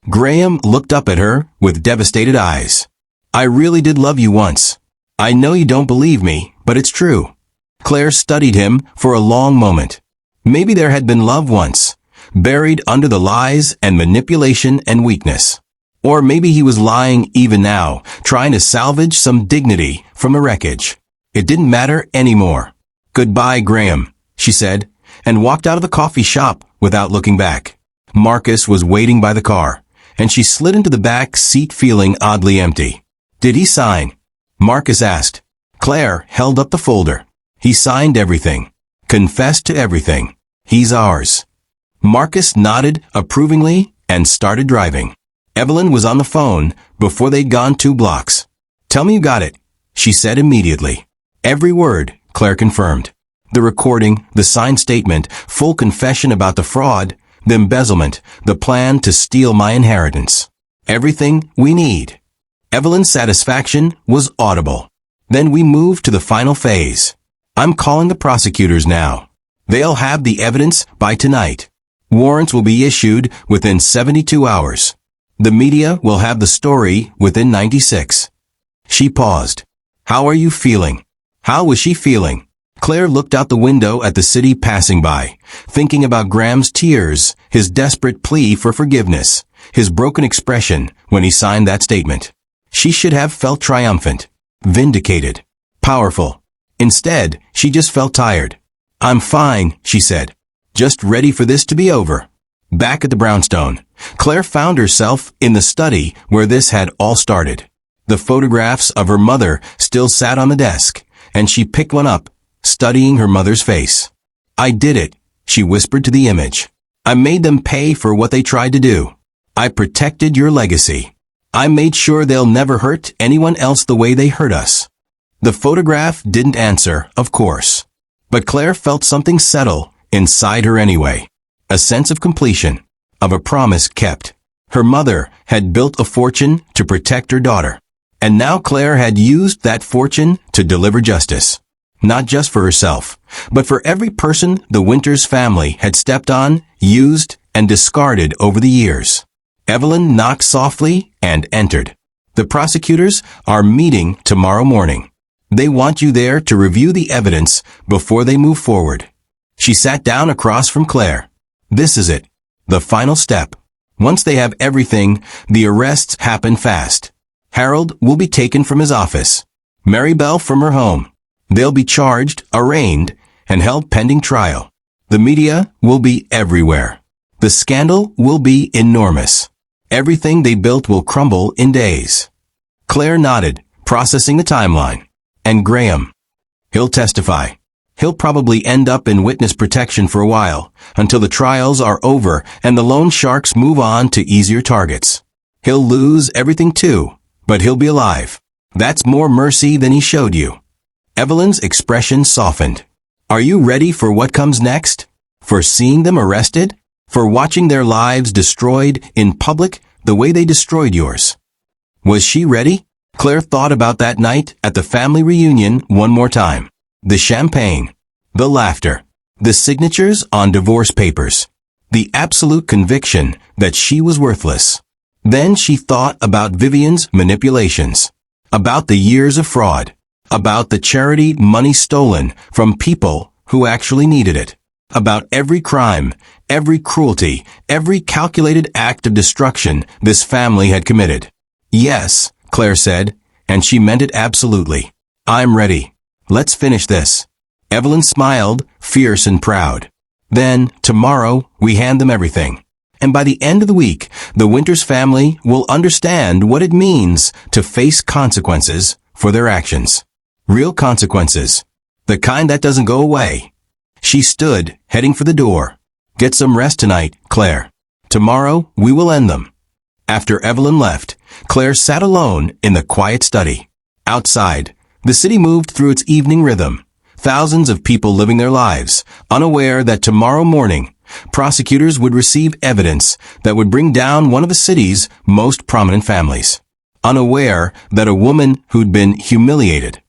Graham looked up at her with devastated eyes. I really did love you once. I know you don't believe me, but it's true. Claire studied him for a long moment. Maybe there had been love once, buried under the lies and manipulation and weakness. Or maybe he was lying even now, trying to salvage some dignity from the wreckage. It didn't matter anymore. Goodbye, Graham, she said, and walked out of the coffee shop without looking back. Marcus was waiting by the car, and she slid into the back seat feeling oddly empty. Did he sign? Marcus asked. Claire held up the folder. He signed everything. Confessed to everything. He's ours. Marcus nodded approvingly and started driving. Evelyn was on the phone before they'd gone 2 blocks. Tell me you got it, she said immediately. Every word, Claire confirmed. The recording, the signed statement, full confession about the fraud, the embezzlement, the plan to steal my inheritance. Everything we need. Evelyn's satisfaction was audible. Then we moved to the final phase. I'm calling the prosecutors now. They'll have the evidence by tonight. Warrants will be issued within 72 hours. The media will have the story within 96. She paused. How are you feeling? How was she feeling? Claire looked out the window at the city passing by, thinking about Graham's tears, his desperate plea for forgiveness, his broken expression when he signed that statement. She should have felt triumphant, vindicated, powerful. Instead, she just felt tired. I'm fine, she said. Just ready for this to be over. Back at the brownstone, Claire found herself in the study where this had all started. The photographs of her mother still sat on the desk, and she picked one up, studying her mother's face. I did it, she whispered to the image. I made them pay for what they tried to do. I protected your legacy. I made sure they'll never hurt anyone else the way they hurt us. The photograph didn't answer, of course. But Claire felt something settle inside her anyway. A sense of completion, of a promise kept. Her mother had built a fortune to protect her daughter. And now Claire had used that fortune to deliver justice. Not just for herself, but for every person the Winters family had stepped on, used, and discarded over the years. Evelyn knocked softly and entered. The prosecutors are meeting tomorrow morning. They want you there to review the evidence before they move forward. She sat down across from Claire. This is it. The final step. Once they have everything, the arrests happen fast. Harold will be taken from his office. Maribel from her home. They'll be charged, arraigned, and held pending trial. The media will be everywhere. The scandal will be enormous. Everything they built will crumble in days. Claire nodded, processing the timeline. And Graham. He'll testify. He'll probably end up in witness protection for a while, until the trials are over and the loan sharks move on to easier targets. He'll lose everything too, but he'll be alive. That's more mercy than he showed you. Evelyn's expression softened. Are you ready for what comes next? For seeing them arrested? For watching their lives destroyed in public the way they destroyed yours? Was she ready? Claire thought about that night at the family reunion one more time. The champagne, the laughter, the signatures on divorce papers, the absolute conviction that she was worthless. Then she thought about Vivian's manipulations, about the years of fraud, about the charity money stolen from people who actually needed it, about every crime, every cruelty, every calculated act of destruction this family had committed. Yes, Claire said, and she meant it absolutely. I'm ready. Let's finish this. Evelyn smiled, fierce and proud. Then, tomorrow, we hand them everything. And by the end of the week, the Winters family will understand what it means to face consequences for their actions. Real consequences. The kind that doesn't go away. She stood, heading for the door. Get some rest tonight, Claire. Tomorrow, we will end them. After Evelyn left, Claire sat alone in the quiet study. Outside, the city moved through its evening rhythm. Thousands of people living their lives, unaware that tomorrow morning, prosecutors would receive evidence that would bring down one of the city's most prominent families. Unaware that a woman who'd been humiliated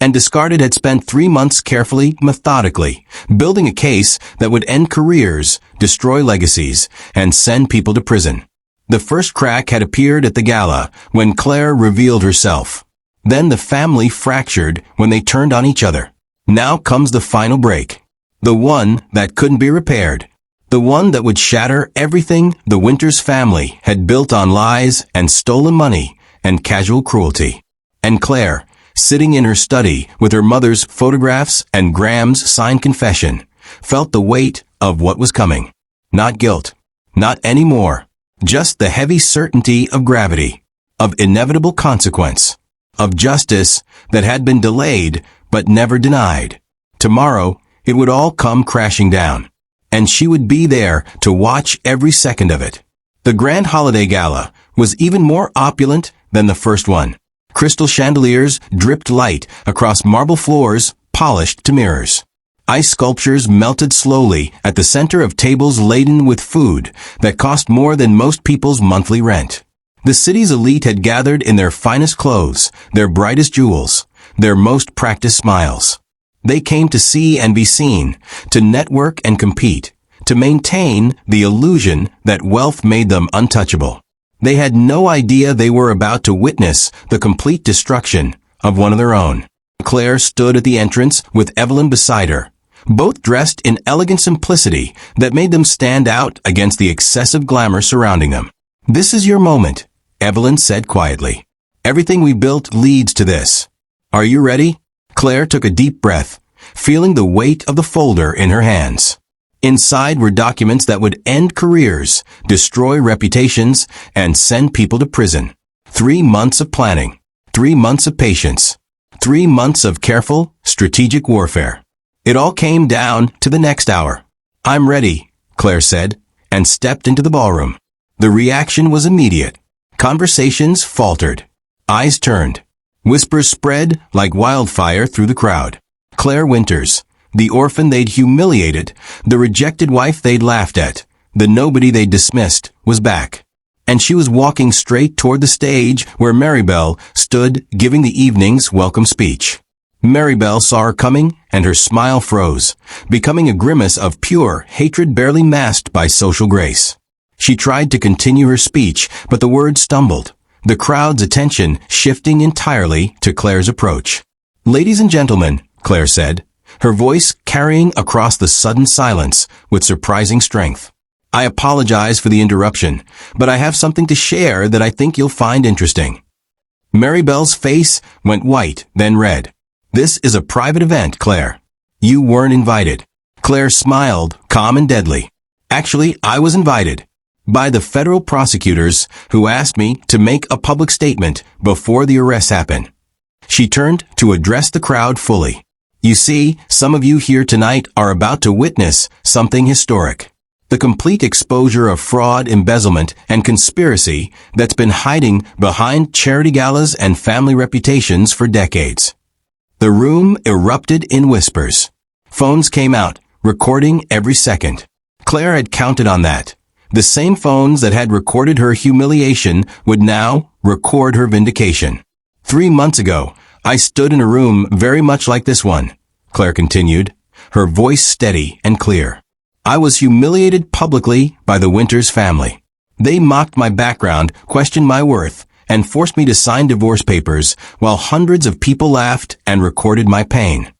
and discarded had spent 3 months carefully, methodically, building a case that would end careers, destroy legacies, and send people to prison. The first crack had appeared at the gala when Claire revealed herself. Then the family fractured when they turned on each other. Now comes the final break. The one that couldn't be repaired. The one that would shatter everything the Winters family had built on lies and stolen money and casual cruelty. And Claire, sitting in her study with her mother's photographs and Graham's signed confession, felt the weight of what was coming. Not guilt. Not anymore. Just the heavy certainty of gravity, of inevitable consequence, of justice that had been delayed but never denied. Tomorrow, it would all come crashing down, and she would be there to watch every second of it. The grand holiday gala was even more opulent than the first one. Crystal chandeliers dripped light across marble floors polished to mirrors. Ice sculptures melted slowly at the center of tables laden with food that cost more than most people's monthly rent. The city's elite had gathered in their finest clothes, their brightest jewels, their most practiced smiles. They came to see and be seen, to network and compete, to maintain the illusion that wealth made them untouchable. They had no idea they were about to witness the complete destruction of one of their own. Claire stood at the entrance with Evelyn beside her, both dressed in elegant simplicity that made them stand out against the excessive glamour surrounding them. "This is your moment," Evelyn said quietly. "Everything we built leads to this. Are you ready?" Claire took a deep breath, feeling the weight of the folder in her hands. Inside were documents that would end careers, destroy reputations, and send people to prison. 3 months of planning, 3 months of patience, 3 months of careful, strategic warfare. It all came down to the next hour. "I'm ready," Claire said, and stepped into the ballroom. The reaction was immediate. Conversations faltered. Eyes turned. Whispers spread like wildfire through the crowd. Claire Winters, the orphan they'd humiliated, the rejected wife they'd laughed at, the nobody they'd dismissed, was back. And she was walking straight toward the stage where Maribel stood giving the evening's welcome speech. Maribel saw her coming, and her smile froze, becoming a grimace of pure hatred barely masked by social grace. She tried to continue her speech, but the words stumbled, the crowd's attention shifting entirely to Claire's approach. "Ladies and gentlemen," Claire said, her voice carrying across the sudden silence with surprising strength. "I apologize for the interruption, but I have something to share that I think you'll find interesting." Maribel's face went white, then red. "This is a private event, Claire. You weren't invited." Claire smiled, calm and deadly. "Actually, I was invited. By the federal prosecutors who asked me to make a public statement before the arrest happened." She turned to address the crowd fully. "You see, some of you here tonight are about to witness something historic. The complete exposure of fraud, embezzlement, and conspiracy that's been hiding behind charity galas and family reputations for decades." The room erupted in whispers. Phones came out, recording every second. Claire had counted on that. The same phones that had recorded her humiliation would now record her vindication. "3 months ago, I stood in a room very much like this one," Claire continued, her voice steady and clear. "I was humiliated publicly by the Winters family. They mocked my background, questioned my worth, and forced me to sign divorce papers while hundreds of people laughed and recorded my pain."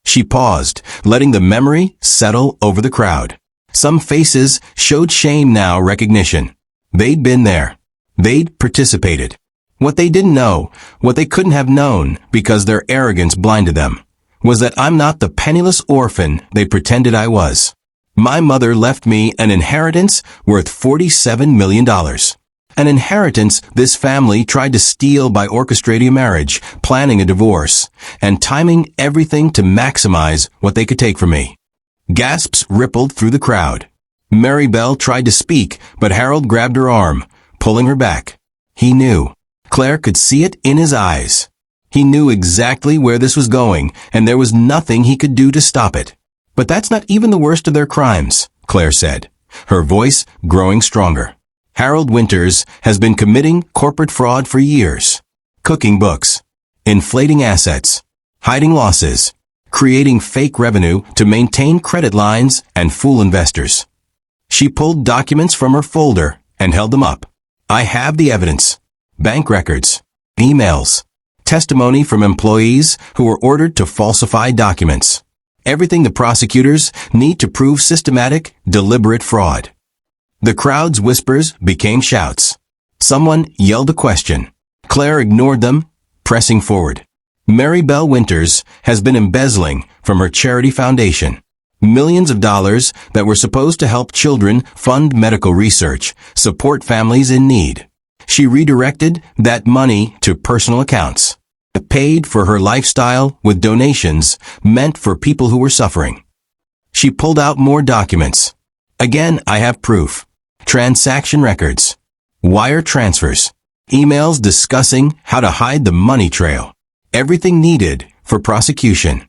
She paused, letting the memory settle over the crowd. Some faces showed shame now recognition. They'd been there. They'd participated. What they didn't know, what they couldn't have known because their arrogance blinded them, was that I'm not the penniless orphan they pretended I was. My mother left me an inheritance worth $47 million. An inheritance this family tried to steal by orchestrating a marriage, planning a divorce, and timing everything to maximize what they could take from me. Gasps rippled through the crowd. Maribel tried to speak, but Harold grabbed her arm, pulling her back. He knew. Claire could see it in his eyes. He knew exactly where this was going, and there was nothing he could do to stop it. "But that's not even the worst of their crimes," Claire said, her voice growing stronger. "Harold Winters has been committing corporate fraud for years. Cooking books, inflating assets, hiding losses, creating fake revenue to maintain credit lines and fool investors." She pulled documents from her folder and held them up. "I have the evidence. Bank records, emails, testimony from employees who were ordered to falsify documents. Everything the prosecutors need to prove systematic, deliberate fraud." The crowd's whispers became shouts. Someone yelled a question. Claire ignored them, pressing forward. "Maribel Winters has been embezzling from her charity foundation. Millions of dollars that were supposed to help children fund medical research, support families in need. She redirected that money to personal accounts, paid for her lifestyle with donations meant for people who were suffering." She pulled out more documents. "Again, I have proof. Transaction records, wire transfers, emails discussing how to hide the money trail. Everything needed for prosecution."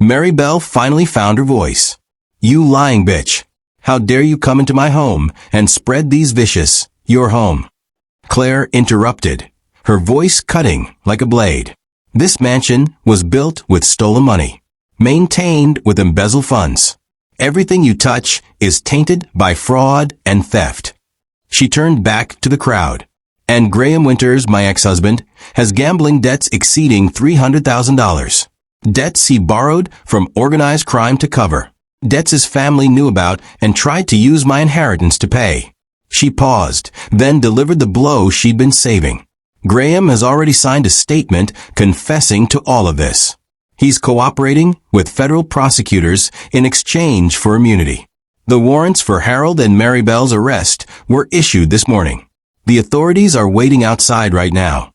Maribel finally found her voice. "You lying bitch. How dare you come into my home and spread these vicious, your home." Claire interrupted, her voice cutting like a blade. "This mansion was built with stolen money. maintained with embezzled funds. Everything you touch is tainted by fraud and theft. She turned back to the crowd. And Graham Winters, my ex-husband, has gambling debts exceeding $300,000. Debts he borrowed from organized crime to cover. Debts his family knew about and tried to use my inheritance to pay. She paused, then delivered the blow she'd been saving. Graham has already signed a statement confessing to all of this. He's cooperating with federal prosecutors in exchange for immunity. The warrants for Harold and Maribel's arrest were issued this morning. The authorities are waiting outside right now.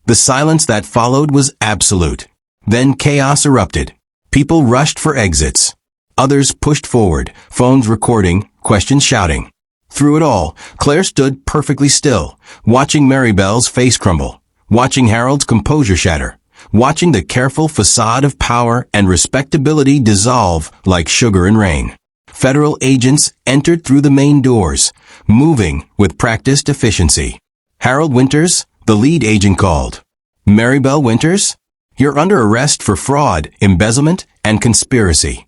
The silence that followed was absolute. Then chaos erupted. People rushed for exits. Others pushed forward, phones recording, questions shouting. Through it all, Claire stood perfectly still, watching Maribel's face crumble, watching Harold's composure shatter, watching the careful facade of power and respectability dissolve like sugar in rain. Federal agents entered through the main doors, moving with practiced efficiency. Harold Winters, the lead agent, called. Maribel Winters, you're under arrest for fraud, embezzlement, and conspiracy.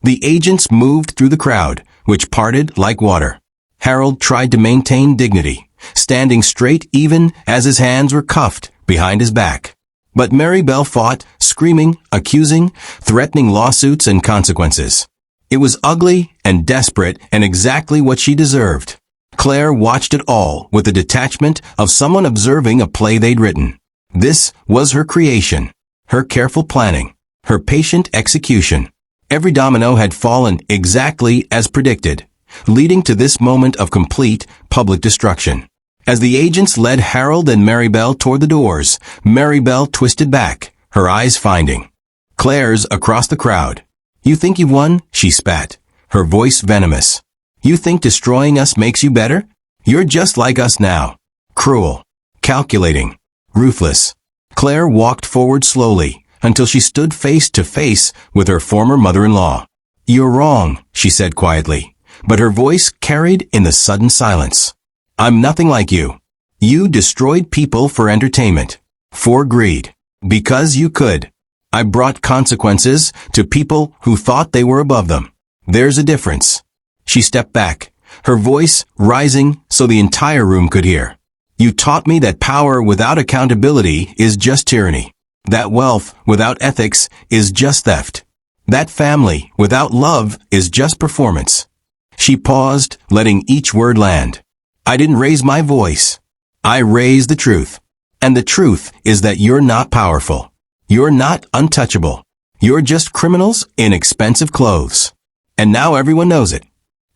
The agents moved through the crowd, which parted like water. Harold tried to maintain dignity, standing straight even as his hands were cuffed behind his back. But Maribel fought, screaming, accusing, threatening lawsuits and consequences. It was ugly and desperate and exactly what she deserved. Claire watched it all with the detachment of someone observing a play they'd written. This was her creation, her careful planning, her patient execution. Every domino had fallen exactly as predicted, leading to this moment of complete public destruction. As the agents led Harold and Maribel toward the doors, Maribel twisted back, her eyes finding Claire's across the crowd. You think you've won? She spat, her voice venomous. You think destroying us makes you better? You're just like us now. Cruel, calculating, ruthless. Claire walked forward slowly until she stood face to face with her former mother-in-law. You're wrong, she said quietly, but her voice carried in the sudden silence. I'm nothing like you. You destroyed people for entertainment, for greed, because you could. I brought consequences to people who thought they were above them. There's a difference. She stepped back, her voice rising so the entire room could hear. You taught me that power without accountability is just tyranny. That wealth without ethics is just theft. That family without love is just performance. She paused, letting each word land. I didn't raise my voice. I raised the truth. And the truth is that you're not powerful. You're not untouchable. You're just criminals in expensive clothes. And now everyone knows it.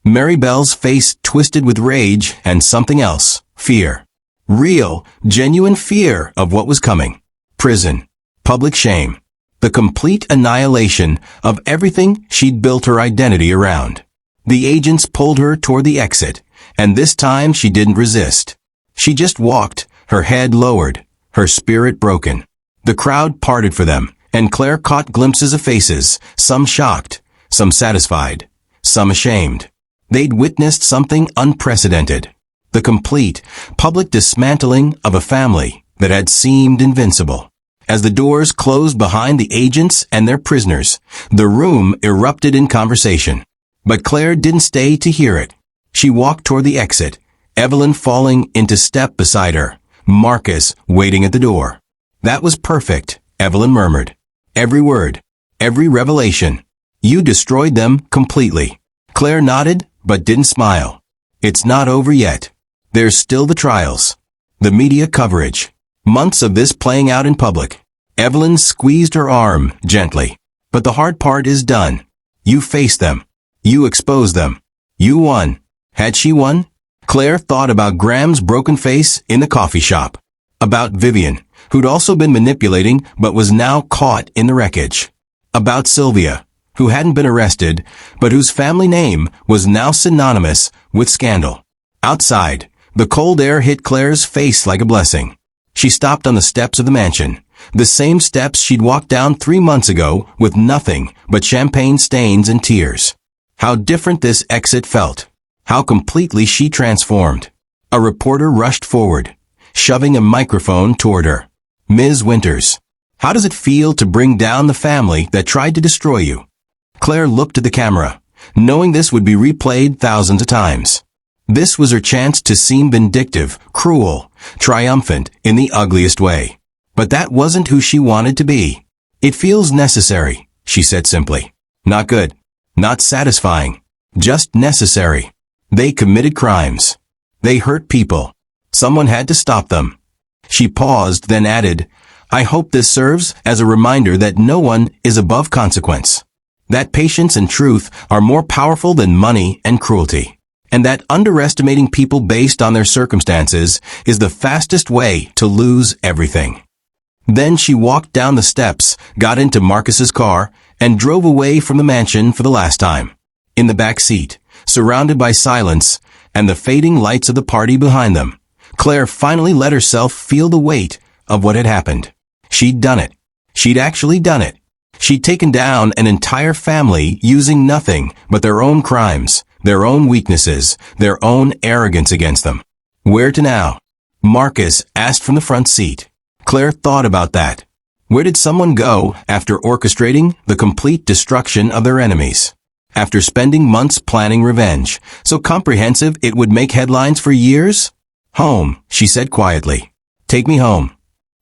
Maribel's face twisted with rage and something else, fear. Real, genuine fear of what was coming. Prison. Public shame. The complete annihilation of everything she'd built her identity around. The agents pulled her toward the exit, and this time she didn't resist. She just walked, her head lowered, her spirit broken. The crowd parted for them, and Claire caught glimpses of faces, some shocked, some satisfied, some ashamed. They'd witnessed something unprecedented. The complete, public dismantling of a family that had seemed invincible. As the doors closed behind the agents and their prisoners, the room erupted in conversation. But Claire didn't stay to hear it. She walked toward the exit, Evelyn falling into step beside her, Marcus waiting at the door. That was perfect, Evelyn murmured. Every word, every revelation. You destroyed them completely. Claire nodded, but didn't smile. It's not over yet. There's still the trials. The media coverage. Months of this playing out in public. Evelyn squeezed her arm gently. But the hard part is done. You faced them. You exposed them. You won. Had she won? Claire thought about Graham's broken face in the coffee shop. About Vivian, who'd also been manipulating but was now caught in the wreckage. About Sylvia, who hadn't been arrested, but whose family name was now synonymous with scandal. Outside, the cold air hit Claire's face like a blessing. She stopped on the steps of the mansion, the same steps she'd walked down 3 months ago with nothing but champagne stains and tears. How different this exit felt. How completely she transformed. A reporter rushed forward, shoving a microphone toward her. Ms. Winters. How does it feel to bring down the family that tried to destroy you? Claire looked at the camera, knowing this would be replayed thousands of times. This was her chance to seem vindictive, cruel, triumphant in the ugliest way. But that wasn't who she wanted to be. It feels necessary, she said simply. Not good. Not satisfying. Just necessary. They committed crimes. They hurt people. Someone had to stop them. She paused, then added, I hope this serves as a reminder that no one is above consequence. That patience and truth are more powerful than money and cruelty. And that underestimating people based on their circumstances is the fastest way to lose everything. Then she walked down the steps, got into Marcus's car, and drove away from the mansion for the last time. In the back seat, surrounded by silence and the fading lights of the party behind them, Claire finally let herself feel the weight of what had happened. She'd done it. She'd actually done it. She'd taken down an entire family using nothing but their own crimes, their own weaknesses, their own arrogance against them. Where to now? Marcus asked from the front seat. Claire thought about that. Where did someone go after orchestrating the complete destruction of their enemies? After spending months planning revenge, so comprehensive it would make headlines for years? Home, she said quietly. Take me home.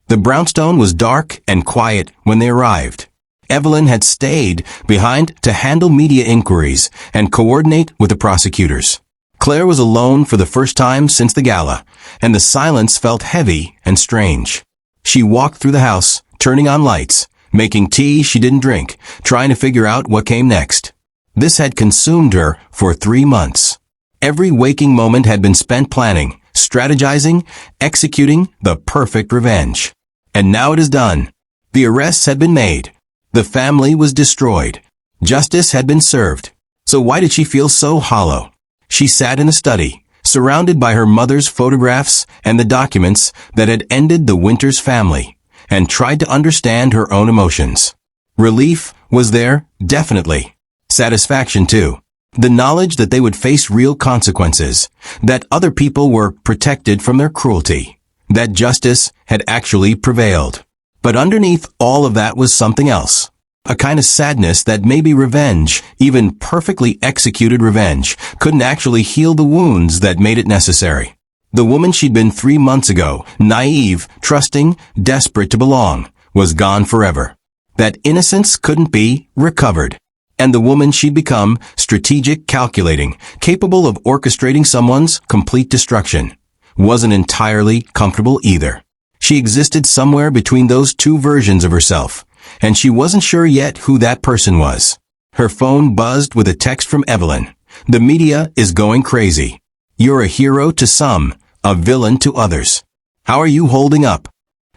The brownstone was dark and quiet when they arrived. Evelyn had stayed behind to handle media inquiries and coordinate with the prosecutors. Claire was alone for the first time since the gala, and the silence felt heavy and strange. She walked through the house, turning on lights, making tea she didn't drink, trying to figure out what came next. This had consumed her for 3 months. Every waking moment had been spent planning, strategizing, executing the perfect revenge. And now it is done. The arrests had been made. The family was destroyed. Justice had been served. So why did she feel so hollow? She sat in a study, surrounded by her mother's photographs and the documents that had ended the Winters family, and tried to understand her own emotions. Relief was there, definitely. Satisfaction too. The knowledge that they would face real consequences, that other people were protected from their cruelty, that justice had actually prevailed. But underneath all of that was something else. A kind of sadness that maybe revenge, even perfectly executed revenge, couldn't actually heal the wounds that made it necessary. The woman she'd been 3 months ago, naive, trusting, desperate to belong, was gone forever. That innocence couldn't be recovered. And the woman she'd become, strategic, calculating, capable of orchestrating someone's complete destruction, wasn't entirely comfortable either. She existed somewhere between those two versions of herself, and she wasn't sure yet who that person was. Her phone buzzed with a text from Evelyn. The media is going crazy. You're a hero to some, a villain to others. How are you holding up?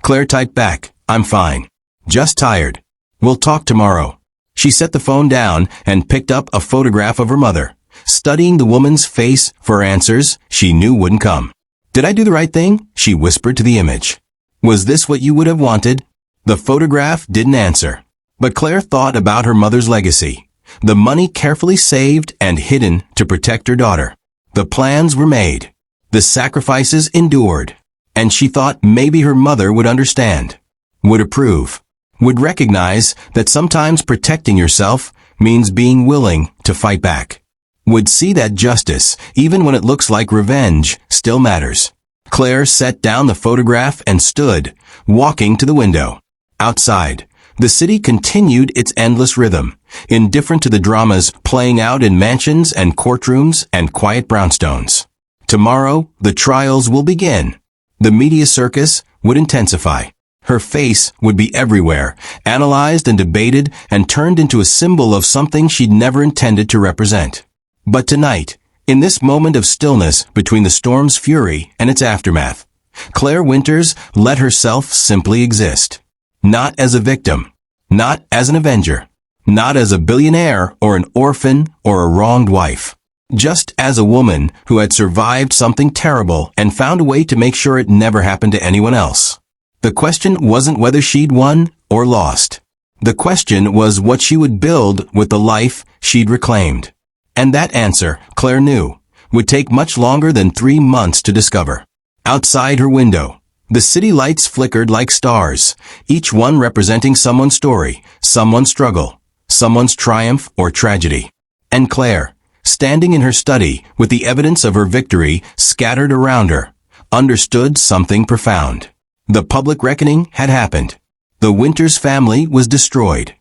Claire typed back, I'm fine. Just tired. We'll talk tomorrow. She set the phone down and picked up a photograph of her mother, studying the woman's face for answers she knew wouldn't come. Did I do the right thing? She whispered to the image. Was this what you would have wanted? The photograph didn't answer. But Claire thought about her mother's legacy. The money carefully saved and hidden to protect her daughter. The plans were made. The sacrifices endured. And she thought maybe her mother would understand, would approve, would recognize that sometimes protecting yourself means being willing to fight back. Would see that justice, even when it looks like revenge, still matters. Claire set down the photograph and stood, walking to the window. Outside, the city continued its endless rhythm, indifferent to the dramas playing out in mansions and courtrooms and quiet brownstones. Tomorrow, the trials will begin. The media circus would intensify. Her face would be everywhere, analyzed and debated and turned into a symbol of something she'd never intended to represent. But tonight, in this moment of stillness between the storm's fury and its aftermath, Claire Winters let herself simply exist. Not as a victim, not as an avenger, not as a billionaire or an orphan or a wronged wife. Just as a woman who had survived something terrible and found a way to make sure it never happened to anyone else. The question wasn't whether she'd won or lost. The question was what she would build with the life she'd reclaimed. And that answer, Claire knew, would take much longer than 3 months to discover. Outside her window, The city lights flickered like stars, each one representing someone's story, someone's struggle, someone's triumph or tragedy. And Claire, standing in her study with the evidence of her victory scattered around her, understood something profound. The public reckoning had happened. The Winters family was destroyed.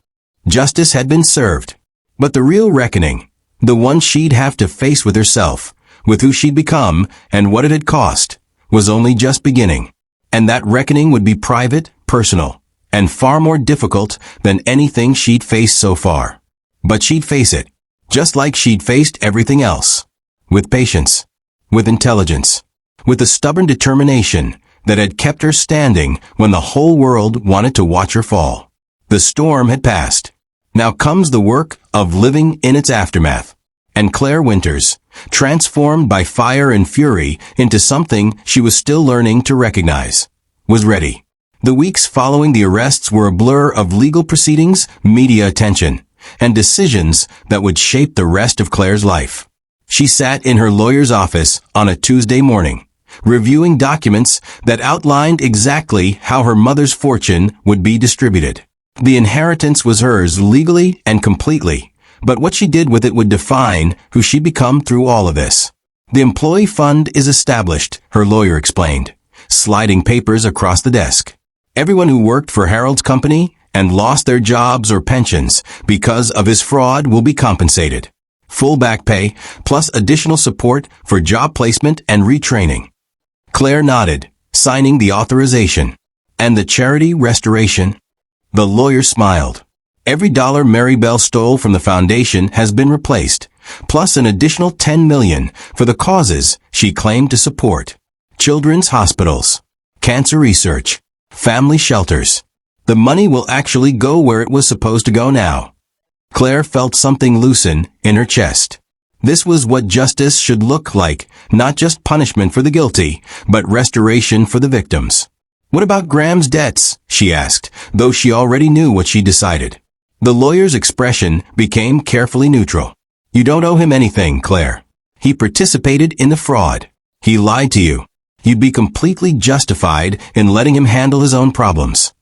Justice had been served. But the real reckoning, the one she'd have to face with herself, with who she'd become and what it had cost, was only just beginning. And that reckoning would be private, personal, and far more difficult than anything she'd faced so far. But she'd face it, just like she'd faced everything else. With patience, with intelligence, with a stubborn determination that had kept her standing when the whole world wanted to watch her fall. The storm had passed. Now comes the work of living in its aftermath. And Claire Winters, transformed by fire and fury into something she was still learning to recognize, was ready. The weeks following the arrests were a blur of legal proceedings, media attention, and decisions that would shape the rest of Claire's life. She sat in her lawyer's office on a Tuesday morning, reviewing documents that outlined exactly how her mother's fortune would be distributed. The inheritance was hers legally and completely, but what she did with it would define who she'd become through all of this. The employee fund is established, her lawyer explained, sliding papers across the desk. Everyone who worked for Harold's company and lost their jobs or pensions because of his fraud will be compensated. Full back pay, plus additional support for job placement and retraining. Claire nodded, signing the authorization. And the charity restoration? The lawyer smiled. Every dollar Mary Bell stole from the foundation has been replaced, plus an additional $10 million for the causes she claimed to support. Children's hospitals, cancer research, family shelters. The money will actually go where it was supposed to go now. Claire felt something loosen in her chest. This was what justice should look like, not just punishment for the guilty, but restoration for the victims. What about Graham's debts? She asked, though she already knew what she decided. The lawyer's expression became carefully neutral. You don't owe him anything, Claire. He participated in the fraud. He lied to you. You'd be completely justified in letting him handle his own problems.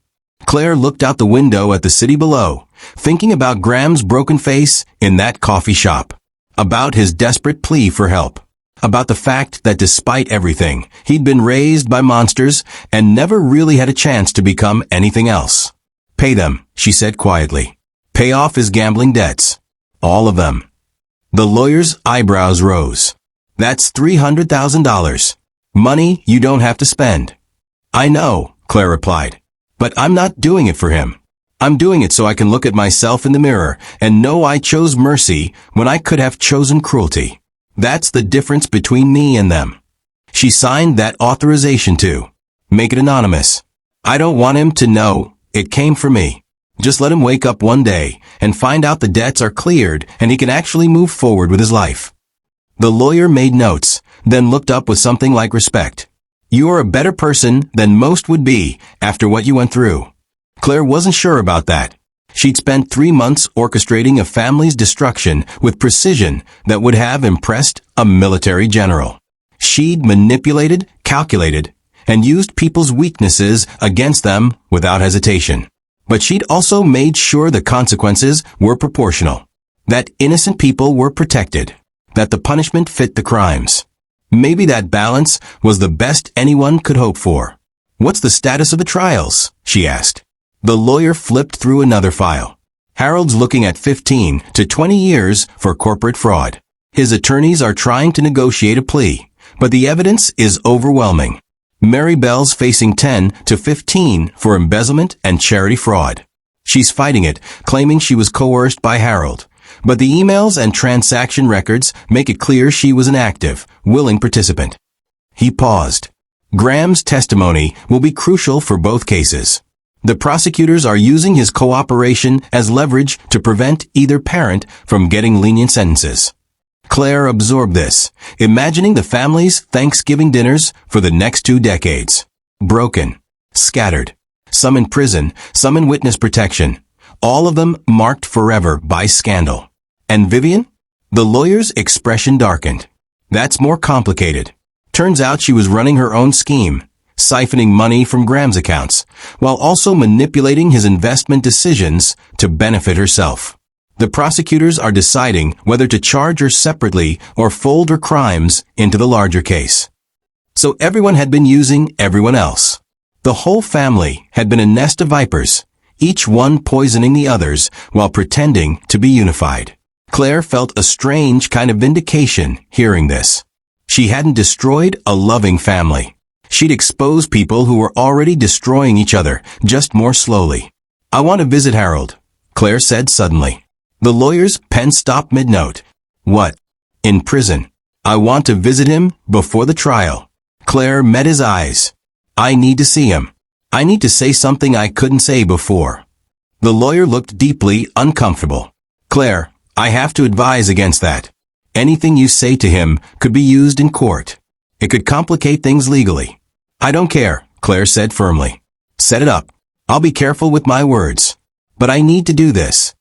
Claire looked out the window at the city below, thinking about Graham's broken face in that coffee shop, about his desperate plea for help, about the fact that despite everything, he'd been raised by monsters and never really had a chance to become anything else. Pay them, she said quietly. Pay off his gambling debts. All of them. The lawyer's eyebrows rose. That's $300,000. Money you don't have to spend. I know, Claire replied. But I'm not doing it for him. I'm doing it so I can look at myself in the mirror and know I chose mercy when I could have chosen cruelty. That's the difference between me and them. She signed that authorization to make it anonymous. I don't want him to know it came from me. Just let him wake up one day and find out the debts are cleared and he can actually move forward with his life. The lawyer made notes, then looked up with something like respect. You are a better person than most would be after what you went through. Claire wasn't sure about that. She'd spent 3 months orchestrating a family's destruction with precision that would have impressed a military general. She'd manipulated, calculated, and used people's weaknesses against them without hesitation. But she'd also made sure the consequences were proportional, that innocent people were protected, that the punishment fit the crimes. Maybe that balance was the best anyone could hope for. What's the status of the trials? She asked. The lawyer flipped through another file. Harold's looking at 15 to 20 years for corporate fraud. His attorneys are trying to negotiate a plea, but the evidence is overwhelming. Mary Bell's facing 10 to 15 for embezzlement and charity fraud. She's fighting it, claiming she was coerced by Harold. But the emails and transaction records make it clear she was an active, willing participant. He paused. Graham's testimony will be crucial for both cases. The prosecutors are using his cooperation as leverage to prevent either parent from getting lenient sentences. Claire absorbed this, imagining the family's Thanksgiving dinners for the next 2 decades. Broken, scattered, some in prison, some in witness protection, all of them marked forever by scandal. And Vivian? The lawyer's expression darkened. That's more complicated. Turns out she was running her own scheme, siphoning money from Graham's accounts, while also manipulating his investment decisions to benefit herself. The prosecutors are deciding whether to charge her separately or fold her crimes into the larger case. So everyone had been using everyone else. The whole family had been a nest of vipers, each one poisoning the others while pretending to be unified. Claire felt a strange kind of vindication hearing this. She hadn't destroyed a loving family. She'd exposed people who were already destroying each other, just more slowly. "I want to visit Harold," Claire said suddenly. The lawyer's pen stopped mid-note. "What? In prison? I want to visit him before the trial." Claire met his eyes. "I need to see him. I need to say something I couldn't say before." The lawyer looked deeply uncomfortable. "Claire, I have to advise against that. Anything you say to him could be used in court. It could complicate things legally." "I don't care," Claire said firmly. "Set it up. I'll be careful with my words. But I need to do this."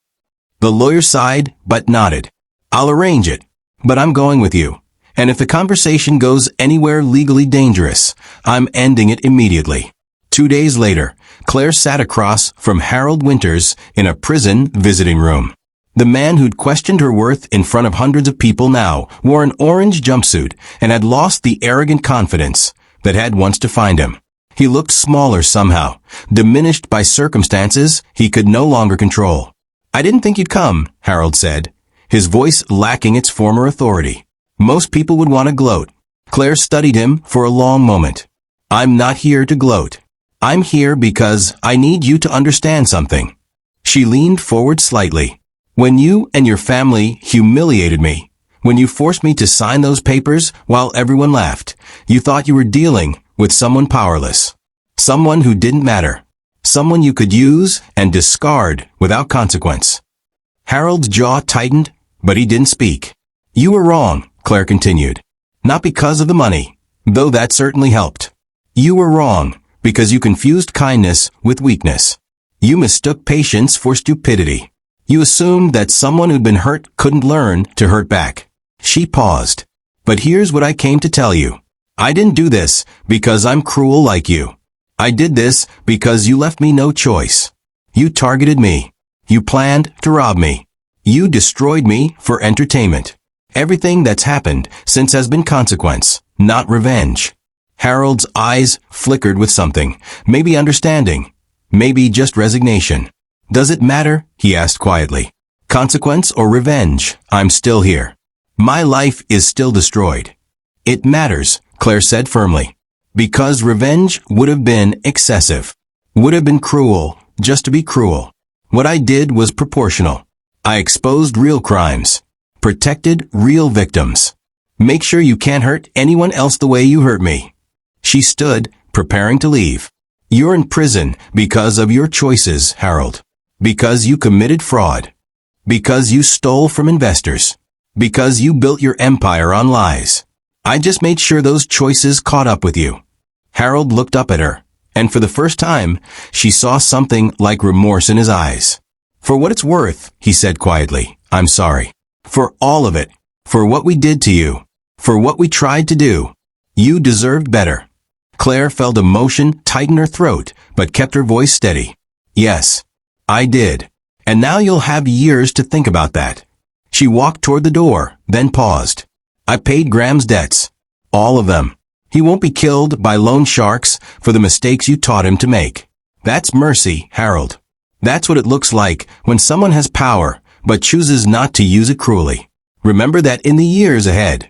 The lawyer sighed but nodded. "I'll arrange it. But I'm going with you. And if the conversation goes anywhere legally dangerous, I'm ending it immediately." 2 days later, Claire sat across from Harold Winters in a prison visiting room. The man who'd questioned her worth in front of hundreds of people now wore an orange jumpsuit and had lost the arrogant confidence that had once defined him. He looked smaller somehow, diminished by circumstances he could no longer control. "I didn't think you'd come," Harold said, his voice lacking its former authority. "Most people would want to gloat." Claire studied him for a long moment. "I'm not here to gloat. I'm here because I need you to understand something." She leaned forward slightly. "When you and your family humiliated me, when you forced me to sign those papers while everyone laughed, you thought you were dealing with someone powerless. Someone who didn't matter. Someone you could use and discard without consequence." Harold's jaw tightened, but he didn't speak. "You were wrong," Claire continued. "Not because of the money, though that certainly helped. You were wrong because you confused kindness with weakness. You mistook patience for stupidity. You assumed that someone who'd been hurt couldn't learn to hurt back." She paused. "But here's what I came to tell you. I didn't do this because I'm cruel like you. I did this because you left me no choice. You targeted me. You planned to rob me. You destroyed me for entertainment. Everything that's happened since has been consequence, not revenge." Harold's eyes flickered with something, maybe understanding, maybe just resignation. "Does it matter?" he asked quietly. "Consequence or revenge, I'm still here. My life is still destroyed." "It matters," Claire said firmly. "Because revenge would have been excessive. Would have been cruel, just to be cruel. What I did was proportional. I exposed real crimes. Protected real victims. Make sure you can't hurt anyone else the way you hurt me." She stood, preparing to leave. "You're in prison because of your choices, Harold. Because you committed fraud. Because you stole from investors. Because you built your empire on lies. I just made sure those choices caught up with you." Harold looked up at her, and for the first time, she saw something like remorse in his eyes. "For what it's worth," he said quietly, "I'm sorry. For all of it. For what we did to you. For what we tried to do. You deserved better." Claire felt emotion tighten her throat, but kept her voice steady. "Yes, I did. And now you'll have years to think about that." She walked toward the door, then paused. "I paid Graham's debts. All of them. He won't be killed by loan sharks for the mistakes you taught him to make. That's mercy, Harold. That's what it looks like when someone has power, but chooses not to use it cruelly. Remember that in the years ahead."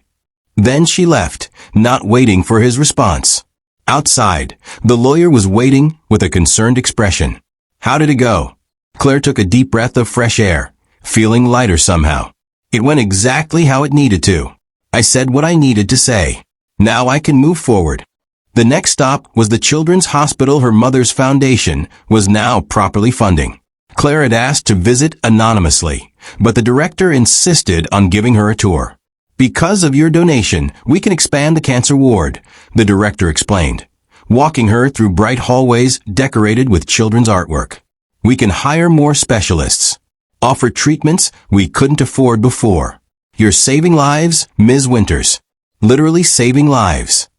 Then she left, not waiting for his response. Outside, the lawyer was waiting with a concerned expression. "How did it go?" Claire took a deep breath of fresh air, feeling lighter somehow. "It went exactly how it needed to. I said what I needed to say. Now I can move forward." The next stop was the children's hospital her mother's foundation was now properly funding. Claire had asked to visit anonymously, but the director insisted on giving her a tour. "Because of your donation, we can expand the cancer ward," the director explained, walking her through bright hallways decorated with children's artwork. "We can hire more specialists. Offer treatments we couldn't afford before. You're saving lives, Ms. Winters. Literally saving lives."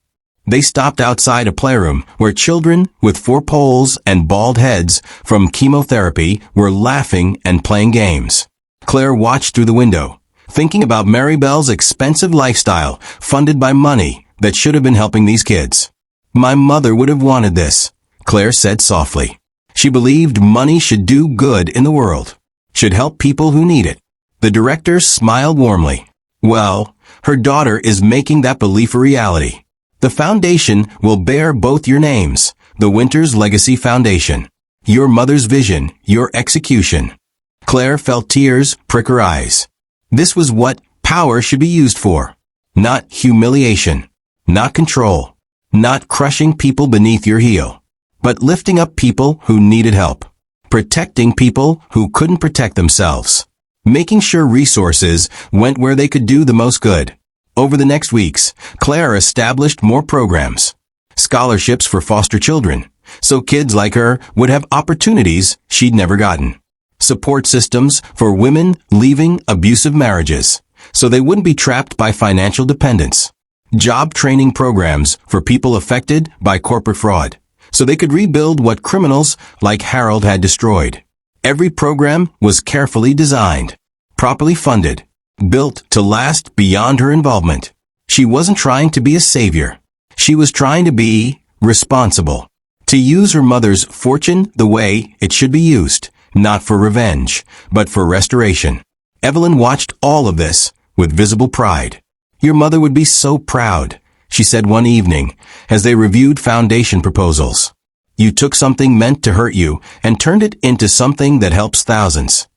They stopped outside a playroom where children with 4 poles and bald heads from chemotherapy were laughing and playing games. Claire watched through the window, thinking about Maribel's expensive lifestyle funded by money that should have been helping these kids. My mother would have wanted this, Claire said softly. She believed money should do good in the world, should help people who need it. The director smiled warmly. Well, her daughter is making that belief a reality. The foundation will bear both your names, the Winters Legacy Foundation. Your mother's vision, your execution. Claire felt tears prick her eyes. This was what power should be used for. Not humiliation, not control, not crushing people beneath your heel, but lifting up people who needed help, protecting people who couldn't protect themselves, making sure resources went where they could do the most good. Over the next weeks, Claire established more programs, scholarships for foster children, so kids like her would have opportunities she'd never gotten. Support systems for women leaving abusive marriages, so they wouldn't be trapped by financial dependence. Job training programs for people affected by corporate fraud, so they could rebuild what criminals like Harold had destroyed. Every program was carefully designed, properly funded, built to last beyond her involvement. She wasn't trying to be a savior. She was trying to be responsible, to use her mother's fortune the way it should be used, not for revenge, but for restoration. Evelyn watched all of this with visible pride. Your mother would be so proud, she said one evening as they reviewed foundation proposals. You took something meant to hurt you and turned it into something that helps thousands.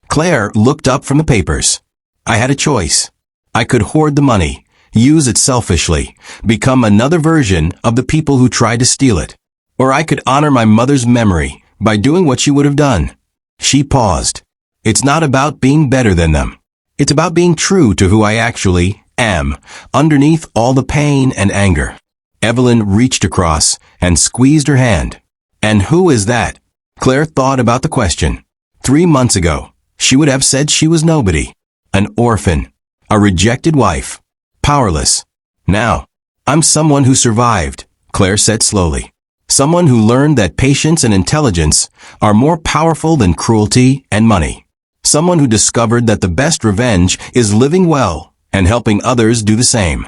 Claire looked up from the papers. I had a choice. I could hoard the money, use it selfishly, become another version of the people who tried to steal it. Or I could honor my mother's memory by doing what she would have done. She paused. It's not about being better than them. It's about being true to who I actually am, underneath all the pain and anger. Evelyn reached across and squeezed her hand. And who is that? Claire thought about the question. 3 months ago, she would have said she was nobody. An orphan, a rejected wife, powerless. Now, I'm someone who survived, Claire said slowly. Someone who learned that patience and intelligence are more powerful than cruelty and money. Someone who discovered that the best revenge is living well and helping others do the same.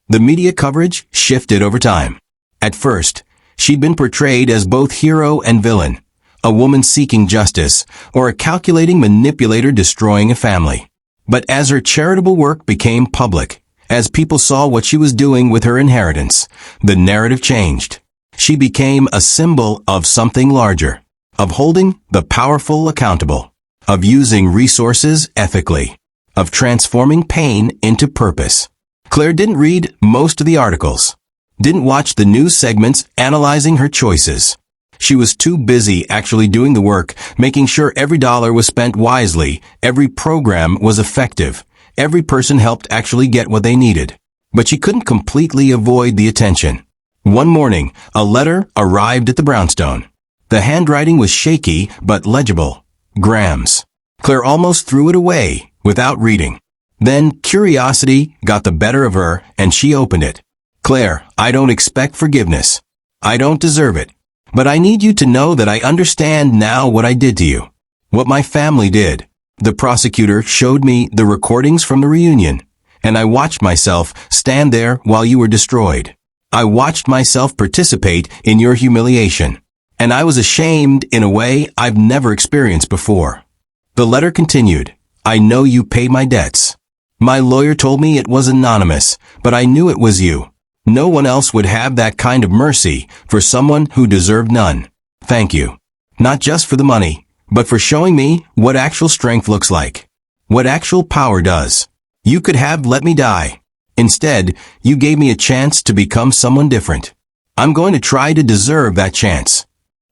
The media coverage shifted over time. At first, she'd been portrayed as both hero and villain, a woman seeking justice or a calculating manipulator destroying a family. But as her charitable work became public, as people saw what she was doing with her inheritance, the narrative changed. She became a symbol of something larger, of holding the powerful accountable, of using resources ethically, of transforming pain into purpose. Claire didn't read most of the articles, didn't watch the news segments analyzing her choices. She was too busy actually doing the work, making sure every dollar was spent wisely, every program was effective, every person helped actually get what they needed. But she couldn't completely avoid the attention. One morning, a letter arrived at the brownstone. The handwriting was shaky but legible. Grams. Claire almost threw it away without reading. Then curiosity got the better of her and she opened it. Claire, I don't expect forgiveness. I don't deserve it. But I need you to know that I understand now what I did to you. What my family did. The prosecutor showed me the recordings from the reunion, and I watched myself stand there while you were destroyed. I watched myself participate in your humiliation, and I was ashamed in a way I've never experienced before. The letter continued. I know you pay my debts. My lawyer told me it was anonymous, but I knew it was you. No one else would have that kind of mercy for someone who deserved none. Thank you. Not just for the money, but for showing me what actual strength looks like. What actual power does. You could have let me die. Instead, you gave me a chance to become someone different. I'm going to try to deserve that chance.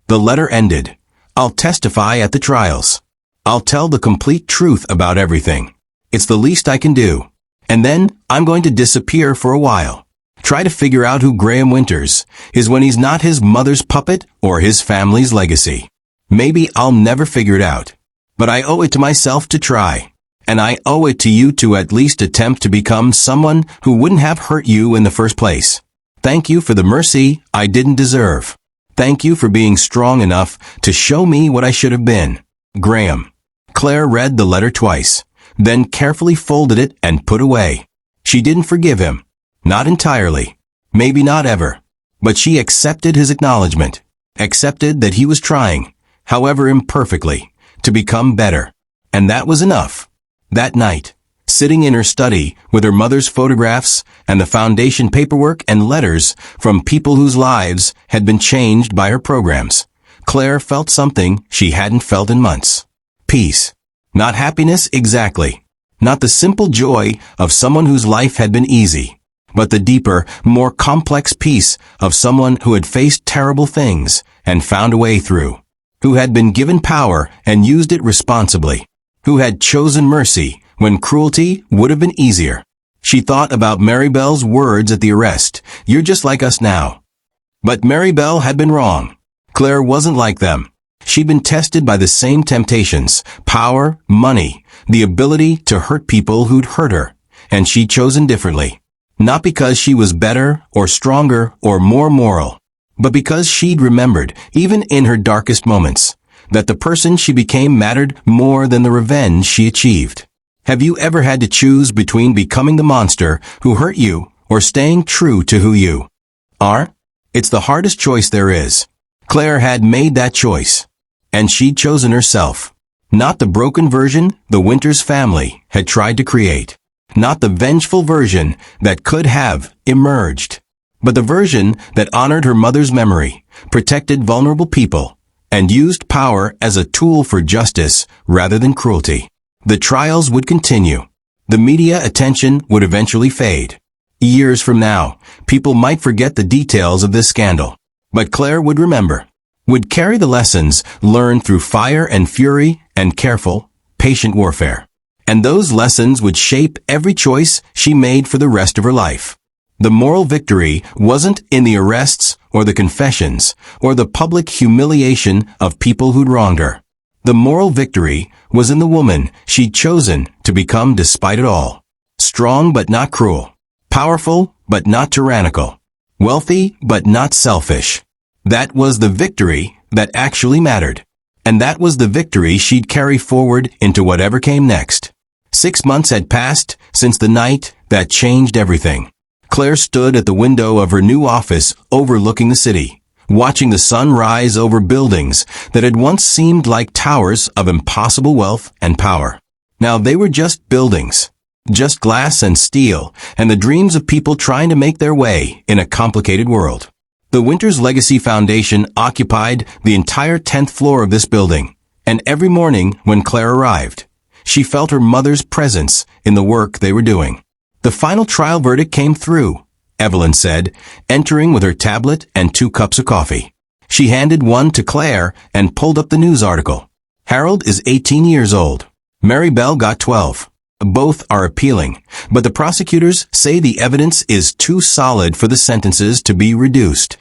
The letter ended. I'll testify at the trials. I'll tell the complete truth about everything. It's the least I can do. And then I'm going to disappear for a while. Try to figure out who Graham Winters is when he's not his mother's puppet or his family's legacy. Maybe I'll never figure it out. But I owe it to myself to try. And I owe it to you to at least attempt to become someone who wouldn't have hurt you in the first place. Thank you for the mercy I didn't deserve. Thank you for being strong enough to show me what I should have been. Graham. Claire read the letter twice, then carefully folded it and put away. She didn't forgive him. Not entirely. Maybe not ever. But she accepted his acknowledgement. Accepted that he was trying, however imperfectly, to become better. And that was enough. That night, sitting in her study with her mother's photographs and the foundation paperwork and letters from people whose lives had been changed by her programs, Claire felt something she hadn't felt in months. Peace. Not happiness exactly. Not the simple joy of someone whose life had been easy, but the deeper, more complex peace of someone who had faced terrible things and found a way through, who had been given power and used it responsibly, who had chosen mercy when cruelty would have been easier. She thought about Maribel's words at the arrest, "You're just like us now." But Maribel had been wrong. Claire wasn't like them. She'd been tested by the same temptations, power, money, the ability to hurt people who'd hurt her, and she'd chosen differently. Not because she was better or stronger or more moral, but because she'd remembered, even in her darkest moments, that the person she became mattered more than the revenge she achieved. Have you ever had to choose between becoming the monster who hurt you or staying true to who you are? It's the hardest choice there is. Claire had made that choice, and she'd chosen herself. Not the broken version the Winters family had tried to create. Not the vengeful version that could have emerged, but the version that honored her mother's memory, protected vulnerable people, and used power as a tool for justice rather than cruelty. The trials would continue. The media attention would eventually fade. Years from now, people might forget the details of this scandal, but Claire would remember, would carry the lessons learned through fire and fury and careful, patient warfare. And those lessons would shape every choice she made for the rest of her life. The moral victory wasn't in the arrests or the confessions or the public humiliation of people who'd wronged her. The moral victory was in the woman she'd chosen to become despite it all. Strong but not cruel. Powerful but not tyrannical. Wealthy but not selfish. That was the victory that actually mattered. And that was the victory she'd carry forward into whatever came next. 6 months had passed since the night that changed everything. Claire stood at the window of her new office overlooking the city, watching the sun rise over buildings that had once seemed like towers of impossible wealth and power. Now they were just buildings, just glass and steel, and the dreams of people trying to make their way in a complicated world. The Winters Legacy Foundation occupied the entire 10th floor of this building, and every morning when Claire arrived, she felt her mother's presence in the work they were doing. The final trial verdict came through, Evelyn said, entering with her tablet and 2 cups of coffee. She handed one to Claire and pulled up the news article. Harold is 18 years old. Maribel got 12. Both are appealing, but the prosecutors say the evidence is too solid for the sentences to be reduced.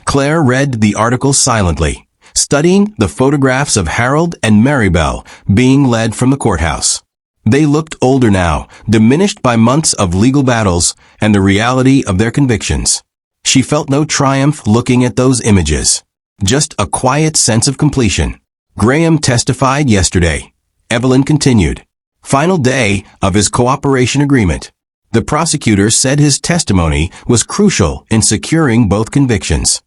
Claire read the article silently, studying the photographs of Harold and Maribel being led from the courthouse. They looked older now, diminished by months of legal battles and the reality of their convictions. She felt no triumph looking at those images, just a quiet sense of completion. Graham testified yesterday. Evelyn continued. Final day of his cooperation agreement. The prosecutor said his testimony was crucial in securing both convictions.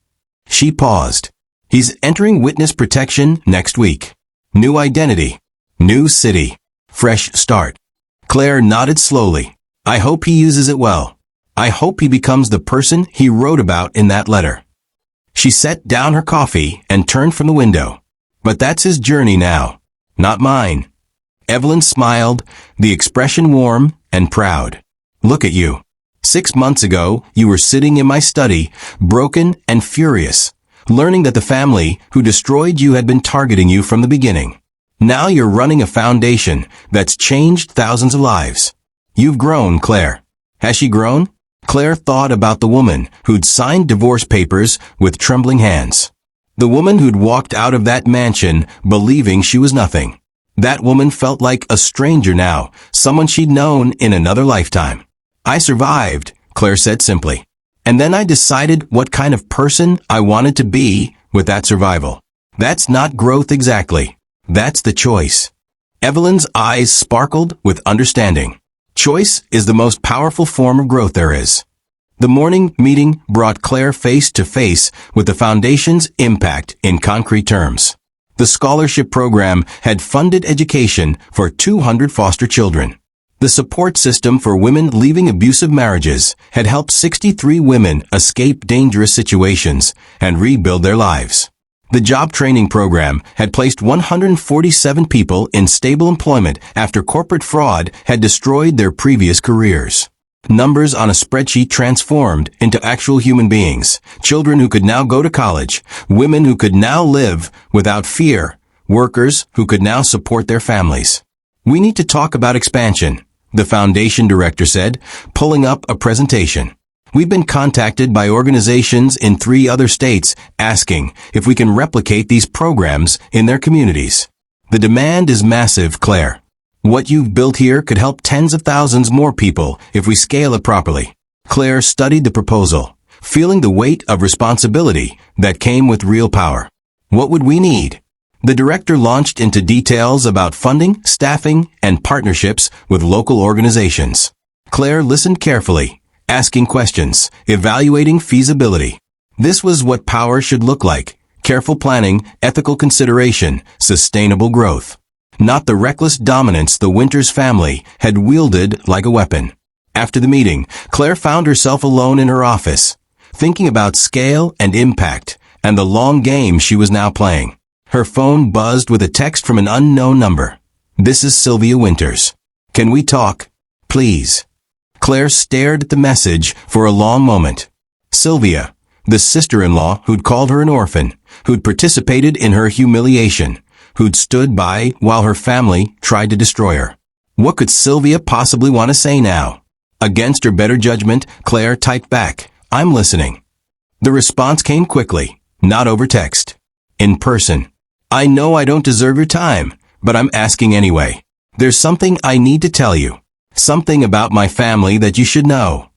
She paused. He's entering witness protection next week. New identity. New city. Fresh start. Claire nodded slowly. I hope he uses it well. I hope he becomes the person he wrote about in that letter. She set down her coffee and turned from the window. But that's his journey now, not mine. Evelyn smiled, the expression warm and proud. Look at you. 6 months ago, you were sitting in my study, broken and furious, learning that the family who destroyed you had been targeting you from the beginning. Now you're running a foundation that's changed thousands of lives. You've grown, Claire. Has she grown? Claire thought about the woman who'd signed divorce papers with trembling hands. The woman who'd walked out of that mansion believing she was nothing. That woman felt like a stranger now, someone she'd known in another lifetime. I survived, Claire said simply. And then I decided what kind of person I wanted to be with that survival. That's not growth exactly. That's the choice. Evelyn's eyes sparkled with understanding. Choice is the most powerful form of growth there is. The morning meeting brought Claire face to face with the foundation's impact in concrete terms. The scholarship program had funded education for 200 foster children. The support system for women leaving abusive marriages had helped 63 women escape dangerous situations and rebuild their lives. The job training program had placed 147 people in stable employment after corporate fraud had destroyed their previous careers. Numbers on a spreadsheet transformed into actual human beings, children who could now go to college, women who could now live without fear, workers who could now support their families. We need to talk about expansion, the foundation director said, pulling up a presentation. We've been contacted by organizations in 3 other states asking if we can replicate these programs in their communities. The demand is massive, Claire. What you've built here could help tens of thousands more people if we scale it properly. Claire studied the proposal, feeling the weight of responsibility that came with real power. What would we need? The director launched into details about funding, staffing, and partnerships with local organizations. Claire listened carefully, asking questions, evaluating feasibility. This was what power should look like: careful planning, ethical consideration, sustainable growth. Not the reckless dominance the Winters family had wielded like a weapon. After the meeting, Claire found herself alone in her office, thinking about scale and impact and the long game she was now playing. Her phone buzzed with a text from an unknown number. "This is Sylvia Winters. Can we talk, please?" Claire stared at the message for a long moment. Sylvia, the sister-in-law who'd called her an orphan, who'd participated in her humiliation, who'd stood by while her family tried to destroy her. What could Sylvia possibly want to say now? Against her better judgment, Claire typed back, "I'm listening." The response came quickly, not over text. In person. "I know I don't deserve your time, but I'm asking anyway. There's something I need to tell you. Something about my family that you should know."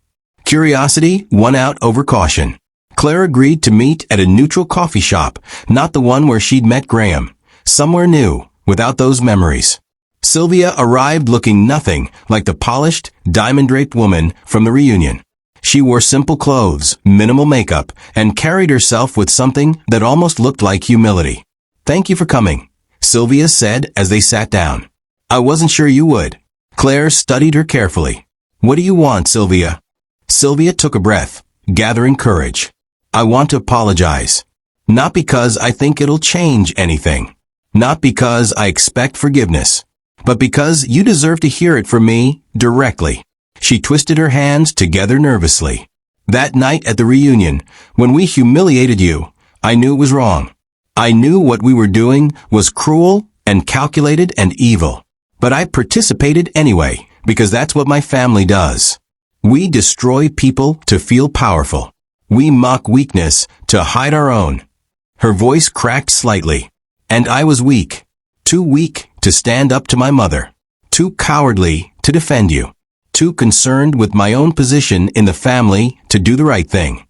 Curiosity won out over caution. Claire agreed to meet at a neutral coffee shop, not the one where she'd met Graham. Somewhere new, without those memories. Sylvia arrived looking nothing like the polished, diamond-draped woman from the reunion. She wore simple clothes, minimal makeup, and carried herself with something that almost looked like humility. "Thank you for coming," Sylvia said as they sat down. "I wasn't sure you would." Claire studied her carefully. "What do you want, Sylvia?" Sylvia took a breath, gathering courage. "I want to apologize. Not because I think it'll change anything. Not because I expect forgiveness, but because you deserve to hear it from me directly." She twisted her hands together nervously. "That night at the reunion, when we humiliated you, I knew it was wrong. I knew what we were doing was cruel and calculated and evil. But I participated anyway, because that's what my family does. We destroy people to feel powerful. We mock weakness to hide our own." Her voice cracked slightly. "And I was weak. Too weak to stand up to my mother. Too cowardly to defend you. Too concerned with my own position in the family to do the right thing."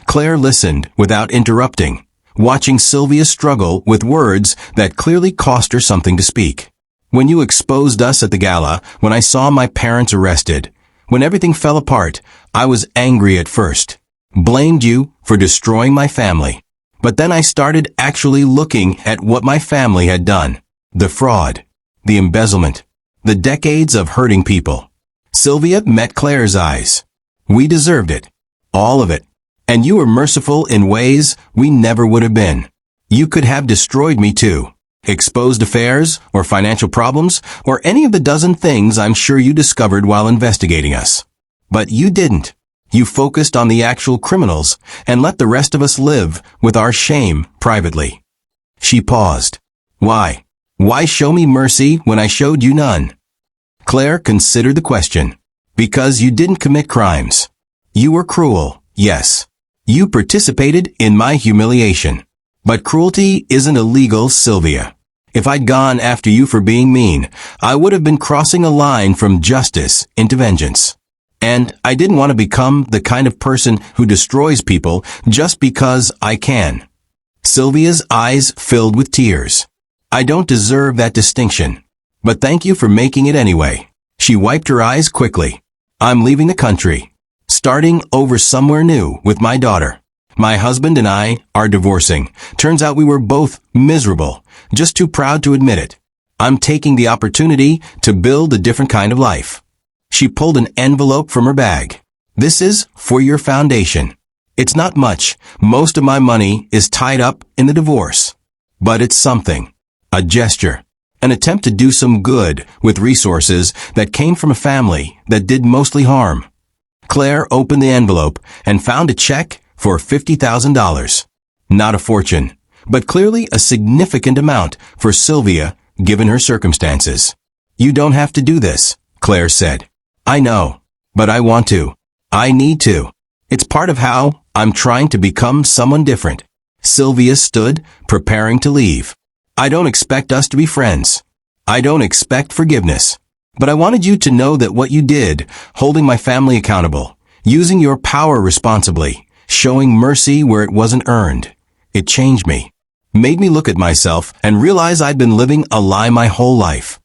Claire listened without interrupting, watching Sylvia struggle with words that clearly cost her something to speak. "When you exposed us at the gala, when I saw my parents arrested, when everything fell apart, I was angry at first. Blamed you for destroying my family. But then I started actually looking at what my family had done. The fraud, the embezzlement, the decades of hurting people." Sylvia met Claire's eyes. "We deserved it. All of it. And you were merciful in ways we never would have been. You could have destroyed me too. Exposed affairs, or financial problems, or any of the dozen things I'm sure you discovered while investigating us. But you didn't. You focused on the actual criminals and let the rest of us live with our shame privately." She paused. "Why? Why show me mercy when I showed you none?" Claire considered the question. "Because you didn't commit crimes. You were cruel, yes. You participated in my humiliation. But cruelty isn't illegal, Sylvia. If I'd gone after you for being mean, I would have been crossing a line from justice into vengeance. And I didn't want to become the kind of person who destroys people just because I can. Sylvia's eyes filled with tears. I don't deserve that distinction. But thank you for making it anyway. She wiped her eyes quickly. I'm leaving the country. Starting over somewhere new with my daughter. My husband and I are divorcing. Turns out we were both miserable, just too proud to admit it. I'm taking the opportunity to build a different kind of life. She pulled an envelope from her bag. This is for your foundation. It's not much. Most of my money is tied up in the divorce. But it's something. A gesture. An attempt to do some good with resources that came from a family that did mostly harm. Claire opened the envelope and found a check for $50,000. Not a fortune, but clearly a significant amount for Sylvia, given her circumstances. You don't have to do this, Claire said. I know, but I want to. I need to. It's part of how I'm trying to become someone different. Sylvia stood, preparing to leave. I don't expect us to be friends. I don't expect forgiveness. But I wanted you to know that what you did, holding my family accountable, using your power responsibly, showing mercy where it wasn't earned, it changed me. Made me look at myself and realize I'd been living a lie my whole life.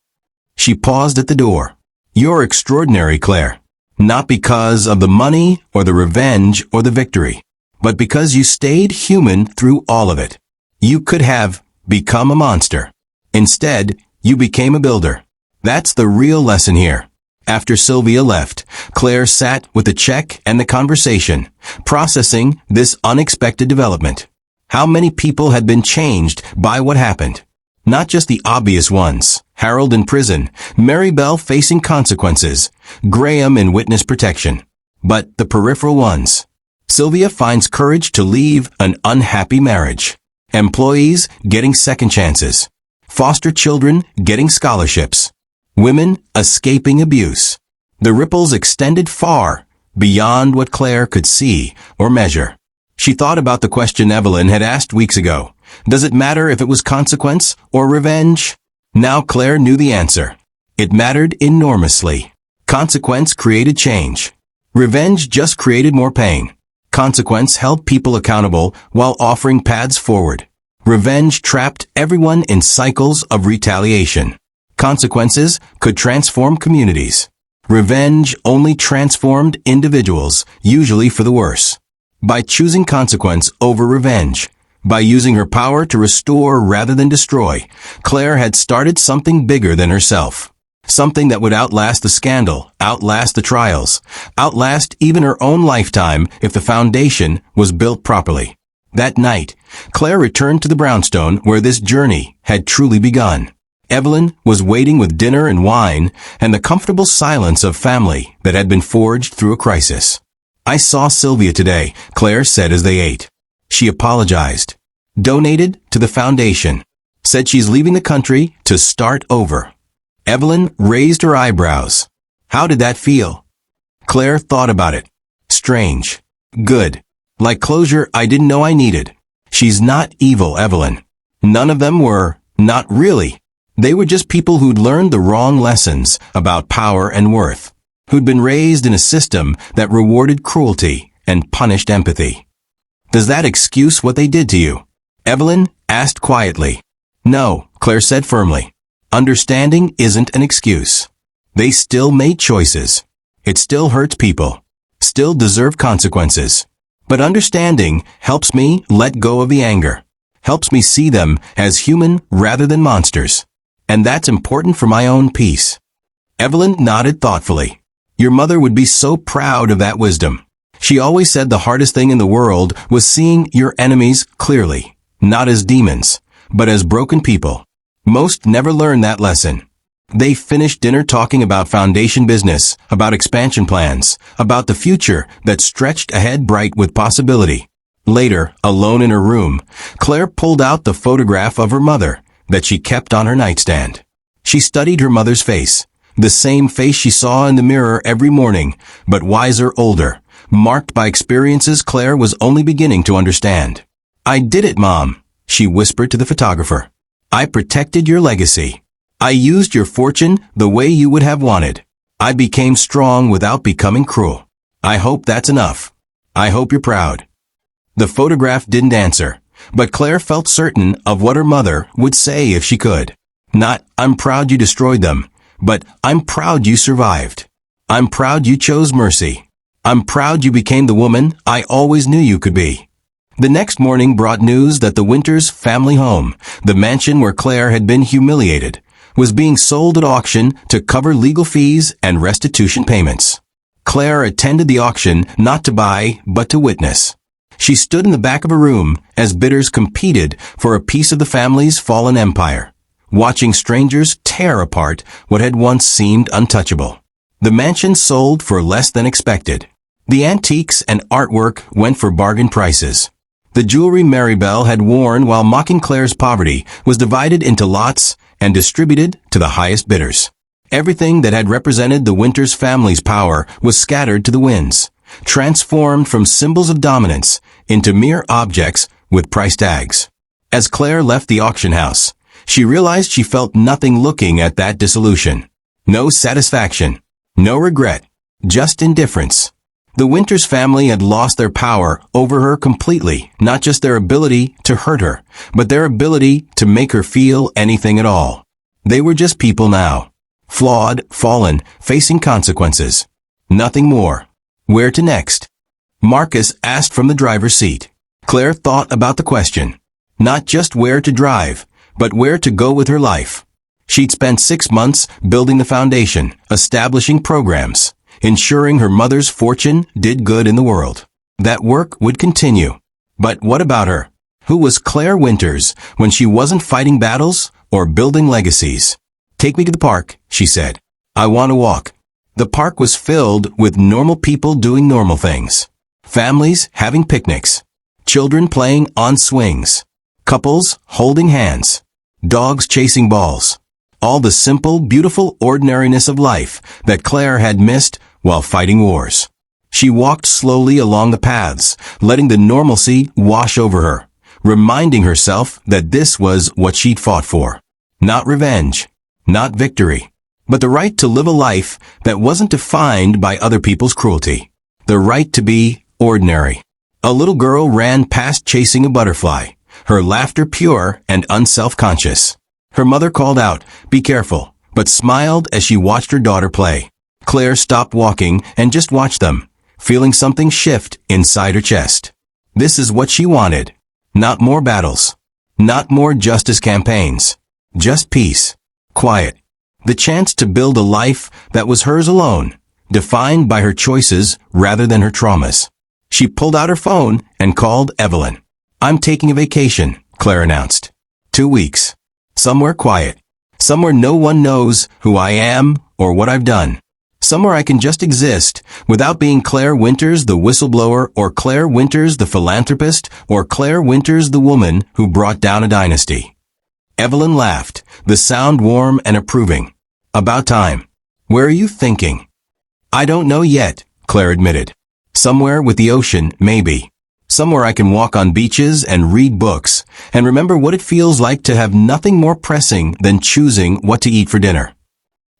She paused at the door. You're extraordinary, Claire. Not because of the money or the revenge or the victory, but because you stayed human through all of it. You could have become a monster. Instead, you became a builder. That's the real lesson here. After Sylvia left, Claire sat with the check and the conversation, processing this unexpected development. How many people had been changed by what happened? Not just the obvious ones. Harold in prison, Mary Bell facing consequences, Graham in witness protection. But the peripheral ones. Sylvia finds courage to leave an unhappy marriage. Employees getting second chances. Foster children getting scholarships. Women escaping abuse. The ripples extended far beyond what Claire could see or measure. She thought about the question Evelyn had asked weeks ago. Does it matter if it was consequence or revenge? Now Claire knew the answer. It mattered enormously. Consequence created change. Revenge just created more pain. Consequence held people accountable while offering paths forward. Revenge trapped everyone in cycles of retaliation. Consequences could transform communities. Revenge only transformed individuals, usually for the worse. By choosing consequence over revenge, by using her power to restore rather than destroy, Claire had started something bigger than herself. Something that would outlast the scandal, outlast the trials, outlast even her own lifetime if the foundation was built properly. That night, Claire returned to the brownstone where this journey had truly begun. Evelyn was waiting with dinner and wine and the comfortable silence of family that had been forged through a crisis. I saw Sylvia today, Claire said as they ate. She apologized. Donated to the foundation. Said she's leaving the country to start over. Evelyn raised her eyebrows. How did that feel? Claire thought about it. Strange. Good. Like closure I didn't know I needed. She's not evil, Evelyn. None of them were. Not really. They were just people who'd learned the wrong lessons about power and worth. Who'd been raised in a system that rewarded cruelty and punished empathy. Does that excuse what they did to you? Evelyn asked quietly. No, Claire said firmly. Understanding isn't an excuse. They still made choices. It still hurts people. Still deserve consequences. But understanding helps me let go of the anger. Helps me see them as human rather than monsters. And that's important for my own peace. Evelyn nodded thoughtfully. Your mother would be so proud of that wisdom. She always said the hardest thing in the world was seeing your enemies clearly, not as demons, but as broken people. Most never learn that lesson. They finished dinner talking about foundation business, about expansion plans, about the future that stretched ahead bright with possibility. Later, alone in her room, Claire pulled out the photograph of her mother that she kept on her nightstand. She studied her mother's face, the same face she saw in the mirror every morning, but wiser, older, marked by experiences Claire was only beginning to understand. I did it, Mom, she whispered to the photographer. I protected your legacy. I used your fortune the way you would have wanted. I became strong without becoming cruel. I hope that's enough. I hope you're proud." The photograph didn't answer, but Claire felt certain of what her mother would say if she could. Not, "I'm proud you destroyed them," but, "I'm proud you survived. I'm proud you chose mercy. I'm proud you became the woman I always knew you could be." The next morning brought news that the Winters family home, the mansion where Claire had been humiliated, was being sold at auction to cover legal fees and restitution payments. Claire attended the auction not to buy, but to witness. She stood in the back of a room as bidders competed for a piece of the family's fallen empire, watching strangers tear apart what had once seemed untouchable. The mansion sold for less than expected. The antiques and artwork went for bargain prices. The jewelry Maribel had worn while mocking Claire's poverty was divided into lots and distributed to the highest bidders. Everything that had represented the Winters family's power was scattered to the winds, transformed from symbols of dominance into mere objects with price tags. As Claire left the auction house, she realized she felt nothing looking at that dissolution. No satisfaction, no regret, just indifference. The Winters family had lost their power over her completely, not just their ability to hurt her, but their ability to make her feel anything at all. They were just people now. Flawed, fallen, facing consequences. Nothing more. Where to next? Marcus asked from the driver's seat. Claire thought about the question. Not just where to drive, but where to go with her life. She'd spent 6 months building the foundation, establishing programs, ensuring her mother's fortune did good in the world. That work would continue. But what about her? Who was Claire Winters when she wasn't fighting battles or building legacies? "Take me to the park," she said. "I want to walk." The park was filled with normal people doing normal things. Families having picnics. Children playing on swings. Couples holding hands. Dogs chasing balls. All the simple, beautiful ordinariness of life that Claire had missed while fighting wars. She walked slowly along the paths, letting the normalcy wash over her, reminding herself that this was what she'd fought for. Not revenge, not victory, but the right to live a life that wasn't defined by other people's cruelty. The right to be ordinary. A little girl ran past chasing a butterfly, her laughter pure and unself-conscious. Her mother called out, "Be careful," but smiled as she watched her daughter play. Claire stopped walking and just watched them, feeling something shift inside her chest. This is what she wanted. Not more battles. Not more justice campaigns. Just peace. Quiet. The chance to build a life that was hers alone, defined by her choices rather than her traumas. She pulled out her phone and called Evelyn. "I'm taking a vacation," Claire announced. 2 weeks. Somewhere quiet. Somewhere no one knows who I am or what I've done. Somewhere I can just exist without being Claire Winters the whistleblower, or Claire Winters the philanthropist, or Claire Winters the woman who brought down a dynasty. Evelyn laughed, the sound warm and approving. "About time. Where are you thinking?" "I don't know yet," Claire admitted. "Somewhere with the ocean, maybe. Somewhere I can walk on beaches and read books and remember what it feels like to have nothing more pressing than choosing what to eat for dinner."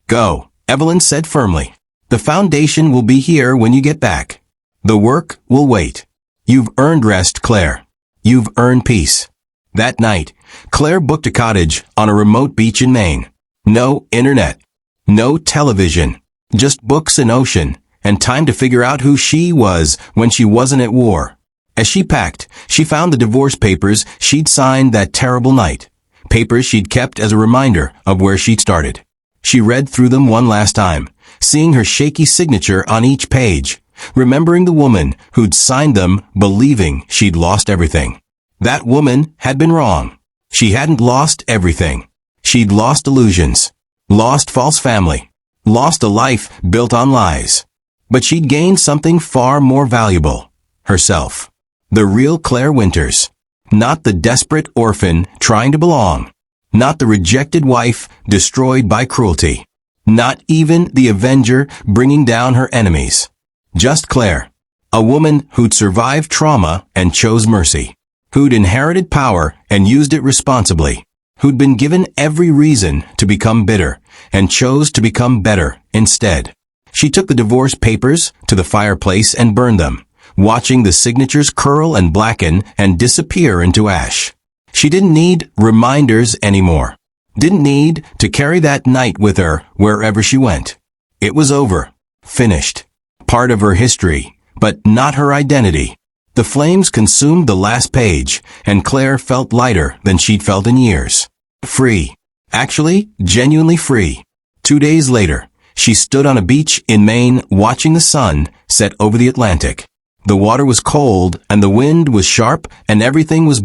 "Go," Evelyn said firmly. "The foundation will be here when you get back. The work will wait. You've earned rest, Claire. You've earned peace." That night, Claire booked a cottage on a remote beach in Maine. No internet. No television. Just books and ocean, and time to figure out who she was when she wasn't at war. As she packed, she found the divorce papers she'd signed that terrible night. Papers she'd kept as a reminder of where she'd started. She read through them one last time, seeing her shaky signature on each page, remembering the woman who'd signed them, believing she'd lost everything. That woman had been wrong. She hadn't lost everything. She'd lost illusions, lost false family, lost a life built on lies. But she'd gained something far more valuable, herself. The real Claire Winters. Not the desperate orphan trying to belong. Not the rejected wife destroyed by cruelty. Not even the avenger bringing down her enemies. Just Claire. A woman who'd survived trauma and chose mercy. Who'd inherited power and used it responsibly. Who'd been given every reason to become bitter and chose to become better instead. She took the divorce papers to the fireplace and burned them, watching the signatures curl and blacken and disappear into ash. She didn't need reminders anymore. Didn't need to carry that night with her wherever she went. It was over. Finished. Part of her history, but not her identity. The flames consumed the last page, and Claire felt lighter than she'd felt in years. Free. Actually, genuinely free. 2 days later, she stood on a beach in Maine watching the sun set over the Atlantic. The water was cold, and the wind was sharp, and everything was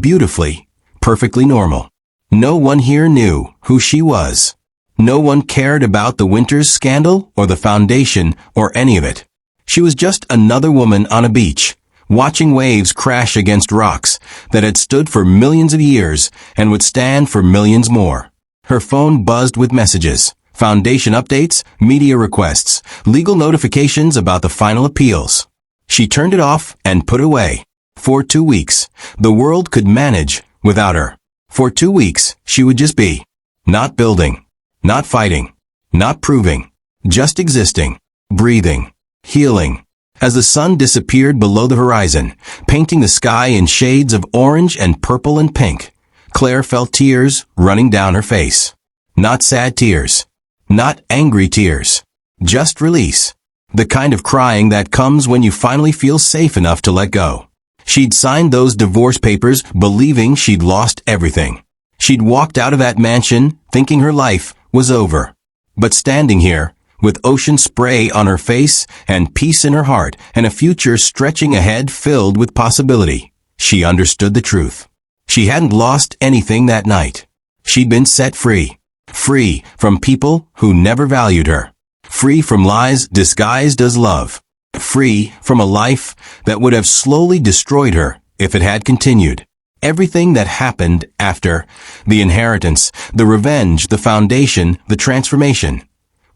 perfectly normal. No one here knew who she was. No one cared about the Winters scandal or the foundation or any of it. She was just another woman on a beach, watching waves crash against rocks that had stood for millions of years and would stand for millions more. Her phone buzzed with messages, foundation updates, media requests, legal notifications about the final appeals. She turned it off and put it away. For 2 weeks, the world could manage without her. For 2 weeks, she would just be. Not building. Not fighting. Not proving. Just existing. Breathing. Healing. As the sun disappeared below the horizon, painting the sky in shades of orange and purple and pink, Claire felt tears running down her face. Not sad tears. Not angry tears. Just release. The kind of crying that comes when you finally feel safe enough to let go. She'd signed those divorce papers believing she'd lost everything. She'd walked out of that mansion thinking her life was over. But standing here, with ocean spray on her face and peace in her heart and a future stretching ahead filled with possibility, she understood the truth. She hadn't lost anything that night. She'd been set free. Free from people who never valued her. Free from lies disguised as love. Free from a life that would have slowly destroyed her if it had continued. Everything that happened after, the inheritance, the revenge, the foundation, the transformation,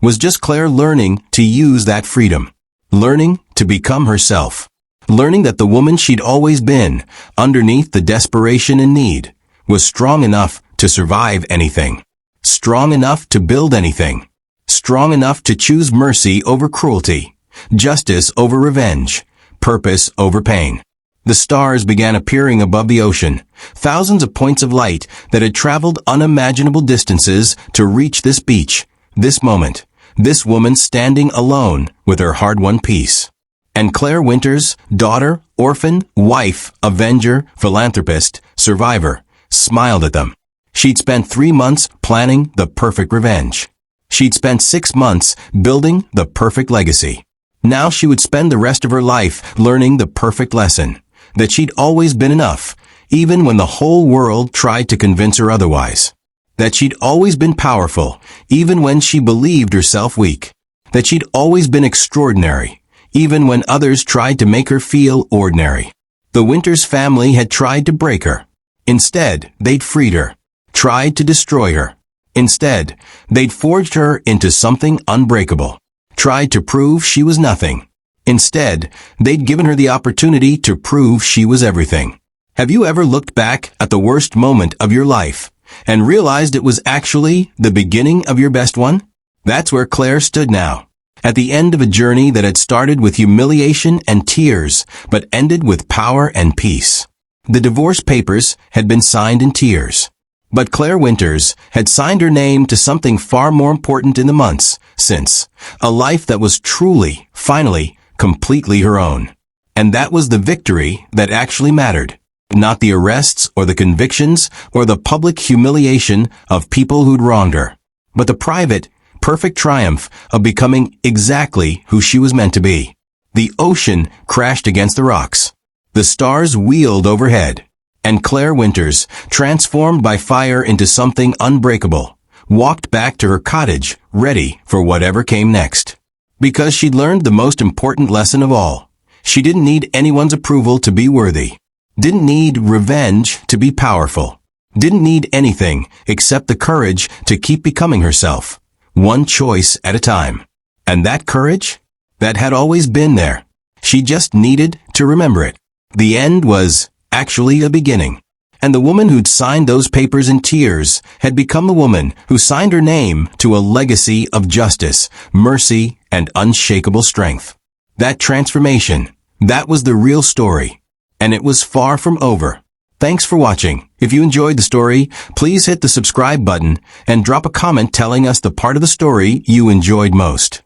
was just Claire learning to use that freedom. Learning to become herself. Learning that the woman she'd always been, underneath the desperation and need, was strong enough to survive anything. Strong enough to build anything. Strong enough to choose mercy over cruelty. Justice over revenge. Purpose over pain. The stars began appearing above the ocean, thousands of points of light that had traveled unimaginable distances to reach this beach, this moment, this woman standing alone with her hard-won peace. And Claire Winters, daughter, orphan, wife, avenger, philanthropist, survivor, smiled at them. She'd spent 3 months planning the perfect revenge. She'd spent 6 months building the perfect legacy. Now she would spend the rest of her life learning the perfect lesson, that she'd always been enough, even when the whole world tried to convince her otherwise. That she'd always been powerful, even when she believed herself weak. That she'd always been extraordinary, even when others tried to make her feel ordinary. The Winters family had tried to break her. Instead, they'd freed her, tried to destroy her. Instead, they'd forged her into something unbreakable, tried to prove she was nothing. Instead, they'd given her the opportunity to prove she was everything. Have you ever looked back at the worst moment of your life and realized it was actually the beginning of your best one? That's where Claire stood now, at the end of a journey that had started with humiliation and tears, but ended with power and peace. The divorce papers had been signed in tears, but Claire Winters had signed her name to something far more important in the months since, a life that was truly, finally, completely her own. And that was the victory that actually mattered. Not the arrests or the convictions or the public humiliation of people who'd wronged her, but the private, perfect triumph of becoming exactly who she was meant to be. The ocean crashed against the rocks. The stars wheeled overhead. And Claire Winters, transformed by fire into something unbreakable, walked back to her cottage, ready for whatever came next. Because she'd learned the most important lesson of all. She didn't need anyone's approval to be worthy. Didn't need revenge to be powerful. Didn't need anything except the courage to keep becoming herself, one choice at a time. And that courage? That had always been there. She just needed to remember it. The end was actually a beginning. And the woman who'd signed those papers in tears had become the woman who signed her name to a legacy of justice, mercy, and unshakable strength. That transformation, that was the real story. And it was far from over. Thanks for watching. If you enjoyed the story, please hit the subscribe button and drop a comment telling us the part of the story you enjoyed most.